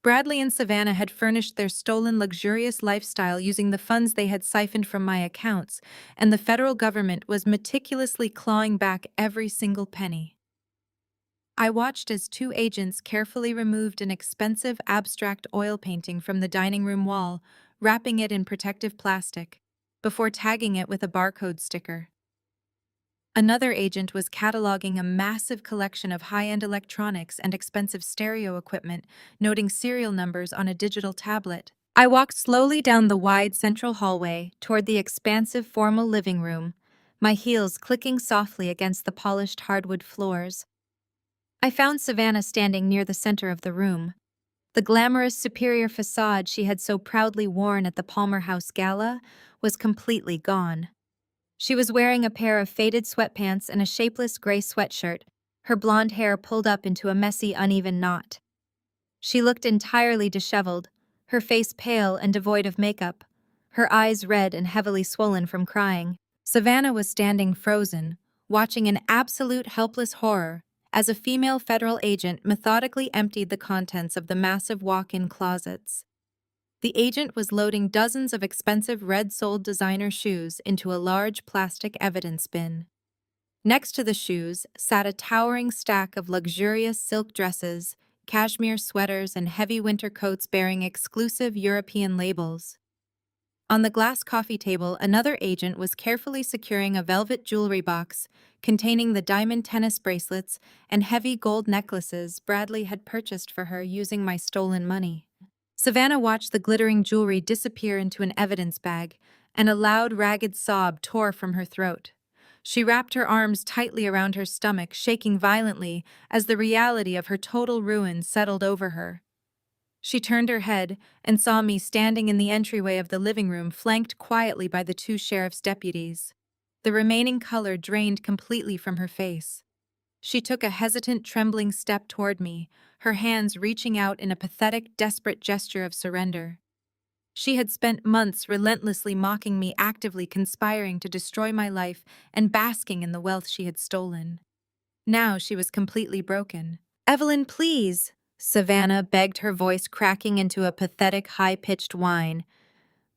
Bradley and Savannah had furnished their stolen luxurious lifestyle using the funds they had siphoned from my accounts, and the federal government was meticulously clawing back every single penny. I watched as two agents carefully removed an expensive abstract oil painting from the dining room wall, wrapping it in protective plastic, before tagging it with a barcode sticker. Another agent was cataloging a massive collection of high-end electronics and expensive stereo equipment, noting serial numbers on a digital tablet. I walked slowly down the wide central hallway toward the expansive formal living room, my heels clicking softly against the polished hardwood floors. I found Savannah standing near the center of the room. The glamorous superior facade she had so proudly worn at the Palmer House Gala was completely gone. She was wearing a pair of faded sweatpants and a shapeless gray sweatshirt, her blonde hair pulled up into a messy, uneven knot. She looked entirely disheveled, her face pale and devoid of makeup, her eyes red and heavily swollen from crying. Savannah was standing frozen, watching in absolute helpless horror as a female federal agent methodically emptied the contents of the massive walk-in closets. The agent was loading dozens of expensive red-soled designer shoes into a large plastic evidence bin. Next to the shoes sat a towering stack of luxurious silk dresses, cashmere sweaters, and heavy winter coats bearing exclusive European labels. On the glass coffee table, another agent was carefully securing a velvet jewelry box containing the diamond tennis bracelets and heavy gold necklaces Bradley had purchased for her using my stolen money. Savannah watched the glittering jewelry disappear into an evidence bag, and a loud, ragged sob tore from her throat. She wrapped her arms tightly around her stomach, shaking violently as the reality of her total ruin settled over her. She turned her head and saw me standing in the entryway of the living room, flanked quietly by the two sheriff's deputies. The remaining color drained completely from her face. She took a hesitant, trembling step toward me, her hands reaching out in a pathetic, desperate gesture of surrender. She had spent months relentlessly mocking me, actively conspiring to destroy my life and basking in the wealth she had stolen. Now she was completely broken. "Evelyn, please," Savannah begged, her voice cracking into a pathetic, high-pitched whine.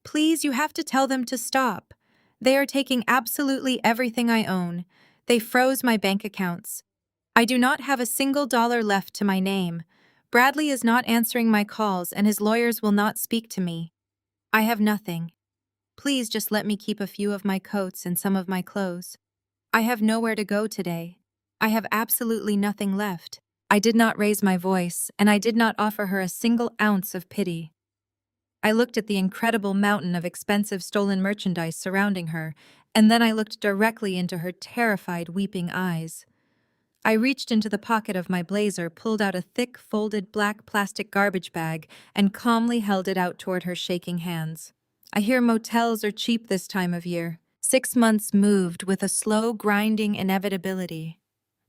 "Please, you have to tell them to stop. They are taking absolutely everything I own. They froze my bank accounts. I do not have a single dollar left to my name. Bradley is not answering my calls, and his lawyers will not speak to me. I have nothing. Please just let me keep a few of my coats and some of my clothes. I have nowhere to go today. I have absolutely nothing left." I did not raise my voice, and I did not offer her a single ounce of pity. I looked at the incredible mountain of expensive stolen merchandise surrounding her, and then I looked directly into her terrified, weeping eyes. I reached into the pocket of my blazer, pulled out a thick, folded black plastic garbage bag, and calmly held it out toward her shaking hands. "I hear motels are cheap this time of year." 6 months moved with a slow, grinding inevitability.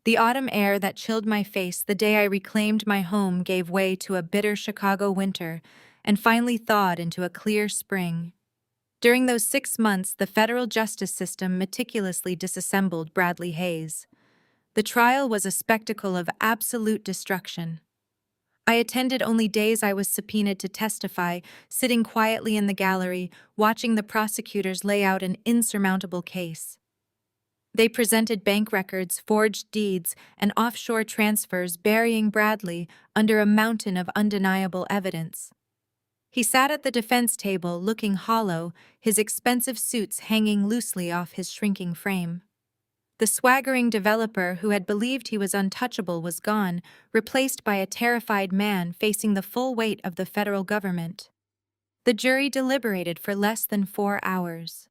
The autumn air that chilled my face the day I reclaimed my home gave way to a bitter Chicago winter and finally thawed into a clear spring. During those 6 months, the federal justice system meticulously disassembled Bradley Hayes. The trial was a spectacle of absolute destruction. I attended only days I was subpoenaed to testify, sitting quietly in the gallery, watching the prosecutors lay out an insurmountable case. They presented bank records, forged deeds, and offshore transfers, burying Bradley under a mountain of undeniable evidence. He sat at the defense table, looking hollow, his expensive suits hanging loosely off his shrinking frame. The swaggering developer who had believed he was untouchable was gone, replaced by a terrified man facing the full weight of the federal government. The jury deliberated for less than 4 hours.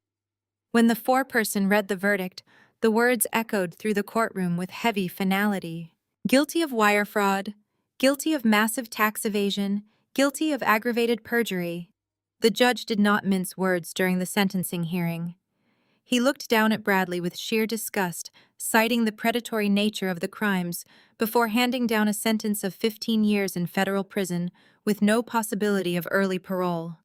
When the foreperson read the verdict, the words echoed through the courtroom with heavy finality. "Guilty of wire fraud, guilty of massive tax evasion, guilty of aggravated perjury." The judge did not mince words during the sentencing hearing. He looked down at Bradley with sheer disgust, citing the predatory nature of the crimes, before handing down a sentence of 15 years in federal prison with no possibility of early parole.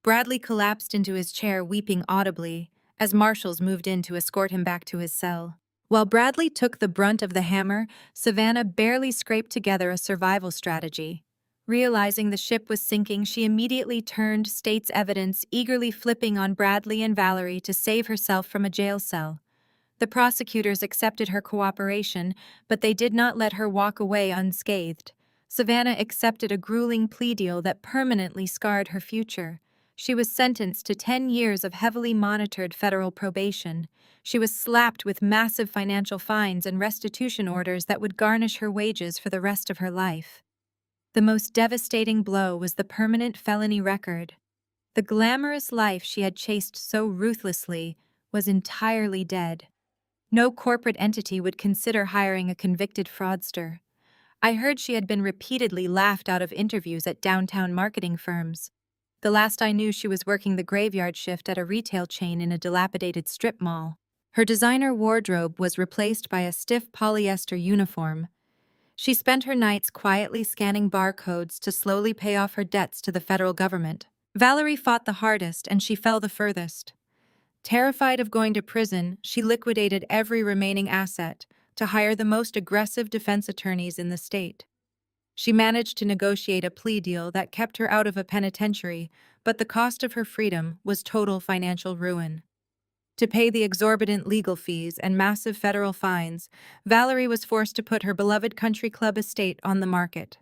Bradley collapsed into his chair, weeping audibly, as marshals moved in to escort him back to his cell. While Bradley took the brunt of the hammer, Savannah barely scraped together a survival strategy. Realizing the ship was sinking, she immediately turned state's evidence, eagerly flipping on Bradley and Valerie to save herself from a jail cell. The prosecutors accepted her cooperation, but they did not let her walk away unscathed. Savannah accepted a grueling plea deal that permanently scarred her future. She was sentenced to 10 years of heavily monitored federal probation. She was slapped with massive financial fines and restitution orders that would garnish her wages for the rest of her life. The most devastating blow was the permanent felony record. The glamorous life she had chased so ruthlessly was entirely dead. No corporate entity would consider hiring a convicted fraudster. I heard she had been repeatedly laughed out of interviews at downtown marketing firms. The last I knew, she was working the graveyard shift at a retail chain in a dilapidated strip mall. Her designer wardrobe was replaced by a stiff polyester uniform. She spent her nights quietly scanning barcodes to slowly pay off her debts to the federal government. Valerie fought the hardest, and she fell the furthest. Terrified of going to prison, she liquidated every remaining asset to hire the most aggressive defense attorneys in the state. She managed to negotiate a plea deal that kept her out of a penitentiary, but the cost of her freedom was total financial ruin. To pay the exorbitant legal fees and massive federal fines, Valerie was forced to put her beloved country club estate on the market.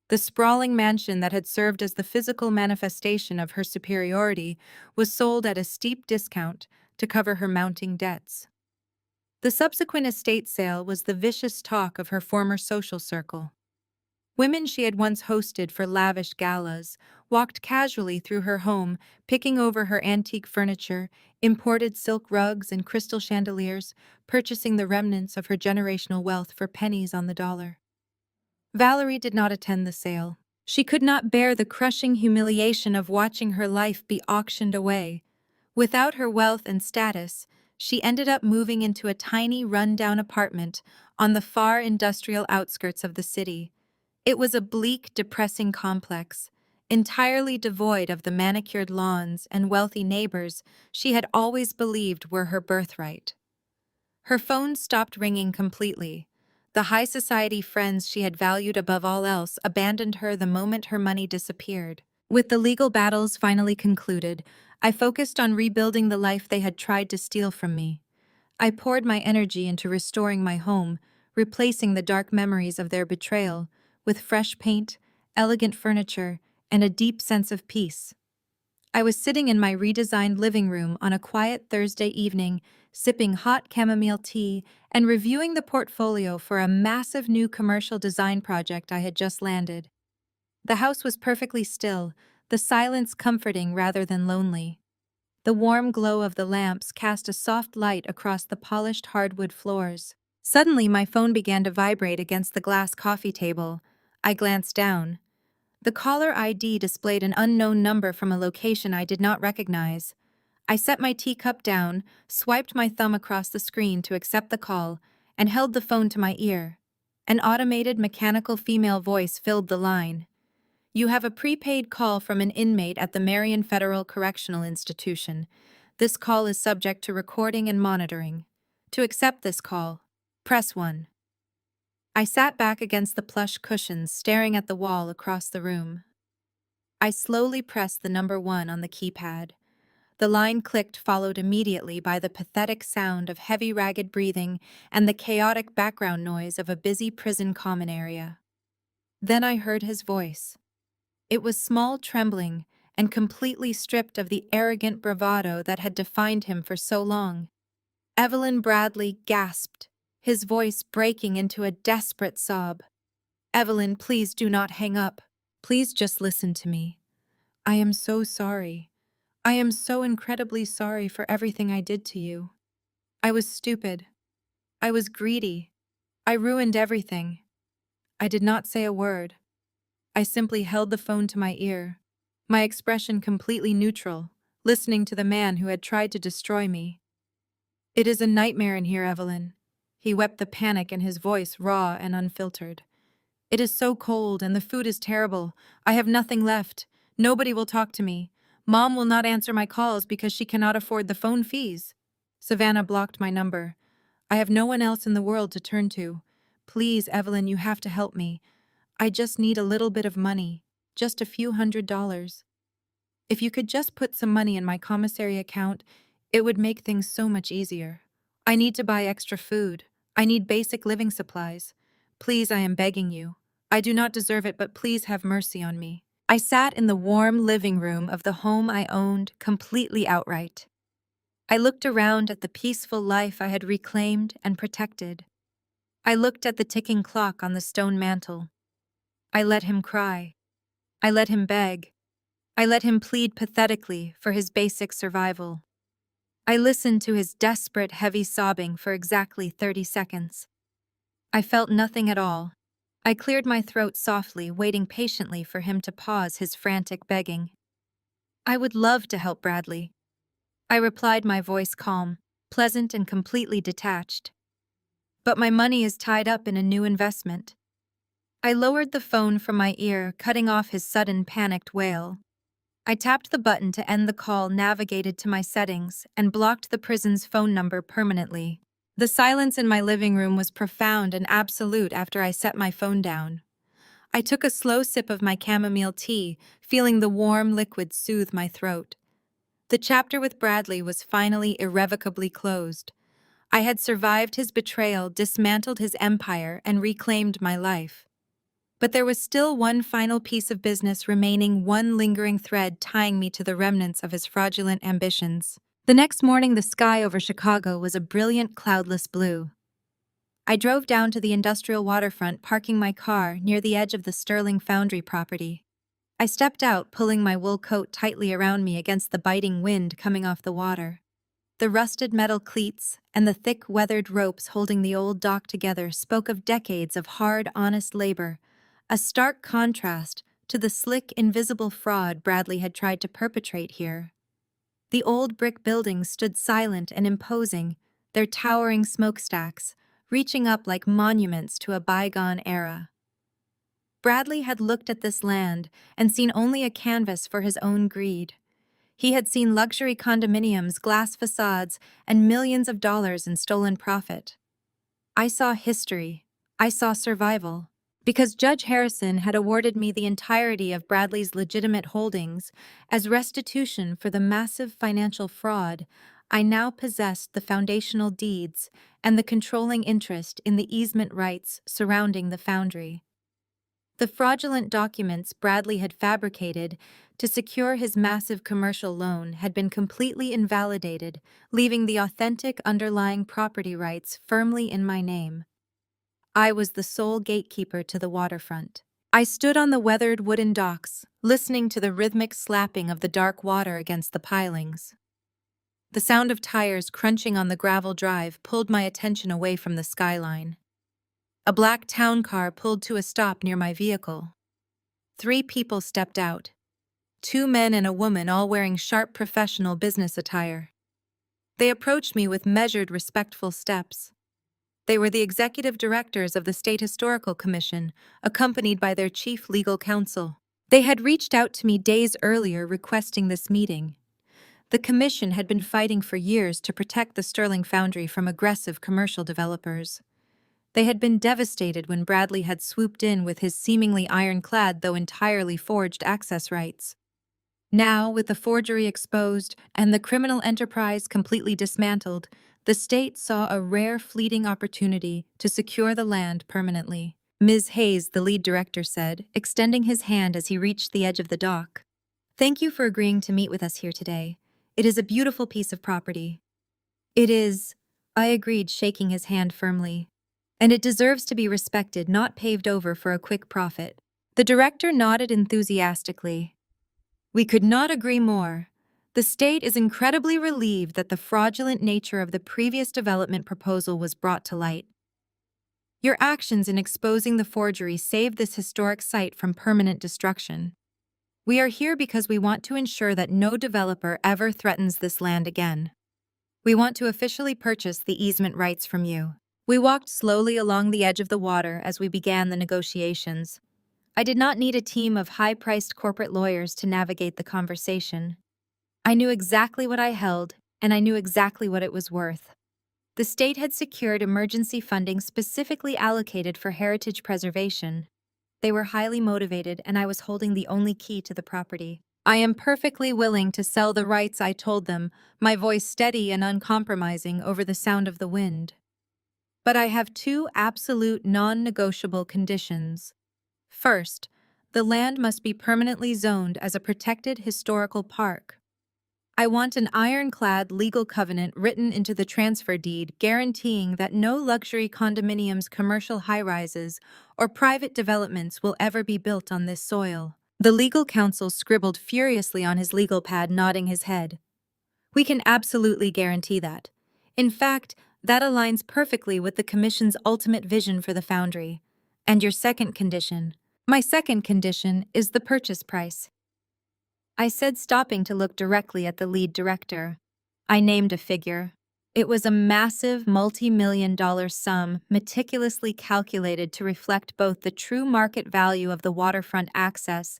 The sprawling mansion that had served as the physical manifestation of her superiority was sold at a steep discount to cover her mounting debts. The subsequent estate sale was the vicious talk of her former social circle. Women she had once hosted for lavish galas walked casually through her home, picking over her antique furniture, imported silk rugs, and crystal chandeliers, purchasing the remnants of her generational wealth for pennies on the dollar. Valerie did not attend the sale. She could not bear the crushing humiliation of watching her life be auctioned away. Without her wealth and status, she ended up moving into a tiny, run-down apartment on the far industrial outskirts of the city. It was a bleak, depressing complex, entirely devoid of the manicured lawns and wealthy neighbors she had always believed were her birthright. Her phone stopped ringing completely. The high society friends she had valued above all else abandoned her the moment her money disappeared. With the legal battles finally concluded, I focused on rebuilding the life they had tried to steal from me. I poured my energy into restoring my home, replacing the dark memories of their betrayal with fresh paint, elegant furniture, and a deep sense of peace. I was sitting in my redesigned living room on a quiet Thursday evening, sipping hot chamomile tea and reviewing the portfolio for a massive new commercial design project I had just landed. The house was perfectly still, the silence comforting rather than lonely. The warm glow of the lamps cast a soft light across the polished hardwood floors. Suddenly, my phone began to vibrate against the glass coffee table. I glanced down. The caller ID displayed an unknown number from a location I did not recognize. I set my teacup down, swiped my thumb across the screen to accept the call, and held the phone to my ear. An automated, mechanical female voice filled the line. "You have a prepaid call from an inmate at the Marion Federal Correctional Institution. This call is subject to recording and monitoring. To accept this call, press 1. I sat back against the plush cushions, staring at the wall across the room. I slowly pressed the number 1 on the keypad. The line clicked, followed immediately by the pathetic sound of heavy, ragged breathing and the chaotic background noise of a busy prison common area. Then I heard his voice. It was small, trembling, and completely stripped of the arrogant bravado that had defined him for so long. Evelyn Bradley gasped, his voice breaking into a desperate sob. "Evelyn, please do not hang up. Please just listen to me. I am so sorry. I am so incredibly sorry for everything I did to you. I was stupid. I was greedy. I ruined everything." I did not say a word. I simply held the phone to my ear, my expression completely neutral, listening to the man who had tried to destroy me. "It is a nightmare in here, Evelyn." He wept, the panic in his voice raw and unfiltered. "It is so cold, and the food is terrible. I have nothing left. Nobody will talk to me. Mom will not answer my calls because she cannot afford the phone fees. Savannah blocked my number. I have no one else in the world to turn to. Please, Evelyn, you have to help me. I just need a little bit of money, just a few $100s. If you could just put some money in my commissary account, it would make things so much easier. I need to buy extra food. I need basic living supplies. Please, I am begging you. I do not deserve it, but please have mercy on me." I sat in the warm living room of the home I owned, completely outright. I looked around at the peaceful life I had reclaimed and protected. I looked at the ticking clock on the stone mantel. I let him cry. I let him beg. I let him plead pathetically for his basic survival. I listened to his desperate, heavy sobbing for exactly 30 seconds. I felt nothing at all. I cleared my throat softly, waiting patiently for him to pause his frantic begging. "I would love to help Bradley," I replied, my voice calm, pleasant, and completely detached. "But my money is tied up in a new investment." I lowered the phone from my ear, cutting off his sudden panicked wail. I tapped the button to end the call, navigated to my settings, and blocked the prison's phone number permanently. The silence in my living room was profound and absolute after I set my phone down. I took a slow sip of my chamomile tea, feeling the warm liquid soothe my throat. The chapter with Bradley was finally irrevocably closed. I had survived his betrayal, dismantled his empire, and reclaimed my life. But there was still one final piece of business remaining, one lingering thread tying me to the remnants of his fraudulent ambitions. The next morning, the sky over Chicago was a brilliant, cloudless blue. I drove down to the industrial waterfront, parking my car near the edge of the Sterling Foundry property. I stepped out, pulling my wool coat tightly around me against the biting wind coming off the water. The rusted metal cleats and the thick, weathered ropes holding the old dock together spoke of decades of hard, honest labor, a stark contrast to the slick, invisible fraud Bradley had tried to perpetrate here. The old brick buildings stood silent and imposing, their towering smokestacks reaching up like monuments to a bygone era. Bradley had looked at this land and seen only a canvas for his own greed. He had seen luxury condominiums, glass facades, and millions of dollars in stolen profit. I saw history. I saw survival. Because Judge Harrison had awarded me the entirety of Bradley's legitimate holdings as restitution for the massive financial fraud, I now possessed the foundational deeds and the controlling interest in the easement rights surrounding the foundry. The fraudulent documents Bradley had fabricated to secure his massive commercial loan had been completely invalidated, leaving the authentic underlying property rights firmly in my name. I was the sole gatekeeper to the waterfront. I stood on the weathered wooden docks, listening to the rhythmic slapping of the dark water against the pilings. The sound of tires crunching on the gravel drive pulled my attention away from the skyline. A black town car pulled to a stop near my vehicle. 3 people stepped out. 2 men and a woman, all wearing sharp professional business attire. They approached me with measured, respectful steps. They were the executive directors of the State Historical Commission, accompanied by their chief legal counsel. They had reached out to me days earlier requesting this meeting. The commission had been fighting for years to protect the Sterling Foundry from aggressive commercial developers. They had been devastated when Bradley had swooped in with his seemingly ironclad, though entirely forged, access rights. Now, with the forgery exposed and the criminal enterprise completely dismantled, the state saw a rare, fleeting opportunity to secure the land permanently. Ms. Hayes, the lead director, said, extending his hand as he reached the edge of the dock. "Thank you for agreeing to meet with us here today. It is a beautiful piece of property." "It is," I agreed, shaking his hand firmly. "And it deserves to be respected, not paved over for a quick profit." The director nodded enthusiastically. "We could not agree more. The state is incredibly relieved that the fraudulent nature of the previous development proposal was brought to light. Your actions in exposing the forgery saved this historic site from permanent destruction." We are here because we want to ensure that no developer ever threatens this land again. We want to officially purchase the easement rights from you. We walked slowly along the edge of the water as we began the negotiations. I did not need a team of high-priced corporate lawyers to navigate the conversation. I knew exactly what I held, and I knew exactly what it was worth. The state had secured emergency funding specifically allocated for heritage preservation. They were highly motivated, and I was holding the only key to the property. I am perfectly willing to sell the rights, I told them, my voice steady and uncompromising over the sound of the wind. But I have two absolute non-negotiable conditions. First, the land must be permanently zoned as a protected historical park. I want an ironclad legal covenant written into the transfer deed guaranteeing that no luxury condominiums, commercial high-rises, or private developments will ever be built on this soil. The legal counsel scribbled furiously on his legal pad, nodding his head. We can absolutely guarantee that. In fact, that aligns perfectly with the Commission's ultimate vision for the foundry. And your second condition? My second condition is the purchase price. I said, stopping to look directly at the lead director. I named a figure. It was a massive multi-million-dollar sum meticulously calculated to reflect both the true market value of the waterfront access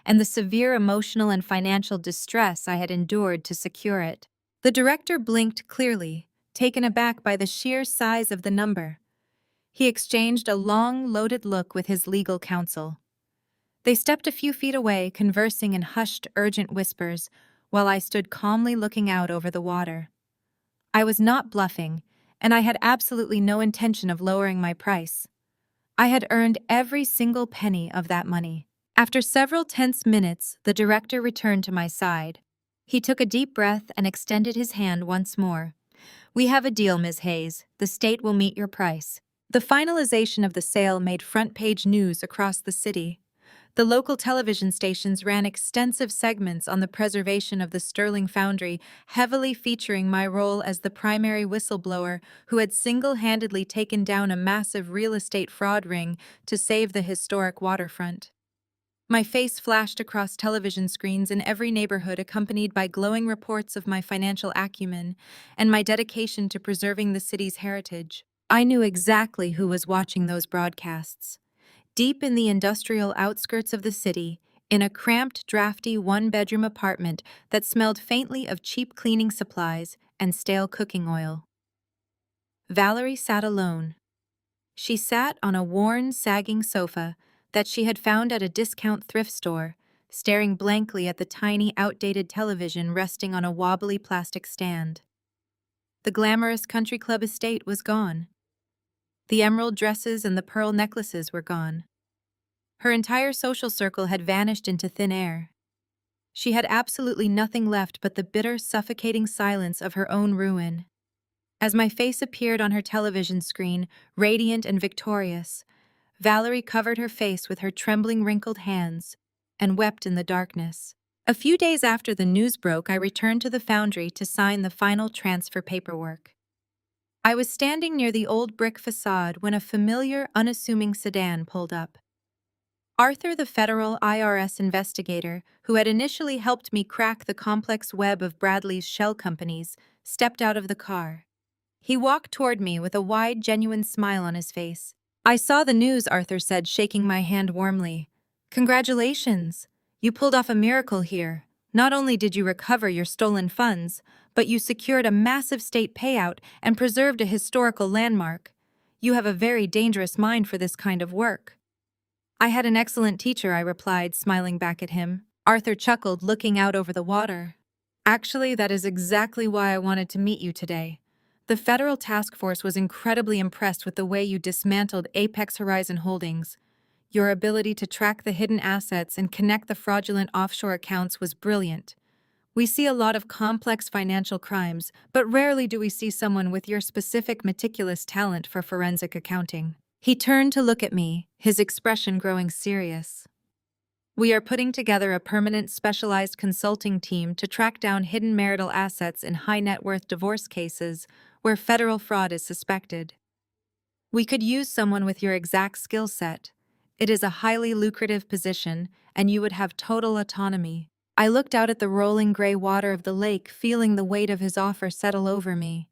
and the severe emotional and financial distress I had endured to secure it. The director blinked clearly, taken aback by the sheer size of the number. He exchanged a long, loaded look with his legal counsel. They stepped a few feet away, conversing in hushed, urgent whispers, while I stood calmly looking out over the water. I was not bluffing, and I had absolutely no intention of lowering my price. I had earned every single penny of that money. After several tense minutes, the director returned to my side. He took a deep breath and extended his hand once more. We have a deal, Ms. Hayes. The state will meet your price. The finalization of the sale made front-page news across the city. The local television stations ran extensive segments on the preservation of the Sterling Foundry, heavily featuring my role as the primary whistleblower who had single-handedly taken down a massive real estate fraud ring to save the historic waterfront. My face flashed across television screens in every neighborhood, accompanied by glowing reports of my financial acumen and my dedication to preserving the city's heritage. I knew exactly who was watching those broadcasts. Deep in the industrial outskirts of the city, in a cramped, drafty one-bedroom apartment that smelled faintly of cheap cleaning supplies and stale cooking oil. Valerie sat alone. She sat on a worn, sagging sofa that she had found at a discount thrift store, staring blankly at the tiny, outdated television resting on a wobbly plastic stand. The glamorous country club estate was gone. The emerald dresses and the pearl necklaces were gone. Her entire social circle had vanished into thin air. She had absolutely nothing left but the bitter, suffocating silence of her own ruin. As my face appeared on her television screen, radiant and victorious, Valerie covered her face with her trembling, wrinkled hands and wept in the darkness. A few days after the news broke, I returned to the foundry to sign the final transfer paperwork. I was standing near the old brick facade when a familiar, unassuming sedan pulled up. Arthur, the federal IRS investigator who had initially helped me crack the complex web of Bradley's shell companies, stepped out of the car. He walked toward me with a wide, genuine smile on his face. I saw the news, Arthur said, shaking my hand warmly. Congratulations! You pulled off a miracle here. Not only did you recover your stolen funds, but you secured a massive state payout and preserved a historical landmark. You have a very dangerous mind for this kind of work. I had an excellent teacher, I replied, smiling back at him. Arthur chuckled, looking out over the water. Actually, that is exactly why I wanted to meet you today. The federal task force was incredibly impressed with the way you dismantled Apex Horizon Holdings. Your ability to track the hidden assets and connect the fraudulent offshore accounts was brilliant. We see a lot of complex financial crimes, but rarely do we see someone with your specific meticulous talent for forensic accounting. He turned to look at me, his expression growing serious. We are putting together a permanent specialized consulting team to track down hidden marital assets in high-net-worth divorce cases where federal fraud is suspected. We could use someone with your exact skill set, It is a highly lucrative position, and you would have total autonomy. I looked out at the rolling gray water of the lake, feeling the weight of his offer settle over me.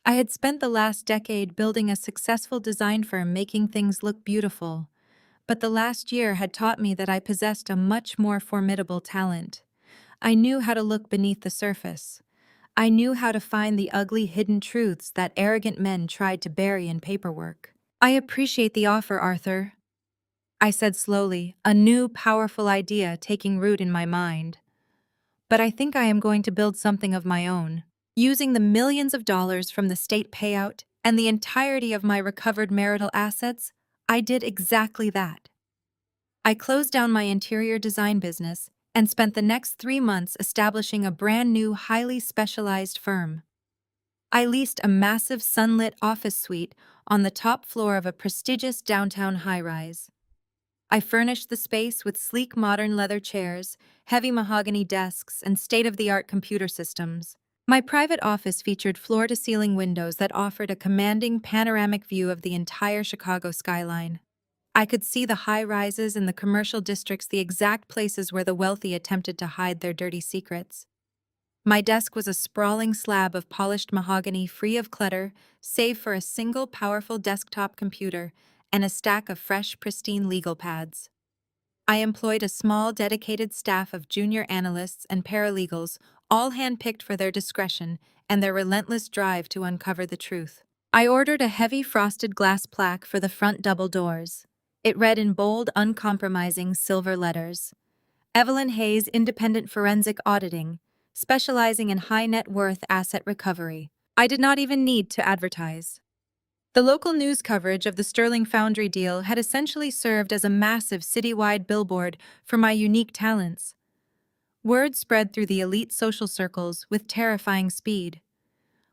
I had spent the last decade building a successful design firm making things look beautiful. But the last year had taught me that I possessed a much more formidable talent. I knew how to look beneath the surface. I knew how to find the ugly hidden truths that arrogant men tried to bury in paperwork. I appreciate the offer, Arthur, I said slowly, a new, powerful idea taking root in my mind. But I think I am going to build something of my own. Using the millions of dollars from the state payout and the entirety of my recovered marital assets, I did exactly that. I closed down my interior design business and spent the next 3 months establishing a brand new, highly specialized firm. I leased a massive sunlit office suite on the top floor of a prestigious downtown high-rise. I furnished the space with sleek modern leather chairs, heavy mahogany desks, and state-of-the-art computer systems. My private office featured floor-to-ceiling windows that offered a commanding panoramic view of the entire Chicago skyline. I could see the high-rises and the commercial districts, the exact places where the wealthy attempted to hide their dirty secrets. My desk was a sprawling slab of polished mahogany free of clutter, save for a single powerful desktop computer and a stack of fresh, pristine legal pads. I employed a small, dedicated staff of junior analysts and paralegals, all handpicked for their discretion and their relentless drive to uncover the truth. I ordered a heavy frosted glass plaque for the front double doors. It read in bold, uncompromising silver letters, Evelyn Hayes Independent Forensic Auditing, specializing in high net worth asset recovery. I did not even need to advertise. The local news coverage of the Sterling Foundry deal had essentially served as a massive citywide billboard for my unique talents. Word spread through the elite social circles with terrifying speed.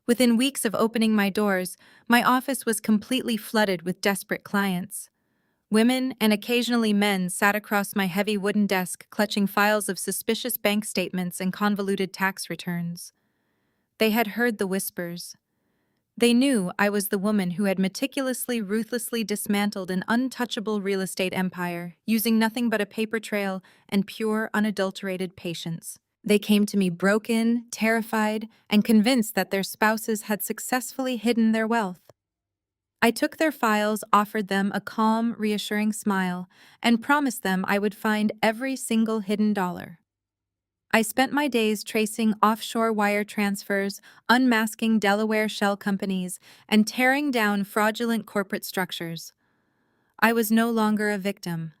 Within weeks of opening my doors, my office was completely flooded with desperate clients. Women and occasionally men sat across my heavy wooden desk clutching files of suspicious bank statements and convoluted tax returns. They had heard the whispers. They knew I was the woman who had meticulously, ruthlessly dismantled an untouchable real estate empire, using nothing but a paper trail and pure, unadulterated patience. They came to me broken, terrified, and convinced that their spouses had successfully hidden their wealth. I took their files, offered them a calm, reassuring smile, and promised them I would find every single hidden dollar. I spent my days tracing offshore wire transfers, unmasking Delaware shell companies, and tearing down fraudulent corporate structures. I was no longer a victim.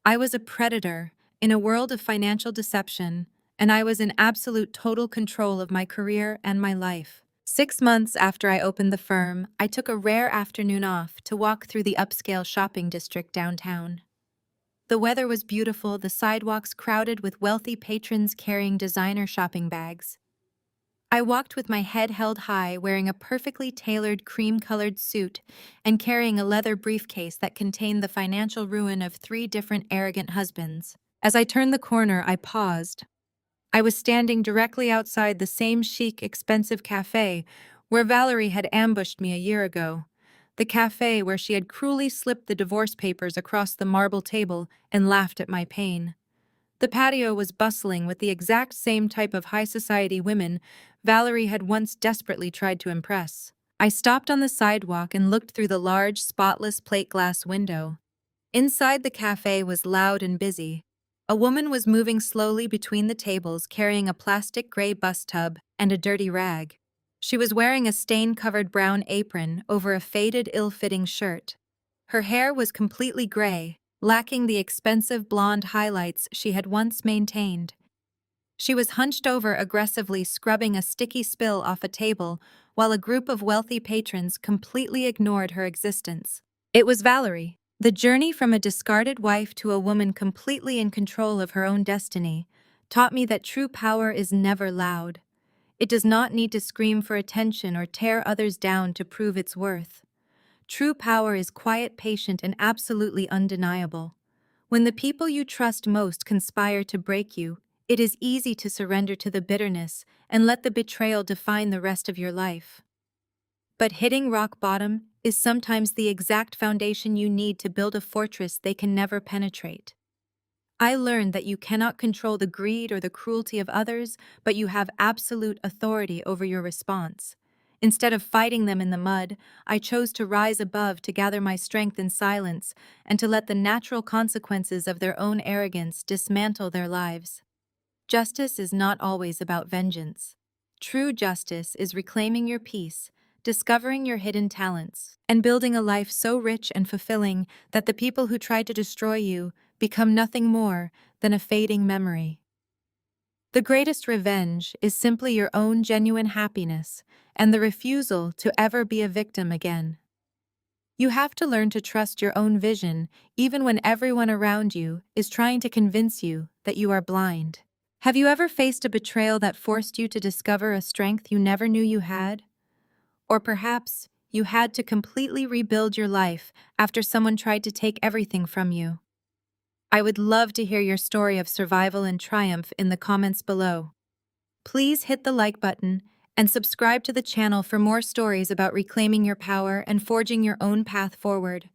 I was a predator in a world of financial deception, and I was in absolute total control of my career and my life. 6 months after I opened the firm, I took a rare afternoon off to walk through the upscale shopping district downtown. The weather was beautiful, the sidewalks crowded with wealthy patrons carrying designer shopping bags. I walked with my head held high, wearing a perfectly tailored cream-colored suit and carrying a leather briefcase that contained the financial ruin of 3 different arrogant husbands. As I turned the corner, I paused. I was standing directly outside the same chic, expensive cafe where Valerie had ambushed me a year ago. The cafe where she had cruelly slipped the divorce papers across the marble table and laughed at my pain. The patio was bustling with the exact same type of high society women Valerie had once desperately tried to impress. I stopped on the sidewalk and looked through the large, spotless plate glass window. Inside the cafe was loud and busy. A woman was moving slowly between the tables carrying a plastic gray bus tub and a dirty rag. She was wearing a stain-covered brown apron over a faded, ill-fitting shirt. Her hair was completely gray, lacking the expensive blonde highlights she had once maintained. She was hunched over, aggressively scrubbing a sticky spill off a table, while a group of wealthy patrons completely ignored her existence. It was Valerie. The journey from a discarded wife to a woman completely in control of her own destiny taught me that true power is never loud. It does not need to scream for attention or tear others down to prove its worth. True power is quiet, patient, and absolutely undeniable. When the people you trust most conspire to break you, it is easy to surrender to the bitterness and let the betrayal define the rest of your life. But hitting rock bottom is sometimes the exact foundation you need to build a fortress they can never penetrate. I learned that you cannot control the greed or the cruelty of others, but you have absolute authority over your response. Instead of fighting them in the mud, I chose to rise above to gather my strength in silence and to let the natural consequences of their own arrogance dismantle their lives. Justice is not always about vengeance. True justice is reclaiming your peace, discovering your hidden talents, and building a life so rich and fulfilling that the people who tried to destroy you become nothing more than a fading memory. The greatest revenge is simply your own genuine happiness and the refusal to ever be a victim again. You have to learn to trust your own vision even when everyone around you is trying to convince you that you are blind. Have you ever faced a betrayal that forced you to discover a strength you never knew you had? Or perhaps you had to completely rebuild your life after someone tried to take everything from you? I would love to hear your story of survival and triumph in the comments below. Please hit the like button and subscribe to the channel for more stories about reclaiming your power and forging your own path forward.